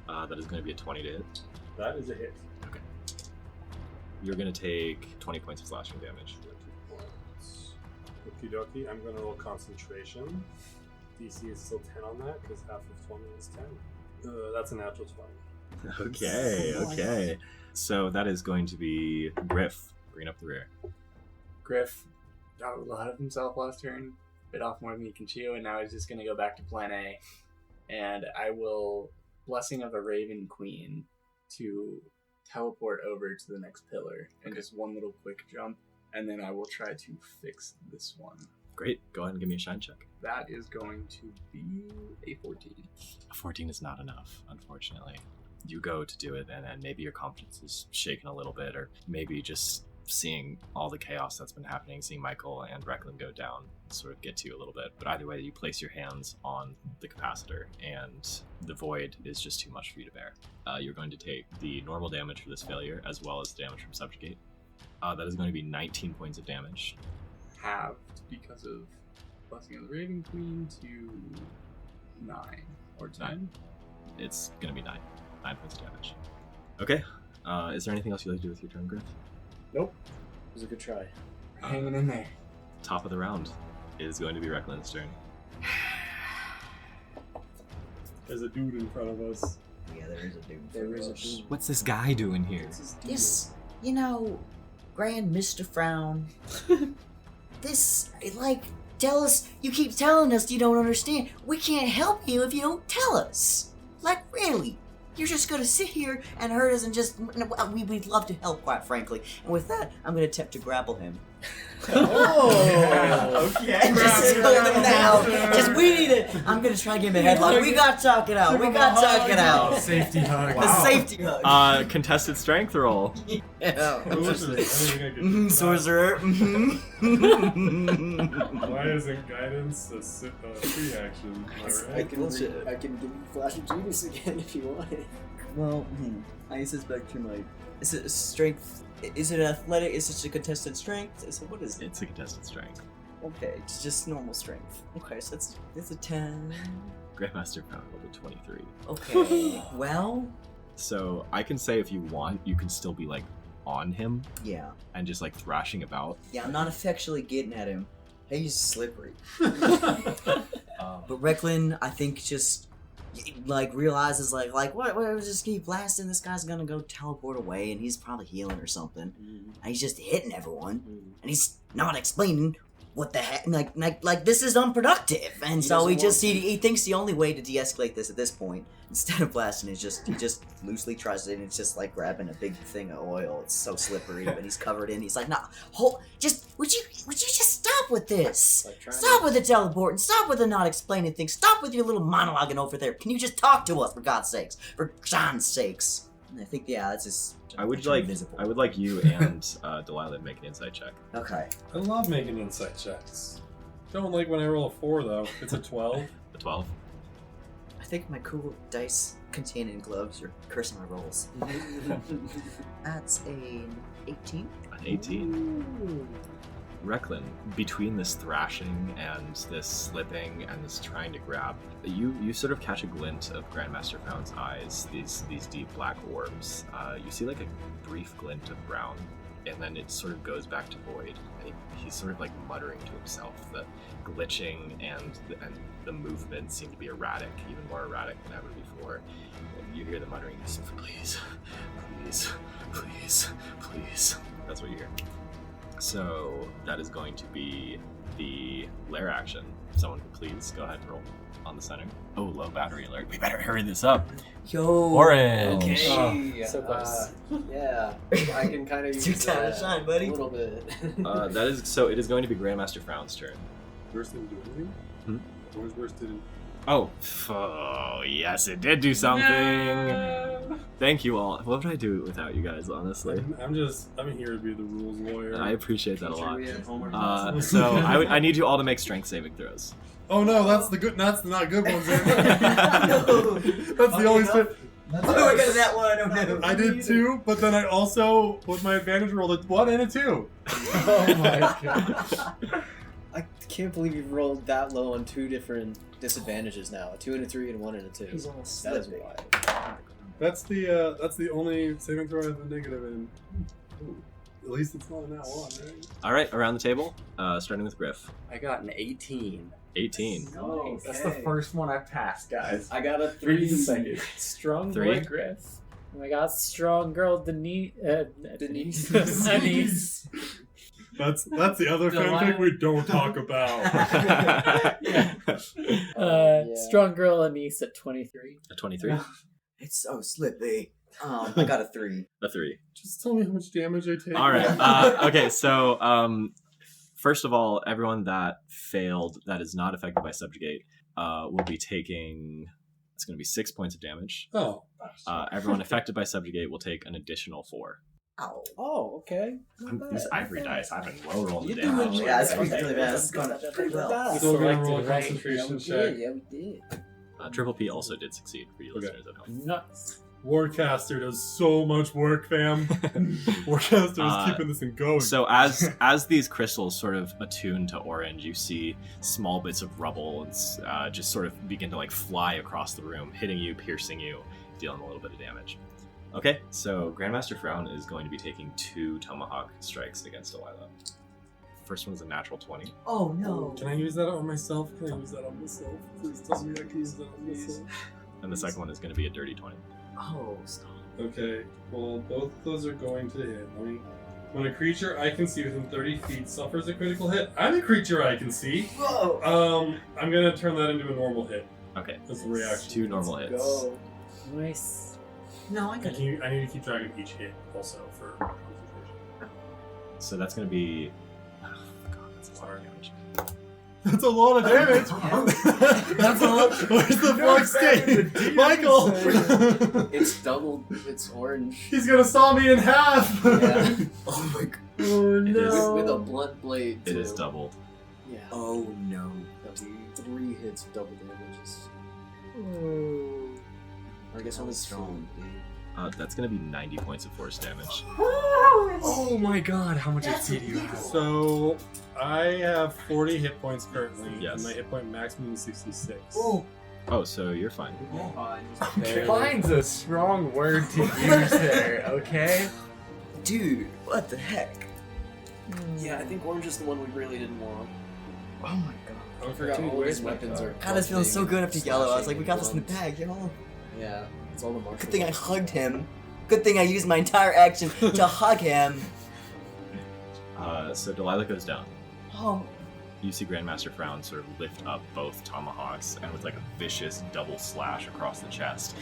That is going to be a 20 to hit. That is a hit. Okay. You're going to take 20 points of slashing damage. 20 points. Okie dokie. I'm going to roll concentration. DC is still 10 on that because half of 20 is 10. That's a natural 20. Okay. So that is going to be Griff, bringing up the rear. Griff got a lot of himself last turn, bit off more than he can chew, and now he's just going to go back to plan A. And I will Blessing of a Raven Queen to teleport over to the next pillar and just one little quick jump and then I will try to fix this one. Great. Go ahead and give me a shine check. That is going to be a 14. A 14 is not enough, unfortunately. You go to do it, and then maybe your confidence is shaken a little bit, or maybe just seeing all the chaos that's been happening, seeing Michael and Recklin go down, sort of get to you a little bit. But either way, you place your hands on the capacitor, and the void is just too much for you to bear. You're going to take the normal damage for this failure, as well as the damage from Subjugate. That is going to be 19 points of damage. Halved because of Blessing of the Raven Queen to 9 or 10. It's going to be 9 points of damage. Okay. Is there anything else you'd like to do with your turn, Griff? Nope. It was a good try. Hanging in there. Top of the round is going to be Recklin's turn. There's a dude in front of us. Yeah, there is a dude. There is a dude. What's this guy doing here? This, Grand Mr. Frown. This, tell us, you keep telling us you don't understand. We can't help you if you don't tell us. Really. You're just gonna sit here and hurt us and just, we'd love to help, quite frankly. And with that, I'm gonna attempt to grapple him. Okay. And just hold him down. We need it. I'm gonna try to give him a headlock. We got to talk it out. Safety hug. The safety hug. Contested strength roll. Yeah. Sorcerer. Sorcerer. Why isn't guidance a free action? I can give you Flash of Genius again if you want it. Well, I suspect you might. Is it strength? Is it athletic? Is it a contested strength? What is it? It's a contested strength. Okay, it's just normal strength. Okay, so it's a 10. Grandmaster found rolled a 23. Okay, well, So I can say if you want, you can still be on him yeah. and just thrashing about. Yeah, I'm not effectually getting at him. He's slippery. But Recklin, I think, just realizes what just keep blasting, this guy's gonna go teleport away and he's probably healing or something. And he's just hitting everyone. And he's not explaining what the heck, this is unproductive. And so he thinks the only way to de-escalate this at this point, instead of blasting, is he just loosely tries it, and it's just like grabbing a big thing of oil. It's so slippery, but he's covered in. He's like, "No, would you just stop with this? Stop with the teleporting. Stop with the not explaining things. Stop with your little monologuing over there. Can you just talk to us, for God's sakes, for John's sakes?" And I think, yeah, that's just. I would like you and Delilah to make an insight check. Okay. I love making insight checks. Don't like when I roll a 4 though. It's a 12. A 12. I think my cool dice containing gloves are cursing my rolls. That's an 18. An 18. Recklin, between this thrashing and this slipping and this trying to grab, you sort of catch a glint of Grandmaster Frown's eyes, these deep black orbs. You see a brief glint of brown, and then it sort of goes back to void. And he's sort of muttering to himself. The glitching and the movement seem to be erratic, even more erratic than ever before. And you hear the muttering, "Please, please, please, please." That's what you hear. So that is going to be the lair action. Someone could please go ahead and roll on the center. Oh, low battery alert. We better hurry this up. Yo. Orange. Okay. So close. Yeah, I can kind of use It's your time to shine, buddy. a little bit. That is so. It is going to be Grandmaster Frown's turn. Burst didn't do anything? Where's Burst didn't? Oh, yes, it did do something. No. Thank you all. What would I do without you guys, honestly? I'm here to be the rules lawyer. I appreciate that a lot. We have homework. So I need you all to make strength saving throws. Oh no, that's the not good ones. That's the only stuff. Oh, I got that one. I don't know. I did 2, but then I also, with my advantage, rolled a 1 and a 2. Oh my god. I can't believe you've rolled that low on 2 different disadvantages now. A 2 and a 3 and a 1 and a 2. He's almost That is slipping. wild. That's the only saving throw I have a negative in. Ooh, at least it's not in that one, right? All right, around the table, starting with Griff. I got an 18. 18. Oh, That's the first one I passed, guys. I got a 3 3. the second. Strong 3. boy Griff. Oh my god, strong girl Denise. Denise. Denise. That's the other fanfic we don't talk about. Strong girl Anise at 23. A 23. It's so slippy. I got a 3. A 3. Just tell me how much damage I take. All right. Okay, so first of all, everyone that failed that is not affected by subjugate will be taking. It's going to be 6 points of damage. Oh. Everyone affected by subjugate will take an additional 4. Ow. Oh, okay. These ivory dice, I've been low rolling the You damage. doing Yeah, it's really bad. This is going pretty well. We Still gonna roll a selected right. concentration check. Yeah, we did. Triple P also did succeed for you Okay. listeners at home. Nuts. Warcaster does so much work, fam. Warcaster is keeping this thing going. So as these crystals sort of attune to orange, you see small bits of rubble and just sort of begin to like fly across the room, hitting you, piercing you, dealing a little bit of damage. Okay, so Grandmaster Frown is going to be taking 2 tomahawk strikes against Delilah. First one's a natural 20. Oh no. Can I use that on myself? Can I use that on myself? Please tell me I can use that on myself. And the second one is going to be a dirty 20. Oh, stop. Okay, well, both of those are going to hit. When a creature I can see within 30 feet suffers a critical hit, I'm a creature I can see. Whoa. I'm gonna turn that into a normal hit. Okay, That's the reaction. 2 normal hits. Go. Nice. No, I I got it. need to keep track of each hit also for concentration. So that's going to be... Oh, God, that's a lot of damage. That's a lot of damage. That's a lot. Where's the fox state? Michael! It's doubled. It's orange. He's gonna saw me in half! Yeah. Oh my god. Oh, With no. a blunt blade. It is too. doubled. Yeah. Oh no. That'd be 3 hits of double damages. I guess I was strong. That's going to be 90 points of force damage. Oh my god, how much XP do you have? So, I have 40 hit points currently, Yes. and my hit point maximum is 66. Oh, so you're fine. Fine's a strong word to use there, okay? Dude, what the heck? Yeah, I think orange is the one we really didn't want. Oh my god. I forgot Dude, all where's these my weapons car? are. God, I was feeling so good after busting, yellow. I was like, slashing, we got this in the blunt. bag, yo. Yeah, it's all the martial. Good thing I arts. hugged him. Good thing I used my entire action to hug him. So Delilah goes down. Oh, You see Grandmaster Frown sort of lift up both tomahawks and with like a vicious double slash across the chest,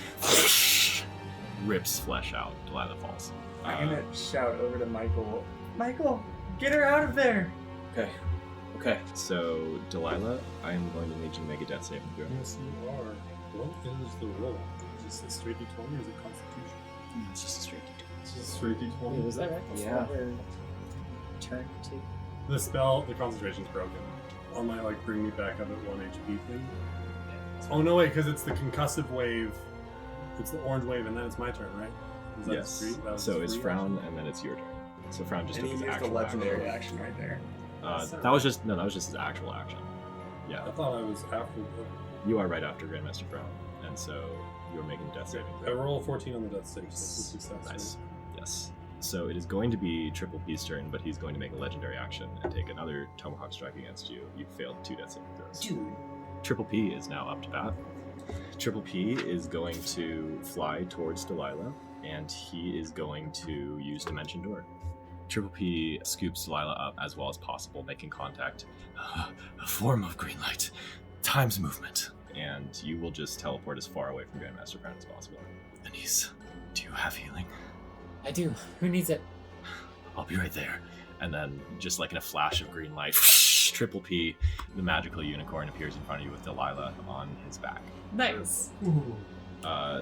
rips flesh out. Delilah falls. I'm gonna shout over to Michael. Michael, get her out of there! Okay. Okay. So Delilah, I am going to need you to make a death saving throw. Yes, you are. What is the roll? Is this a straight d20 or is it constitution? it's just a straight It's just a straight Wait, d20. was that right? Yeah. Turn to. The spell, the concentration's broken. On my, like, bring me back up at 1 HP thing. Oh, no, wait, because it's the concussive wave. It's the orange wave, and then it's my turn, right? Is that Yes. three? That was So it's three Frown, and then it's your turn. So Frown just And took he his used a actual legendary action. action right there. That was just his actual action. I Yeah, thought I was after. you are right after Grandmaster Frown, and so you are making death saving I throw. roll a 14 on the death save, so that's a success. Nice. Yes. So it is going to be Triple P's turn, but he's going to make a legendary action and take another Tomahawk strike against you. You failed 2 death saving throws. Dude. Triple P is now up to bat. Triple P is going to fly towards Delilah, and he is going to use Dimension Door. Triple P scoops Delilah up as well as possible, making contact. A form of green light. Time's movement. And you will just teleport as far away from Grandmaster Frown as possible. Anise, do you have healing? I do. Who needs it? I'll be right there. And then, just like in a flash of green light, Triple P, the magical unicorn, appears in front of you with Delilah on his back. Nice.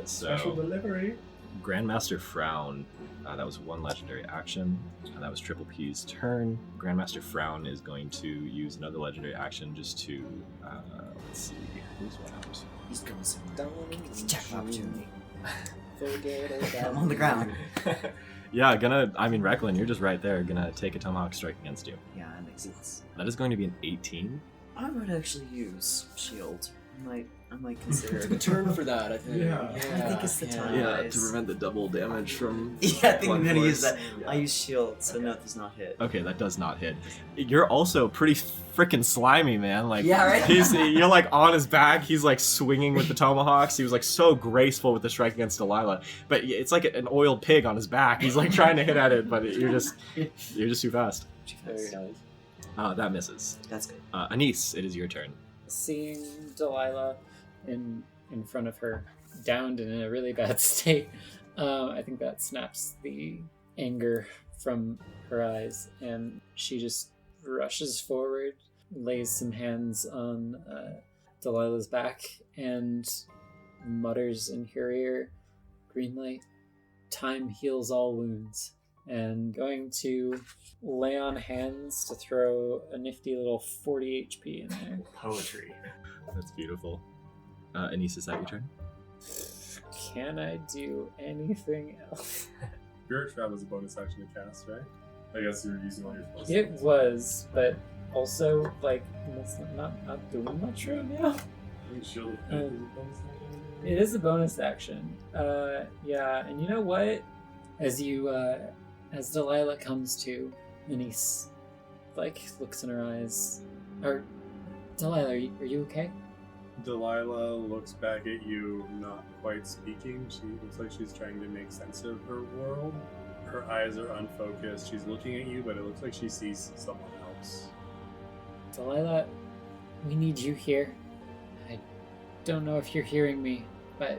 Special So, delivery. Grandmaster Frown, that was 1 legendary action. That was Triple P's turn. Grandmaster Frown is going to use another legendary action just to, let's see, who's one out? He's going some It's a jack opportunity. I'm I'm on the ground. Yeah, Recklin, you're just right there, gonna take a Tomahawk strike against you. Yeah, that makes sense. That is going to be an 18. I might actually use shield. I might consider It's a good turn for that, I think. Yeah. I think it's the time. Yeah, to prevent the double damage from... Yeah, I think I'm blunt gonna use force. that. I use shield, so no, it does not hit. Okay, that does not hit. You're also pretty freaking slimy, man. Like, Yeah, right? you're like on his back. He's like swinging with the tomahawks. He was like so graceful with the strike against Delilah, but it's like an oiled pig on his back. He's like trying to hit at it, but you're just too fast. Very nice. That misses. That's good. Anise, it is your turn. Seeing Delilah in front of her, downed and in a really bad state. I think that snaps the anger from her eyes, and she just rushes forward, lays some hands on Delilah's back, and mutters in her ear, "Green light, time heals all wounds," and going to lay on hands to throw a nifty little 40 HP in there. Poetry. That's beautiful. Anise, is that your turn? Can I do anything else? Spirit Trap is a bonus action to cast, right? I guess you're using all your spells. It was, but also, like, that's not doing much right now. I think Shield of Faith is a bonus action. It is a bonus action. Yeah, and you know what? As Delilah comes to, Anise, like, looks in her eyes. Delilah, are you okay? Delilah looks back at you, not quite speaking. She looks like she's trying to make sense of her world. Her eyes are unfocused. She's looking at you, but it looks like she sees someone else. Delilah, we need you here. I don't know if you're hearing me, but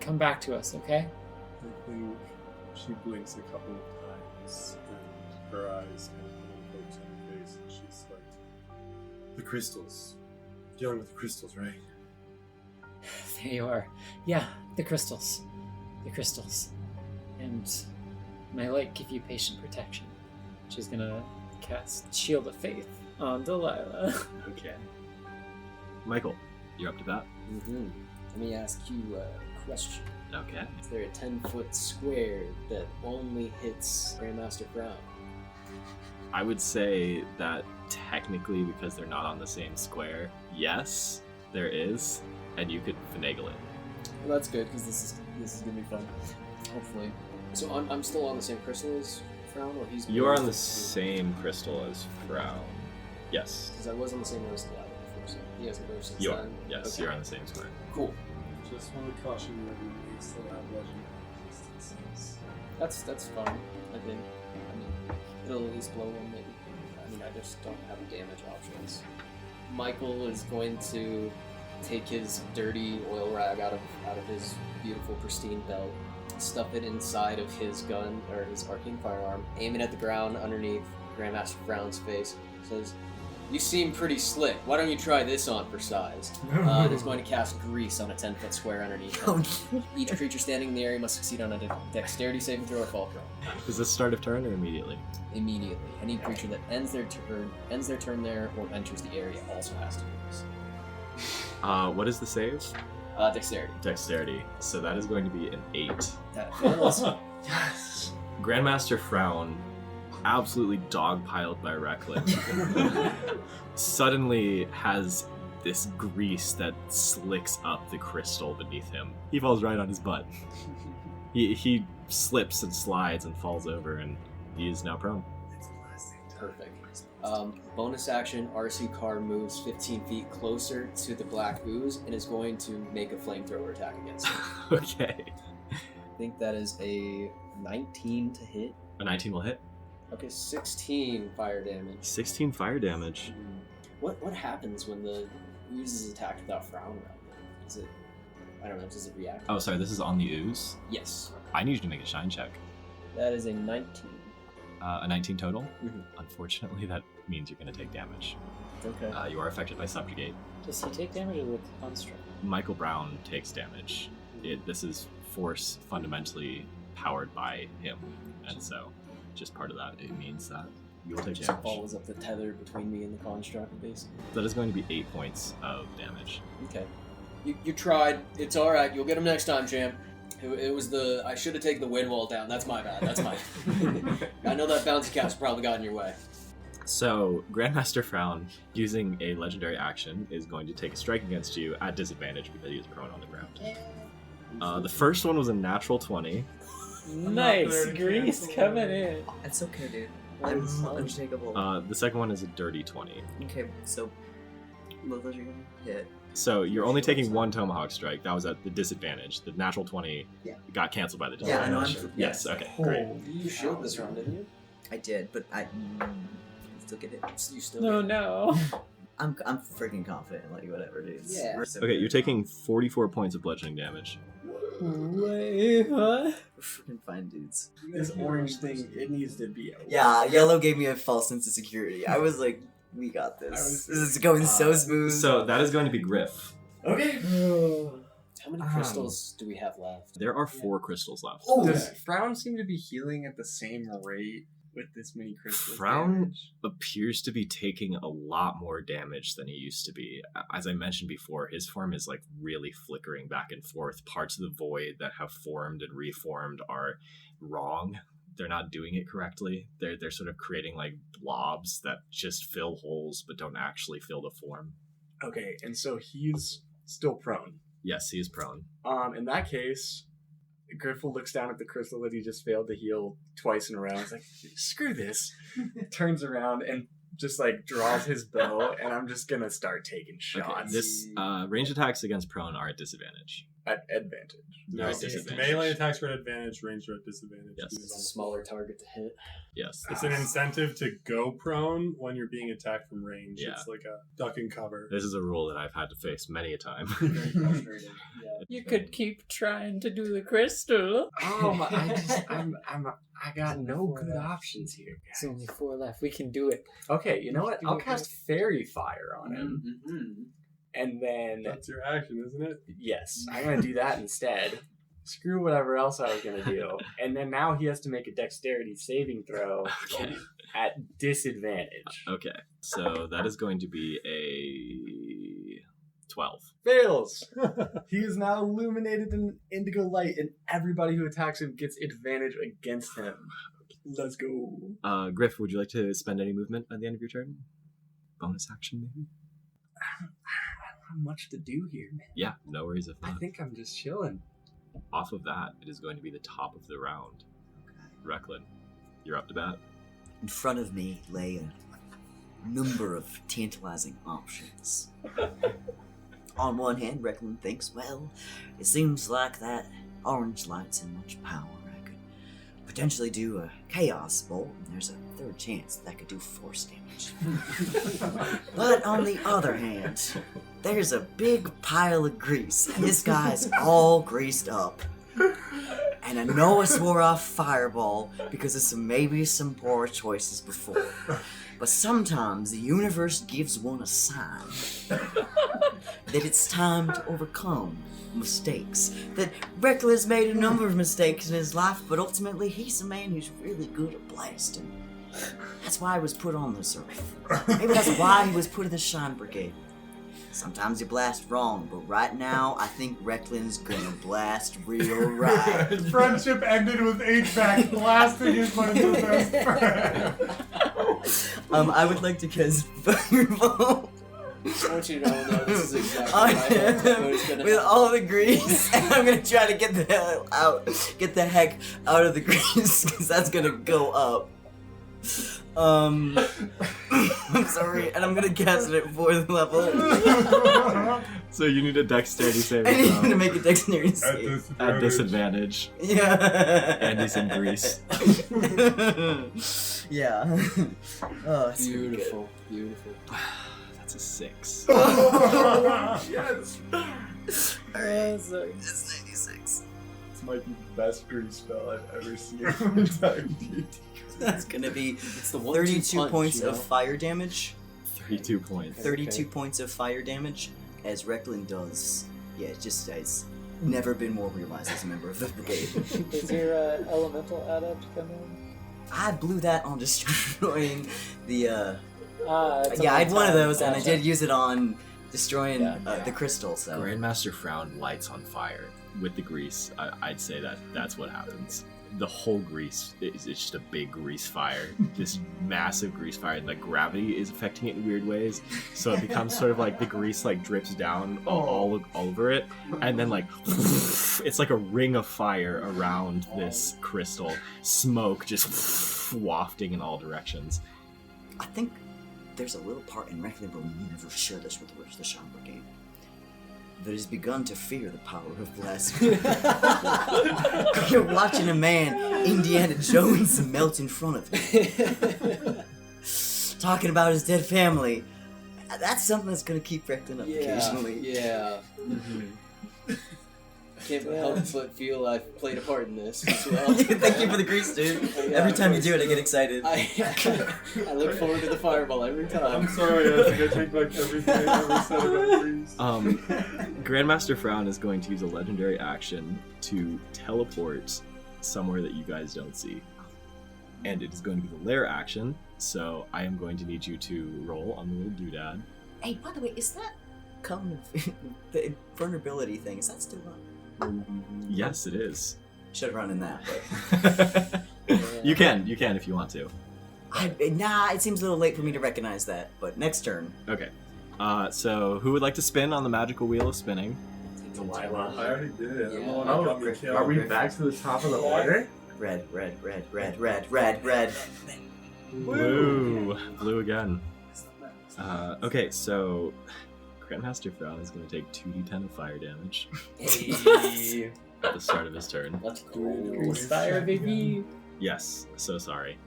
come back to us, okay? I think she blinks a couple of times, and her eyes kind of focus on her face, and she's like, "The crystals. Dealing with the crystals, right?" There you are. Yeah, the crystals. The crystals. And may light give you patient protection. She's gonna cast Shield of Faith on Delilah. Okay. Michael, you're up to bat. Mm-hmm. Let me ask you a question. Okay. Is there a 10-foot square that only hits Grandmaster Brown? I would say that technically, because they're not on the same square, yes, there is, and you could finagle it. Well, that's good, because this is gonna be fun. Hopefully. So I'm still on the same crystal as Frown, or he's... You're on the same crystal as Frown. Yes. Because I was on the same one as Delilah before, so he hasn't moved since You are. then. Yes, Okay. you're on the same square. Cool. Just want to caution you that we still have legendary resistances. That's fine, I think. I mean, it'll at least blow one, maybe. I mean, I just don't have damage options. Michael is going to take his dirty oil rag out of his beautiful, pristine belt, stuff it inside of his gun, or his arcane firearm, aim it at the ground underneath Grandmaster Brown's face, says, "You seem pretty slick. Why don't you try this on for size?" And is going to cast Grease on a 10-foot square underneath him. Each creature standing in the area must succeed on a dexterity saving throw or fall prone. Is this start of turn or immediately? Immediately. Any creature that ends their turn there or enters the area also has to do this. What is the save? Dexterity. Dexterity. So that is going to be an 8. That fails. Yes! Grandmaster Frown, absolutely dogpiled by Reckless, suddenly has this grease that slicks up the crystal beneath him. He falls right on his butt. He slips and slides and falls over, and he is now prone. Perfect. Bonus action, RC car moves 15 feet closer to the black ooze and is going to make a flamethrower attack against him. Okay. I think that is a 19 to hit. A 19 will hit. Okay, 16 fire damage. 16 fire damage. What happens when the ooze is attacked without Frown around it? Is it... I don't know, does it react? Oh, sorry, this is on the ooze? Yes. I need you to make a shine check. That is a 19. A 19 total? Mhm. Unfortunately, that means you're going to take damage. Okay. You are affected by Subjugate. Does he take damage or the construct? Michael Brown takes damage. This is force fundamentally powered by him, and so just part of that, it means that you'll take Just damage. follows up the tether between me and the construct, basically. That is going to be 8 points of damage. Okay. You tried. It's alright. You'll get him next time, champ. It was the... I should have taken the wind wall down. That's my bad. That's my... I know that bouncy cast probably got in your way. So, Grandmaster Frown, using a legendary action, is going to take a strike against you at disadvantage because he is prone on the ground. The first one was a natural 20. Nice! Grease coming in. That's okay, dude. I'm unshakable. The second one is a dirty 20. Okay, so both those are gonna hit. So you're only taking one tomahawk strike. That was at the disadvantage. The natural 20 Yeah. got canceled by the Yeah, I know, disadvantage. I'm- Yes, okay, great. You shielded this round, didn't you? I did, but I still get hit. You still No, get- no. I'm freaking confident. Like whatever, dude. Yeah. Okay, you're taking 44 points of bludgeoning damage. Wait, what? We're freaking fine dudes. This orange thing, it needs to be. Yeah, yellow gave me a false sense of security. I was like, we got this. This is going so smooth. So that is going to be Griff. Okay. How many crystals do we have left? There are 4 crystals left. Oh, Does Frown seem to be healing at the same rate with this many crystals? Frown damage? appears to be taking a lot more damage than he used to be. As I mentioned before, his form is like really flickering back and forth. Parts of the void that have formed and reformed are wrong. They're not doing it correctly. They're sort of creating like blobs that just fill holes but don't actually fill the form. Okay, and so he's still prone. Yes, he is prone. In that case, Griffle looks down at the crystal that he just failed to heal twice in a row. He's like, screw this. Turns around and just like draws his bow, and I'm just gonna start taking Okay, shots. this range attacks against prone are at disadvantage. At advantage. They're No, at disadvantage. melee attacks are at advantage, ranged are at disadvantage. Yes. It's a smaller target to hit. Yes. It's an incentive to go prone when you're being attacked from range. Yeah. It's like a duck and cover. This is a rule that I've had to face many a time. Very frustrating. Yeah. You could keep trying to do the crystal. Oh my! I got no good options here, There's guys. only 4 left. We can do it. Okay, you know what? I'll cast Fairy Fire on him, Mm-hmm. and then That's your action, isn't it? yes, I'm gonna do that instead. Screw whatever else I was gonna do, and then now he has to make a Dexterity saving throw Okay. at disadvantage. Okay, so that is going to be a 12. Fails. He is now illuminated in indigo light, and everybody who attacks him gets advantage against him. Let's go. Griff, would you like to spend any movement at the end of your turn? Bonus action, maybe? I don't have much to do here, man. Yeah, no worries if I not. think I'm just chilling. Off of that, it is going to be the top of the round. Recklin, you're up to bat. In front of me lay a number of tantalizing options. On one hand, Recklin thinks, well, it seems like that orange light's in much power. I could potentially do a chaos bolt, and there's a third chance that could do force damage. But on the other hand, there's a big pile of grease, and this guy's all greased up. And I know I swore off Fireball because of maybe some poor choices before. But sometimes the universe gives one a sign that it's time to overcome mistakes. That Reckless made a number of mistakes in his life, but ultimately he's a man who's really good at blasting. That's why he was put on this earth. Maybe that's why he was put in the Shine Brigade. Sometimes you blast wrong, but right now I think Recklin's gonna blast real right. Friendship ended with HVAC blasting his one of his best friend. I would like to cast Fireball I want you to know this is exactly what I thought was gonna with happen. all the grease, and I'm gonna try to get the heck out of the grease, because that's gonna go up. I'm sorry, and I'm gonna cast it at 4th level. So you need a dexterity I saving need to throw make a dexterity At save. at disadvantage. Yeah. And he's in grease. Yeah. Oh, it's pretty good. Beautiful, beautiful. That's a 6. Yes. Alright, so it's 96. This might be the best grease spell I've ever seen in my entire D&D. That's gonna be It's the 1-2 32 punch, points you know? of fire damage. 32 points. 32 points of fire damage, as Recklin does. Yeah, just it's never been more realized as a member of the brigade. Does your elemental adept come in? I blew that on destroying the. It's Yeah, I had one of time. those, and I Gotcha. did use it on destroying Yeah. the crystal. So Grandmaster Frown lights on fire with the grease. I'd say that's what happens. The whole grease is it's just a big grease fire. This massive grease fire, and like gravity is affecting it in weird ways. So it becomes sort of like the grease like drips down all over it, and then like it's like a ring of fire around this crystal. Smoke just wafting in all directions. I think there's a little part in Recklin, but we never share this with the rest of the Shine Brigade, that has begun to fear the power of blasphemy. You're watching a man, Indiana Jones, melt in front of him. Talking about his dead family. That's something that's gonna keep Recklin up occasionally. Yeah. Can't help but feel I've played a part in this as well. Thank you for the grease, dude. Every time you do it, I get excited. I look forward to the fireball every time. I'm sorry, I think I take back everything I ever said about grease. Grandmaster Frown is going to use a legendary action to teleport somewhere that you guys don't see. And it is going to be the lair action, so I am going to need you to roll on the little doodad. Hey, by the way, is that the vulnerability thing? Is that still on? Yes, it is. Should have run in that, but You can if you want to. it seems a little late for me to recognize that. But next turn. Okay. So who would like to spin on the magical wheel of spinning? Delilah. I already did it. Yeah. I'm the one that got me killed. Are we back to the top of the order? Red. Blue again. Okay, so Grandmaster Frown is going to take 2d10 of fire damage Hey. at the start of his turn. Let's go. Grease fire, baby. Yes, so sorry.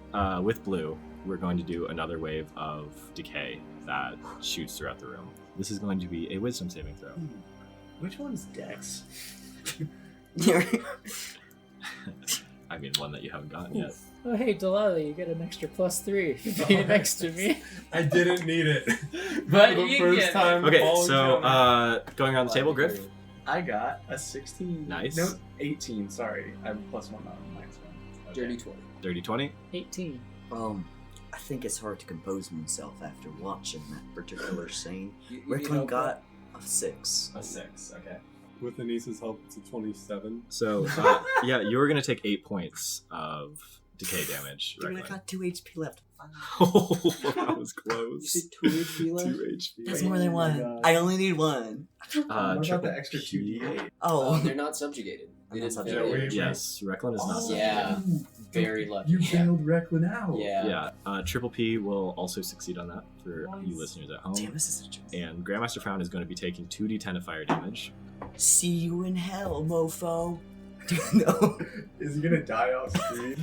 With Blue, we're going to do another wave of decay that shoots throughout the room. This is going to be a wisdom saving throw. Which one's Dex? I mean, one that you haven't gotten yet. Oh, hey, Delilah, you get an extra +3 for being next to me. I didn't need it. But For the you first get it. time Okay, all so encounter. going around the table, Griff. I got a 16. Nice. No, 18. Sorry, I have a +1 on my next one. Dirty 20. Dirty 20. 18. I think it's hard to compose myself after watching that particular scene. You need Recklin help, got a 6. A 6, okay. With Anissa's help, it's a 27. So, yeah, you were going to take 8 points of decay damage. Dude, I Recklin. got 2 HP left. Oh, that was You close. said 2 HP left? 2 HP. That's more than one. God. I only need one. What about Triple the extra P. 2d8? Oh, They're not subjugated. They Not didn't subjugated. fail. Yeah, Yes, Recklin is not. Oh. Yeah. Very lucky. You Yeah. bailed Recklin out. Yeah. Yeah, Triple P will also succeed on that for you listeners at home. damn, this is a joke. And Grandmaster Frown is going to be taking 2d10 of fire damage. See you in hell, mofo. No. Is he gonna die off screen?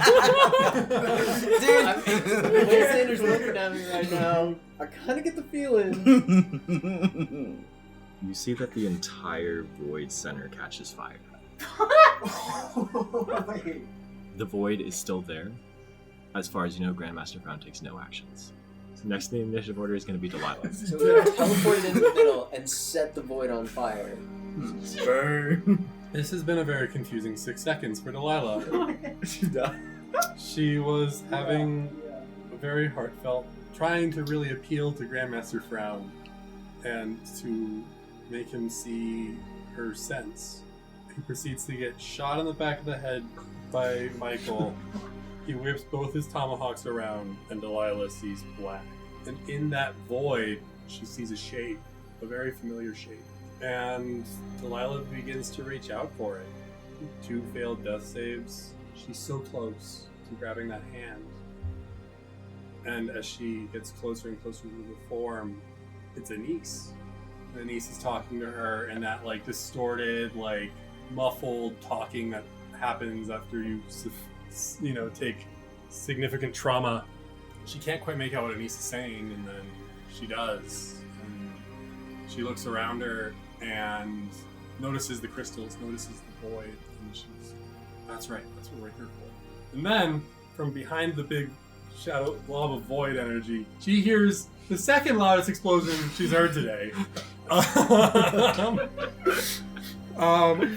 The way Sander's looking at me right now, I kind of get the feeling. You see that the entire void center catches fire. The void is still there. As far as you know, Grandmaster Frown takes no actions. So next in the initiative order is going to be Delilah. So we're gonna teleport it into the middle and set the void on fire. Burn. This has been a very confusing 6 seconds for Delilah. She died. She was having a very heartfelt, trying to really appeal to Grandmaster Frown and to make him see her sense. He proceeds to get shot in the back of the head by Michael. He whips both his tomahawks around, and Delilah sees black. And in that void, she sees a shape, a very familiar shape. And Delilah begins to reach out for it. 2 failed death saves. She's so close to grabbing that hand. And as she gets closer and closer to the form, it's Anise. And Anise is talking to her in that like distorted, like muffled talking that happens after you take significant trauma. She can't quite make out what Anise is saying, and then she does. And she looks around her and notices the crystals, notices the void, and she's, that's right, that's what we're here for. And then, from behind the big shadow blob of void energy, she hears the second loudest explosion she's heard today.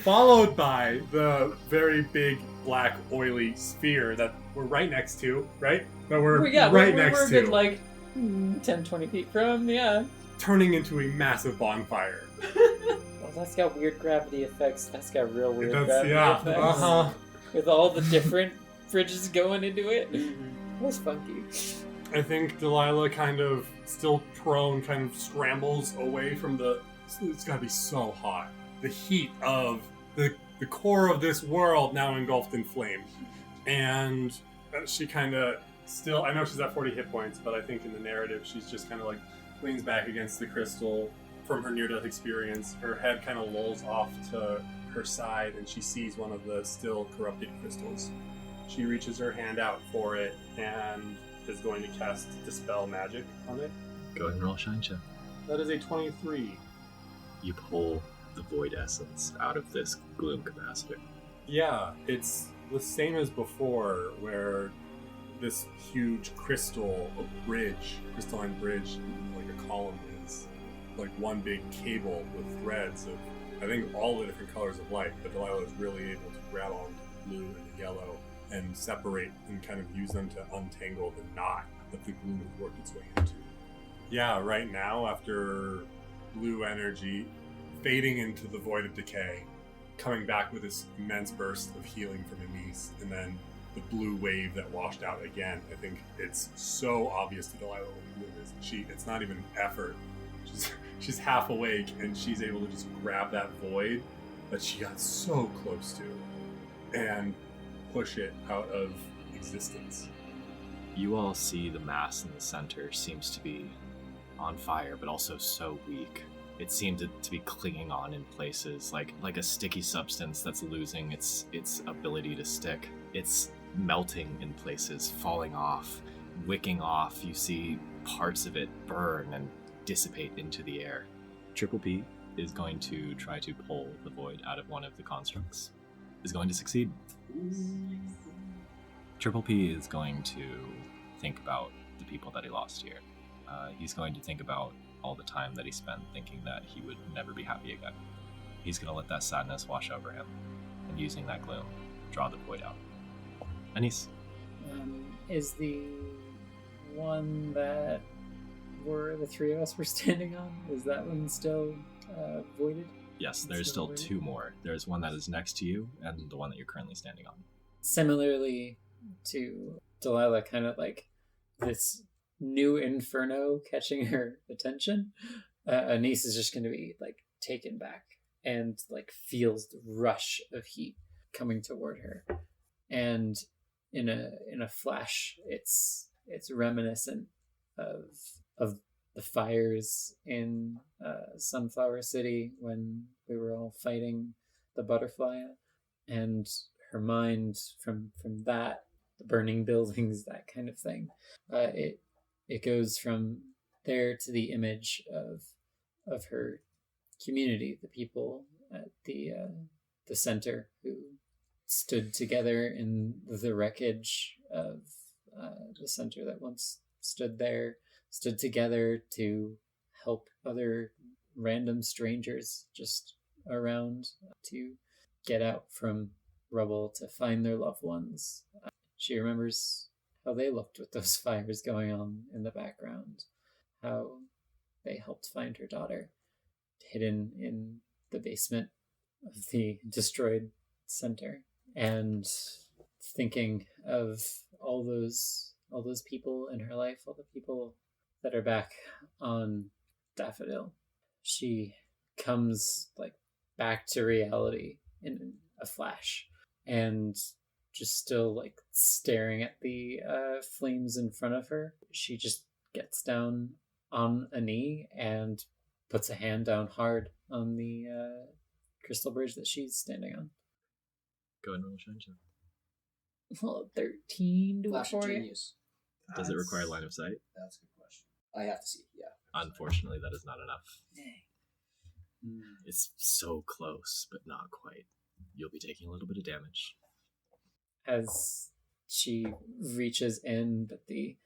Followed by the very big, black, oily sphere that we're right next to, right? That we're right next we're to. good, like 10, 20 feet from, yeah. Turning into a massive bonfire. Well, that's got weird gravity effects. That's got real weird gravity effects. Uh-huh. With all the different bridges going into it. That's funky. I think Delilah kind of, still prone, kind of scrambles away from it's gotta be so hot. The heat of the core of this world now engulfed in flame. And she kind of still, I know she's at 40 hit points, but I think in the narrative she's just kind of like leans back against the crystal from her near-death experience. Her head kind of lolls off to her side and she sees one of the still corrupted crystals. She reaches her hand out for it and is going to cast Dispel Magic on it. Go ahead and roll Shine Check. That is a 23. You pull the void essence out of this gloom capacitor. Yeah, it's the same as before, where this huge crystalline bridge, like a column is, like one big cable with threads of, I think, all the different colors of light, but Delilah is really able to grab onto the blue and the yellow and separate and kind of use them to untangle the knot that the gloom has worked its way into. Yeah, right now, after blue energy fading into the void of decay, coming back with this immense burst of healing from Anise, and then the blue wave that washed out again. I think it's so obvious to Delilah what blue is. It's not even effort. She's half awake, and she's able to just grab that void that she got so close to and push it out of existence. You all see the mass in the center seems to be on fire, but also so weak. It seemed to be clinging on in places, like a sticky substance that's losing its ability to stick. It's melting in places, falling off, wicking off. You see parts of it burn and dissipate into the air. Triple P is going to try to pull the void out of one of the constructs. Is going to succeed. Triple P is going to think about the people that he lost here. He's going to think about all the time that he spent thinking that he would never be happy again. He's going to let that sadness wash over him, and using that gloom, draw the void out. Anise? Is the one that the three of us were standing on, is that one still voided? Yes, there's still two more. There's one that is next to you, and the one that you're currently standing on. Similarly to Delilah, kind of like this new inferno catching her attention, Anise is just going to be like taken back and like feels the rush of heat coming toward her, and in a flash, it's reminiscent of the fires in Sunflower City when we were all fighting the butterfly, and her mind from that, the burning buildings, that kind of thing. It goes from there to the image of her community, the people at the center who stood together in the wreckage of the center that once stood together to help other random strangers just around to get out from rubble to find their loved ones. She remembers how they looked with those fires going on in the background, how they helped find her daughter hidden in the basement of the destroyed center, and thinking of all those people in her life, all the people that are back on Daffodil. She comes like back to reality in a flash, and just still like staring at the flames in front of her. She just gets down on a knee and puts a hand down hard on the crystal bridge that she's standing on. Go and roll a shine check. Well, 13 to Flash of 40. genius. Does it require line of sight? That's a good question. I have to see. Yeah. Unfortunately, that is not enough. It's so close, but not quite. You'll be taking a little bit of damage. As she reaches in, but the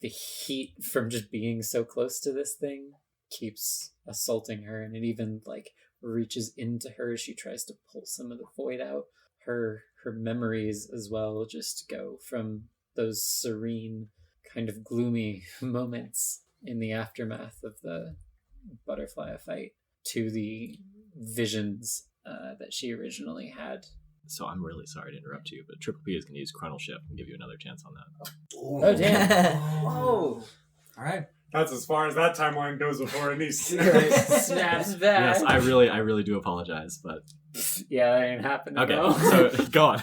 heat from just being so close to this thing keeps assaulting her, and it even like reaches into her as she tries to pull some of the void out. Her memories as well just go from those serene, kind of gloomy moments in the aftermath of the butterfly fight to the visions that she originally had. So I'm really sorry to interrupt you, but Triple P is going to use Chronal Shift and give you another chance on that. Oh, damn. Whoa. All right. That's as far as that timeline goes before Anise. Snaps back. Yes, I really do apologize, but... Yeah, that ain't happening. Okay, though. so go on.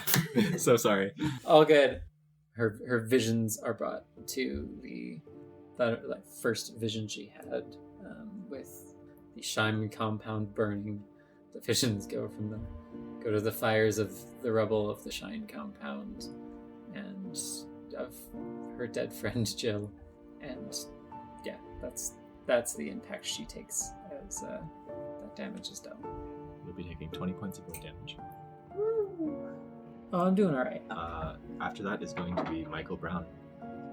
So sorry. All good. Her visions are brought to that first vision she had with the Shine compound burning. The visions go to the fires of the rubble of the Shine compound and of her dead friend Jill, and yeah, that's that's the impact she takes as that damage is done. You'll be taking 20 points of wound damage. Oh, I'm doing all right. After that is going to be Michael Brown.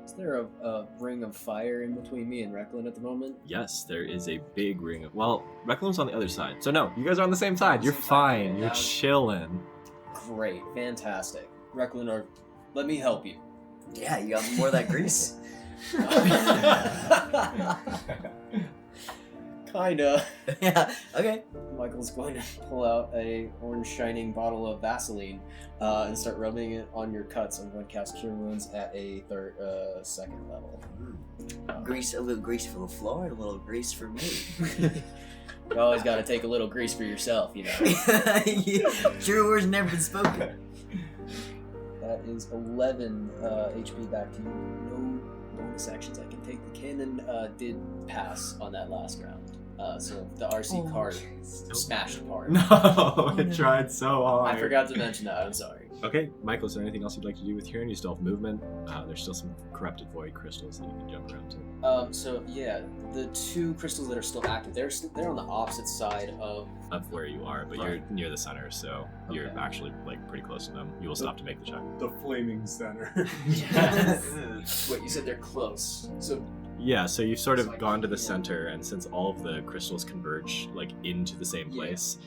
Is there a ring of fire in between me and Recklin at the moment? Yes, there is a big ring of... Well, Recklin's on the other side. So no, you guys are on the same side. You're fine. You're chilling. Great, fantastic. Recklin, let me help you. Yeah, you got more of that grease. Kinda. Yeah, okay. Michael's going to pull out a orange shining bottle of Vaseline and start rubbing it on your cuts. I'm going to cast Cure Wounds at a second level. Grease, a little grease for the floor, a little grease for me. You always got to take a little grease for yourself, you know. True words never been spoken. That is 11 HP back to you. No bonus actions I can take. The cannon did pass on that last round. So the RC card smashed apart. No, it tried so hard. I forgot to mention that. I'm sorry. Okay, Michael, is there anything else you'd like to do with Huron? You still have movement. There's still some corrupted void crystals that you can jump around to. So yeah, the two crystals that are still active, they're on the opposite side of Where you are, but you're near the center, so you're Okay. actually like pretty close to them. You will stop to make the check. The flaming center. Wait, you said they're close. So Yeah, so you've sort So of I gone to the can't- center, and since all of the crystals converge like into the same Yeah. place,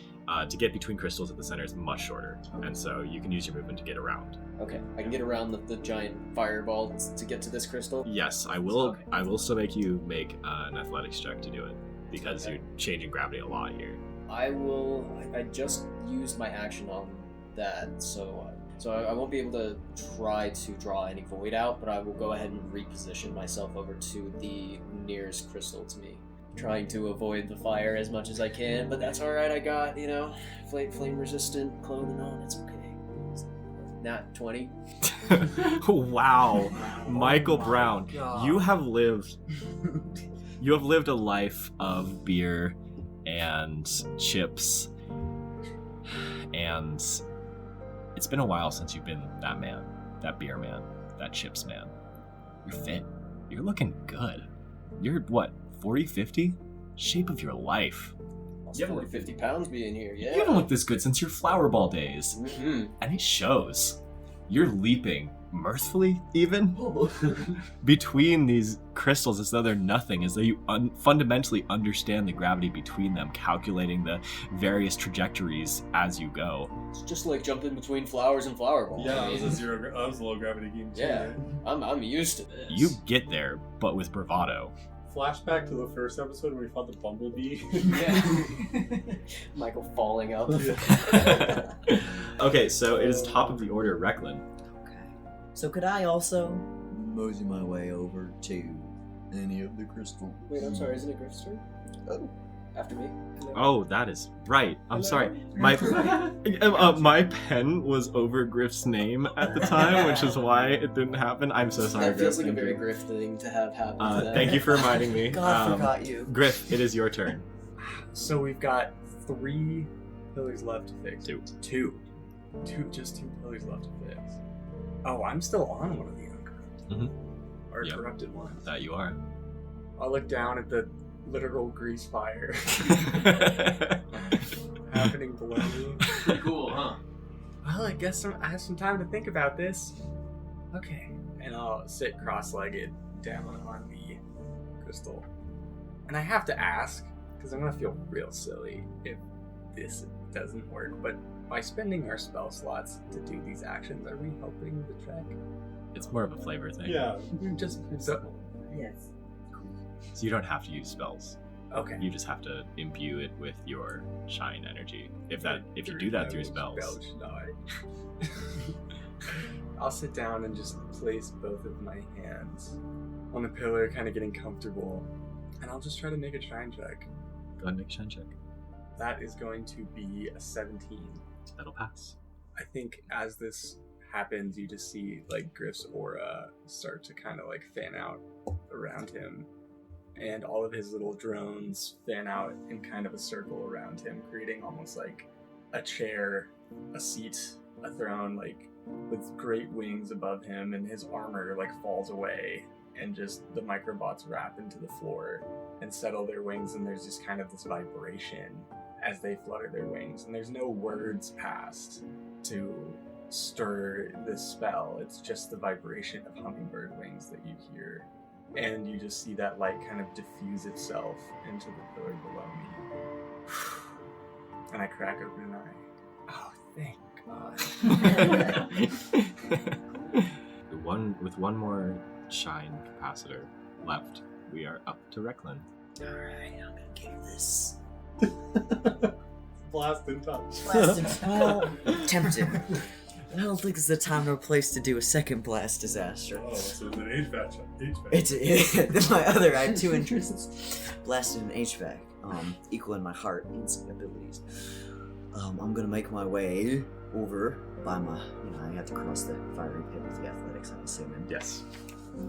to get between crystals at the center is much shorter, and so you can use your movement to get around. okay, I can get around the giant fireball to get to this crystal. Yes, I will. Okay. I will still make you make an athletics check to do it because Okay. you're changing gravity a lot here. I will. I just used my action on that, so I won't be able to try to draw any void out, but I will go ahead and reposition myself over to the nearest crystal to me, trying to avoid the fire as much as I can. But that's all right. I got flame resistant clothing on. It's okay. Nat 20. Wow, Michael Brown, God. you have lived. You have lived a life of beer and chips, and it's been a while since you've been that man, that beer man, that chips man. You're fit. You're looking good. You're what, 40, 50? Shape of your life. You 40, 50 pounds being here. Yeah. You haven't looked this good since your flower ball days. Mhm. And it shows. You're leaping, mirthfully even, between these crystals as though they're nothing, as though you fundamentally understand the gravity between them, calculating the various trajectories as you go. It's just like jumping between flowers and flower balls. Yeah, I it mean, was a low gravity game too. Yeah. right? I'm used to this. You get there, but with bravado. Flashback to the first episode when we fought the bumblebee. Yeah. Michael falling up. Okay, so it is top of the order, Recklin. Okay. So could I also mosey my way over to any of the crystals? Wait, I'm sorry. Isn't it Griff's turn? Oh. After me. Oh, that is right. I'm Hello? sorry. My pen was over Griff's name at the time, which is why it didn't happen. I'm so sorry, That feels Griff. like a Thank very you. Griff thing to have happen. Thank you for reminding me. God forgot you. Griff, it is your turn. So we've got 3 pillars left to fix. Two. Just 2 pillars left to fix. Oh, I'm still on one of the uncorrupted. Mhm. Or Yep. corrupted ones. That you are. I'll look down at the literal grease fire happening below me. Pretty cool, huh? Well, I guess I have some time to think about this. Okay. And I'll sit cross-legged down on the crystal. And I have to ask, because I'm going to feel real silly if this doesn't work, but by spending our spell slots to do these actions, are we helping the trek? It's more of a flavor thing. Yeah. Just so, Yes. So you don't have to use spells. okay. You just have to imbue it with your shine energy. If you do that through spells. I'll sit down and just place both of my hands on the pillar, kind of getting comfortable, and I'll just try to make a shine check. Go ahead and make a shine check. That is going to be a 17. That'll pass. I think as this happens, you just see like Griff's aura start to kind of like fan out around him, and all of his little drones fan out in kind of a circle around him, creating almost like a chair, a seat, a throne, like with great wings above him, and his armor like falls away and just the microbots wrap into the floor and settle their wings, and there's just kind of this vibration as they flutter their wings, and there's no words passed to stir this spell. It's just the vibration of hummingbird wings that you hear, and you just see that light kind of diffuse itself into the pillar below me. And I crack open an eye. Oh, thank God. With one more shine capacitor left, we are up to Recklin. Alright, I'm gonna give this. Blast and touch. Well, tempted. I don't think it's the time or place to do a second blast disaster. Oh, so it's an HVAC. It's my other. I have two interests: blasting and HVAC. Equaling my heart and abilities. I'm gonna make my way over by my. I have to cross the fiery pit with the athletics. I'm assuming. Yes.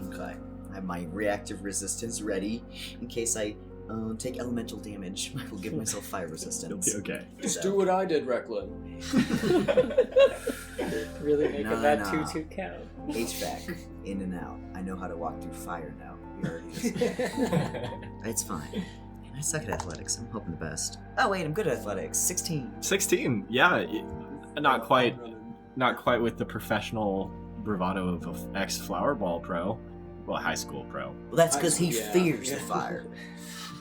Okay. I have my reactive resistance ready in case I take elemental damage. I will give myself fire resistance. You'll be okay. Just do what I did, Recklin. Really making No, that no. 2-2 count. HVAC, in and out. I know how to walk through fire now. We already It's fine. Man, I suck at athletics. I'm hoping the best. Oh wait, I'm good at athletics. 16. 16. Yeah, not quite with the professional bravado of an ex-flower ball pro. Well, high school pro. Well, that's because he Yeah. fears the fire.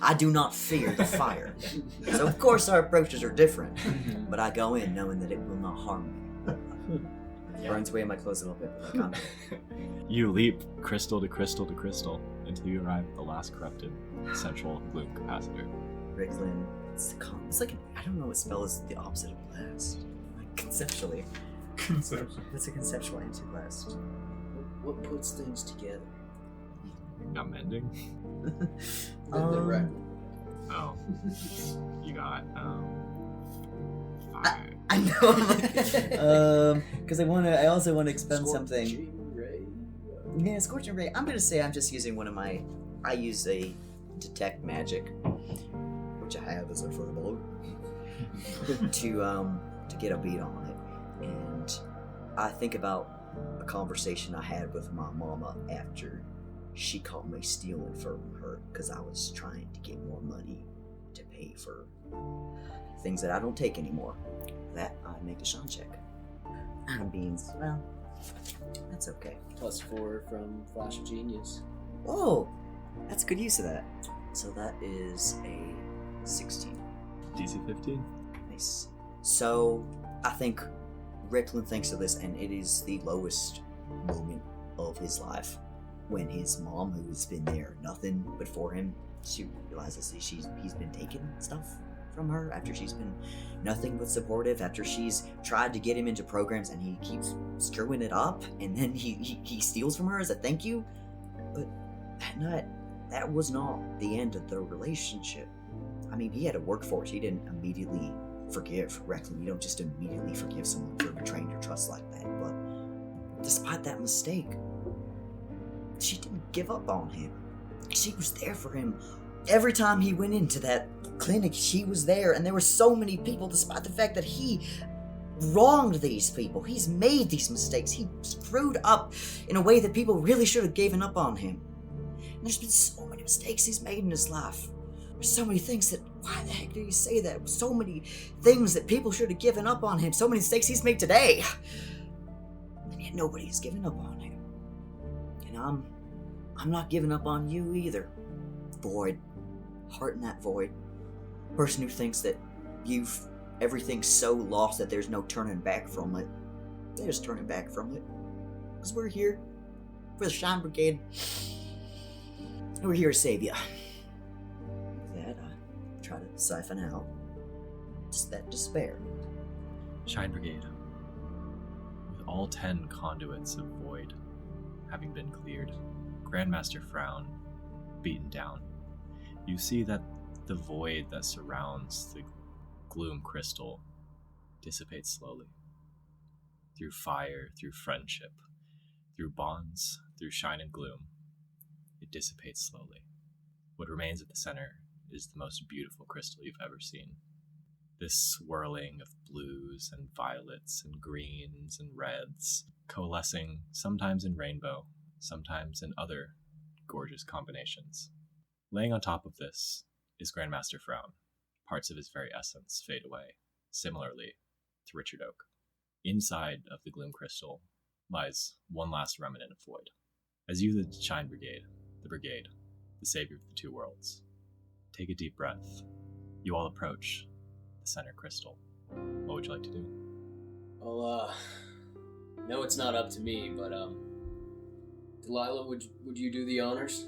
I do not fear the fire. So of course our approaches are different. But I go in knowing that it will not harm me. Burns away my clothes a little bit, but like You leap crystal to crystal to crystal until you arrive at the last corrupted central gloom capacitor. Ricklin, it's like I don't know what spell is the opposite of blast. Like conceptually. Conception. What's a conceptual anti-blast? What puts things together? Got mending? Then Recklin. Oh. You got, fire. I know. Because I also want to expend something. Scorching ray. Yeah, Scorching Ray. I'm gonna say I'm just using one of my. I use a detect magic, which I have as a furball, to get a beat on it, and I think about a conversation I had with my mama after she caught me stealing from her because I was trying to get more money to pay for things that I don't take anymore. That I make a Sean check. Adam Beans. Well, that's okay. +4 from Flash of Genius. Oh, that's good use of that. So that is a 16. DC 15? Nice. So I think Ricklin thinks of this, and it is the lowest moment of his life when his mom, who has been there nothing but for him, she realizes that he's been taking stuff from her after she's been nothing but supportive, after she's tried to get him into programs and he keeps screwing it up, and then he steals from her as a thank you. But that was not the end of the relationship. I mean, he had a workforce. He didn't immediately forgive Recklin. You don't just immediately forgive someone for betraying your trust like that. But despite that mistake, she didn't give up on him. She was there for him. Every time he went into that clinic, she was there, and there were so many people, despite the fact that he wronged these people. He's made these mistakes. He screwed up in a way that people really should have given up on him. And there's been so many mistakes he's made in his life. There's so many things that, why the heck do you say that? So many things that people should have given up on him. So many mistakes he's made today. And yet nobody's given up on him. And I'm not giving up on you either. Void. Heart in that void. Person who thinks that everything's so lost that there's no turning back from it. There's turning back from it. Because we're here for the Shine Brigade. And we're here to save you. With that, I try to siphon out just that despair. Shine Brigade. With all 10 conduits of void having been cleared, Grandmaster Frown beaten down, you see that the void that surrounds the gloom crystal dissipates slowly. Through fire, through friendship, through bonds, through shine and gloom, it dissipates slowly. What remains at the center is the most beautiful crystal you've ever seen. This swirling of blues and violets and greens and reds, coalescing sometimes in rainbow, sometimes in other gorgeous combinations. Laying on top of this is Grandmaster Frown. Parts of his very essence fade away, similarly to Richard Oak. Inside of the gloom crystal lies one last remnant of void. As you, the Shine Brigade, the savior of the two worlds, take a deep breath, you all approach the center crystal. What would you like to do? Well, no, it's not up to me, but, Delilah, would you do the honors?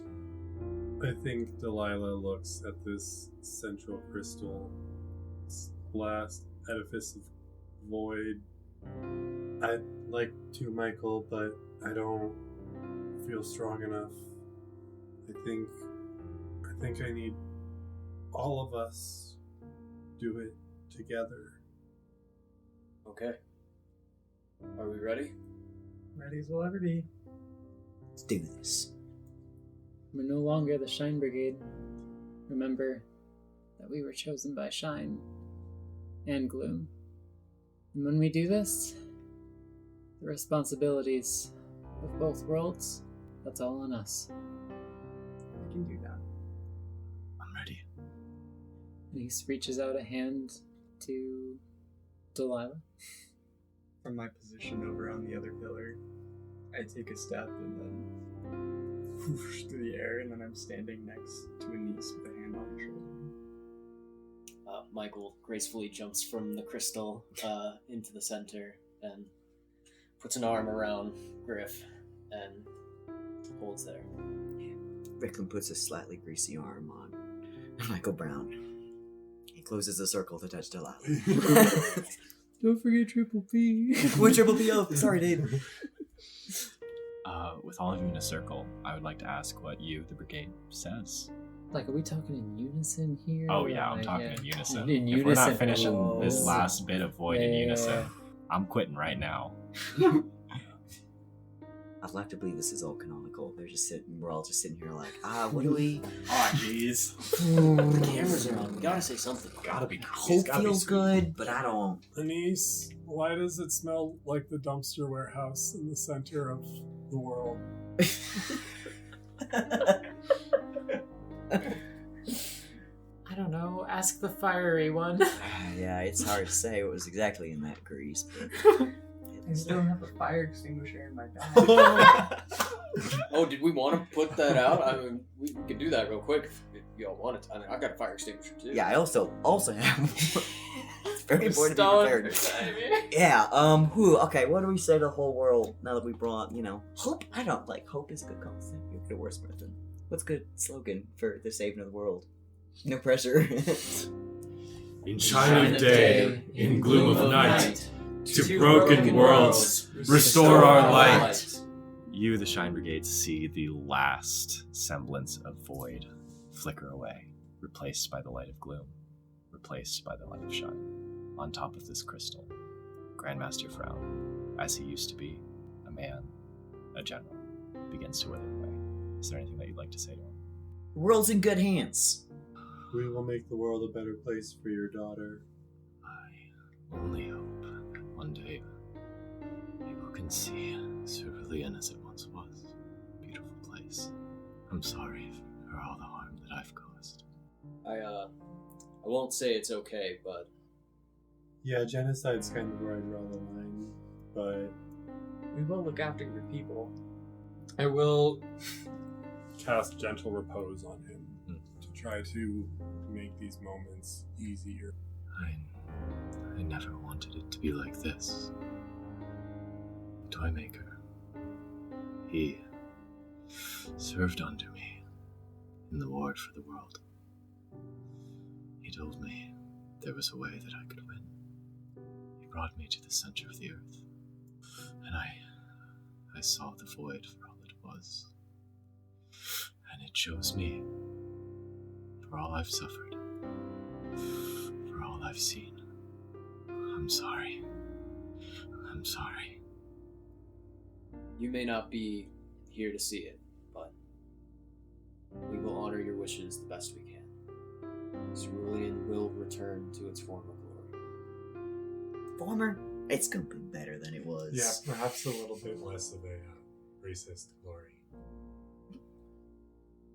I think Delilah looks at this central crystal, this last edifice of void. I'd like to, Michael, but I don't feel strong enough. I think I need all of us do it together. Okay. Are we ready? Ready as we'll ever be. Let's do this. We're no longer the Shine Brigade. Remember that we were chosen by Shine and Gloom. And when we do this, the responsibilities of both worlds, that's all on us. I can do that. I'm ready. And he reaches out a hand to Delilah. From my position over on the other pillar, I take a step and then whoosh through the air, and then I'm standing next to a niece with a hand on her shoulder. Michael gracefully jumps from the crystal into the center and puts an arm around Griff and holds there. Recklin puts a slightly greasy arm on Michael Brown. He closes the circle to touch Delilah. Don't forget Triple P. We're Triple P. Oh, sorry, Dave. With all of you in a circle, I would like to ask what you, the brigade, says. Like, are we talking in unison here? Oh yeah, I'm Like, talking in unison. In If we're not unison. finishing this Oh. last bit of void in Yeah. unison, I'm quitting right now. I'd like to believe this is all canonical. We're all just sitting here like, what do we... Oh jeez. The cameras are on. We gotta say something. Gotta be. Hope feels good, but I don't... Anise, why does it smell like the dumpster warehouse in the center of the world? I don't know. Ask the fiery one. Yeah, it's hard to say what was exactly in that grease, but... I still have a fire extinguisher in my bag. Oh, did we want to put that out? I mean, we can do that real quick if y'all want it. I mean, I've got a fire extinguisher too. Yeah, I also have... It's very important to be Stalling prepared. for timing. Yeah, okay, what do we say to the whole world now that we brought, hope? I don't like hope is a good concept. You're good wordsmithing. What's good slogan for the saving of the world? No pressure. In shine of day, in gloom of night, to broken worlds, restore our light. You, the Shine Brigade, see the last semblance of void flicker away, replaced by the light of gloom, replaced by the light of shine. On top of this crystal, Grandmaster Frown, as he used to be, a man, a general, begins to wither away. Is there anything that you'd like to say to him? The world's in good hands. We will make the world a better place for your daughter. I only hope that one day people can see Cerulean as it once was. A beautiful place. I'm sorry for all the harm that I've caused. I won't say it's okay, but Yeah, genocide's kind of where I draw the line, but We will look after your people. I will cast gentle repose on him to try to make these moments easier. I never wanted it to be like this. Toymaker. He served under me in the ward for the world. He told me there was a way that I could win. He brought me to the center of the earth, and I saw the void for all it was. And it shows me, for all I've suffered, for all I've seen. I'm sorry. I'm sorry. you may not be here to see it, but we will honor your wishes the best we can. Cerulean will return to its former glory. Former? It's gonna be better than it was. Yeah, perhaps a little bit less of a racist glory.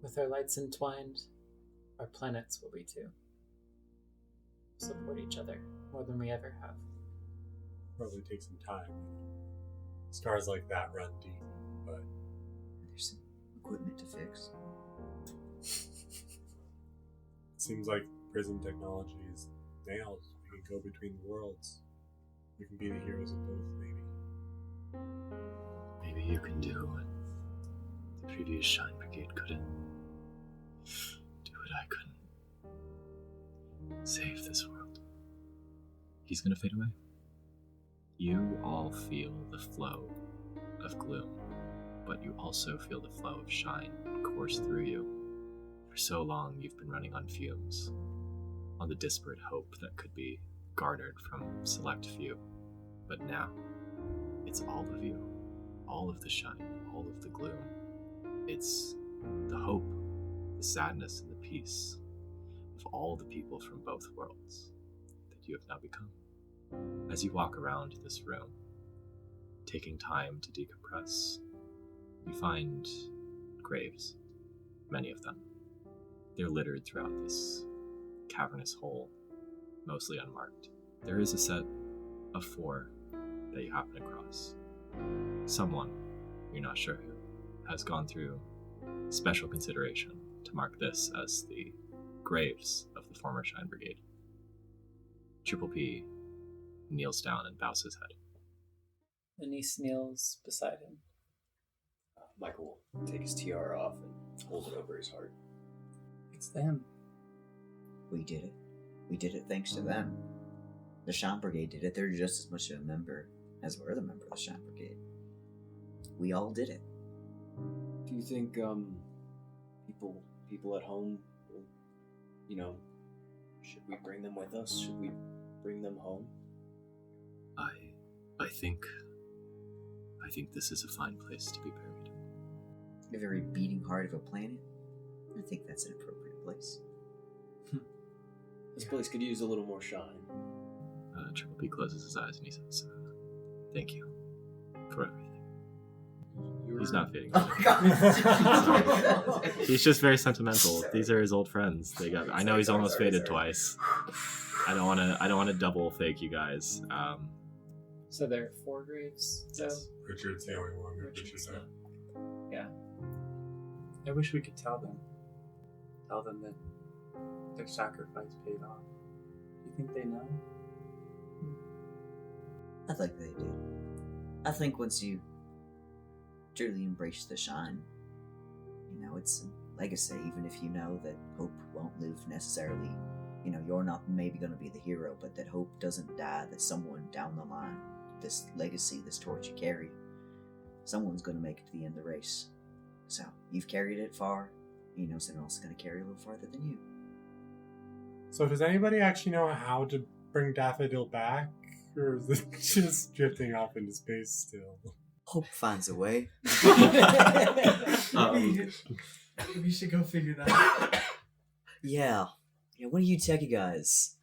With our lights entwined, our planets will be too. Support each other more than we ever have. Probably take some time. Stars like that run deep, but There's some equipment to fix. it seems like prison technology is nailed. We can go between the worlds. We can be the heroes of both, maybe. Maybe you can do what the previous Shine Brigade couldn't. Do what I couldn't. Save this world. He's gonna fade away. You all feel the flow of gloom, but you also feel the flow of shine course through you. For so long, you've been running on fumes, on the disparate hope that could be garnered from select few. But now, it's all of you, all of the shine, all of the gloom. It's the hope, the sadness, and the peace of all the people from both worlds that you have now become. As you walk around this room, taking time to decompress, you find graves, many of them. They're littered throughout this cavernous hole, mostly unmarked. There is a set of 4 that you happen across. Someone, you're not sure who, has gone through special consideration to mark this as the graves of the former Shine Brigade. Triple P kneels down and bows his head. Anise kneels beside him. Michael will take his tiara off and hold it over his heart. It's them. We did it. We did it thanks to them. The Shine Brigade did it. They're just as much a member as we're the member of the Shine Brigade. We all did it. Do you think people at home will, should we bring them with us? Should we bring them home? I think this is a fine place to be buried. The very beating heart of a planet. I think that's an appropriate place. This place could use a little more shine. Triple P closes his eyes and he says, thank you for everything. He's not fading. Oh my god! He's just very sentimental. These are his old friends. I know he's almost faded twice. I don't want to double fake you guys. So there are 4 graves, though? Richard's the only one. Richard's Yeah. I wish we could tell them that their sacrifice paid off. Do you think they know? I think they did. I think once you truly embrace the shine, it's a legacy, even if you know that hope won't live necessarily. You're not maybe going to be the hero, but that hope doesn't die, that someone down the line, this legacy, this torch you carry, someone's going to make it to the end of the race. So, you've carried it far, someone else is going to carry a little farther than you. So does anybody actually know how to bring Daffodil back? Or is it just drifting off into space still? Hope finds a way. We should go figure that out. Yeah, what do you techie guys?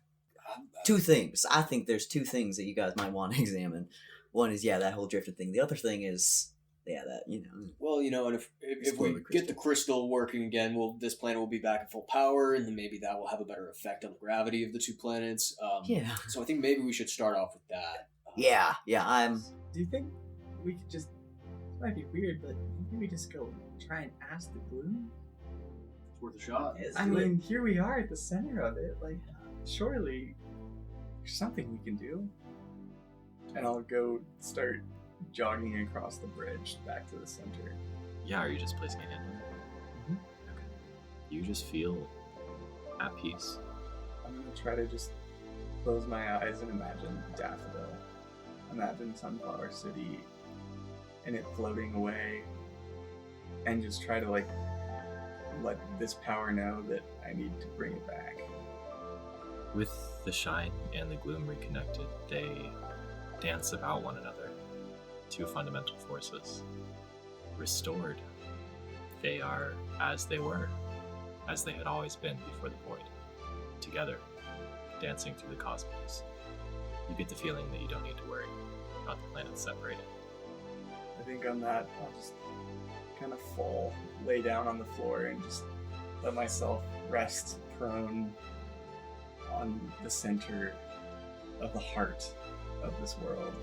2 things. I think there's 2 things that you guys might want to examine. One is, that whole drifting thing. The other thing is, that. Well, and if we get the crystal working again, this planet will be back at full power, and then maybe that will have a better effect on the gravity of the 2 planets. So I think maybe we should start off with that. I'm... Do you think we could just... This might be weird, but maybe we just go try and ask the gloom? It's worth a shot. I mean, here we are at the center of it. Surely there's something we can do. And I'll go start jogging across the bridge back to the center. Yeah, are you just placing a hand on it? Mm-hmm. Okay. You just feel at peace. I'm gonna try to just close my eyes and imagine Daffodil. Imagine Sunflower City and it floating away. And just try to let this power know that I need to bring it back. With the shine and the gloom reconnected, they dance about one another. 2 fundamental forces. Restored, they are as they were, as they had always been before the void. Together, dancing through the cosmos. You get the feeling that you don't need to worry about the planets separated. I think on that, I'll just kind of fall, lay down on the floor, and just let myself rest prone on the center of the heart of this world.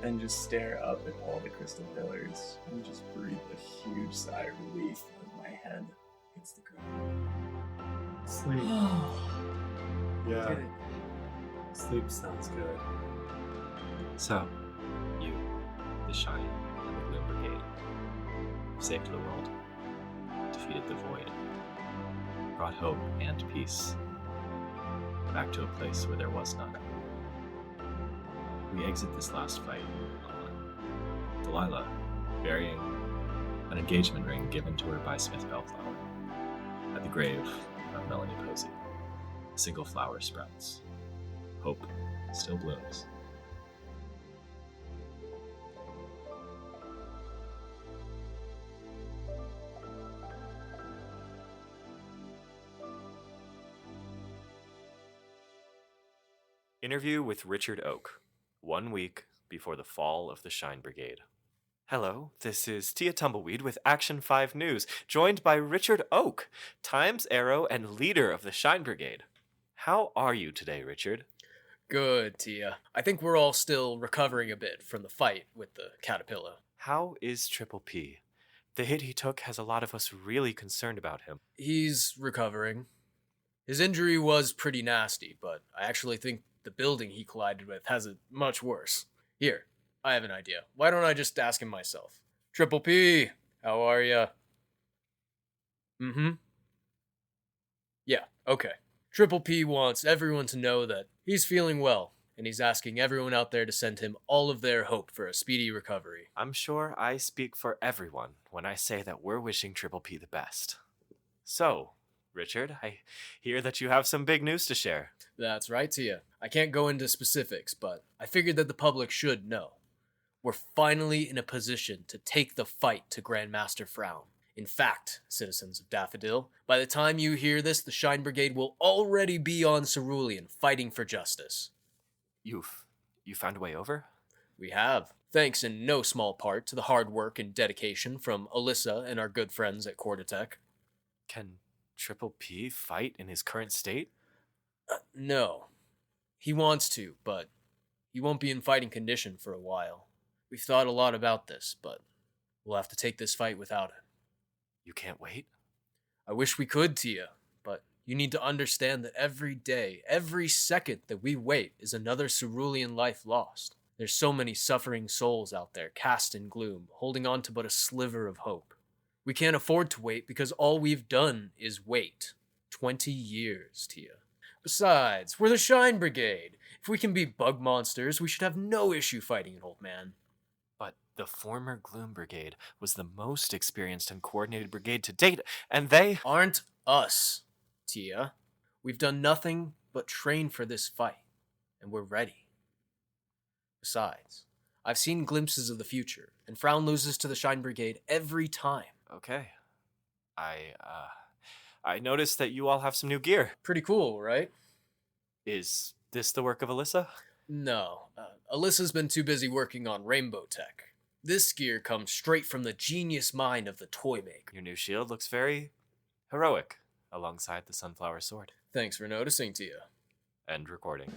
And just stare up at all the crystal pillars and just breathe a huge sigh of relief as my head hits the ground. Sleep. Yeah, Did it. sleep sounds good. So, you, the Shine, and the Gloom Brigade, saved the world, defeated the Void, brought hope and peace back to a place where there was none. We exit this last fight on Delilah burying an engagement ring given to her by Smith Bellflower at the grave of Melanie Posey. A single flower sprouts. Hope still blooms. Interview with Richard Oak, 1 week before the fall of the Shine Brigade. Hello, this is Tia Tumbleweed with Action 5 News, joined by Richard Oak, Times Arrow and leader of the Shine Brigade. How are you today, Richard? Good, Tia. I think we're all still recovering a bit from the fight with the caterpillar. How is Triple P? The hit he took has a lot of us really concerned about him. He's recovering. His injury was pretty nasty, but I actually think the building he collided with has it much worse. Here, I have an idea. Why don't I just ask him myself? Triple P, how are ya? Mm-hmm. Yeah, okay. Triple P wants everyone to know that he's feeling well, and he's asking everyone out there to send him all of their hope for a speedy recovery. I'm sure I speak for everyone when I say that we're wishing Triple P the best. So, Richard, I hear that you have some big news to share. That's right, Tia. I can't go into specifics, but I figured that the public should know. We're finally in a position to take the fight to Grandmaster Frown. In fact, citizens of Daffodil, by the time you hear this, the Shine Brigade will already be on Cerulean fighting for justice. You found a way over? We have, thanks in no small part to the hard work and dedication from Alyssa and our good friends at Cordatech. Can Triple P fight in his current state? No. He wants to, but he won't be in fighting condition for a while. We've thought a lot about this, but we'll have to take this fight without him. You can't wait? I wish we could, Tia, but you need to understand that every day, every second that we wait is another Cerulean life lost. There's so many suffering souls out there cast in gloom, holding on to but a sliver of hope. We can't afford to wait because all we've done is wait. 20 years, Tia. Besides, we're the Shine Brigade. If we can beat bug monsters, we should have no issue fighting an old man. But the former Gloom Brigade was the most experienced and coordinated brigade to date, and they Aren't us, Tia. We've done nothing but train for this fight, and we're ready. Besides, I've seen glimpses of the future, and Frown loses to the Shine Brigade every time. Okay. I noticed that you all have some new gear. Pretty cool, right? Is this the work of Alyssa? No, Alyssa's been too busy working on Rainbow Tech. This gear comes straight from the genius mind of the toy maker. Your new shield looks very heroic alongside the Sunflower Sword. Thanks for noticing, Tia. End recording.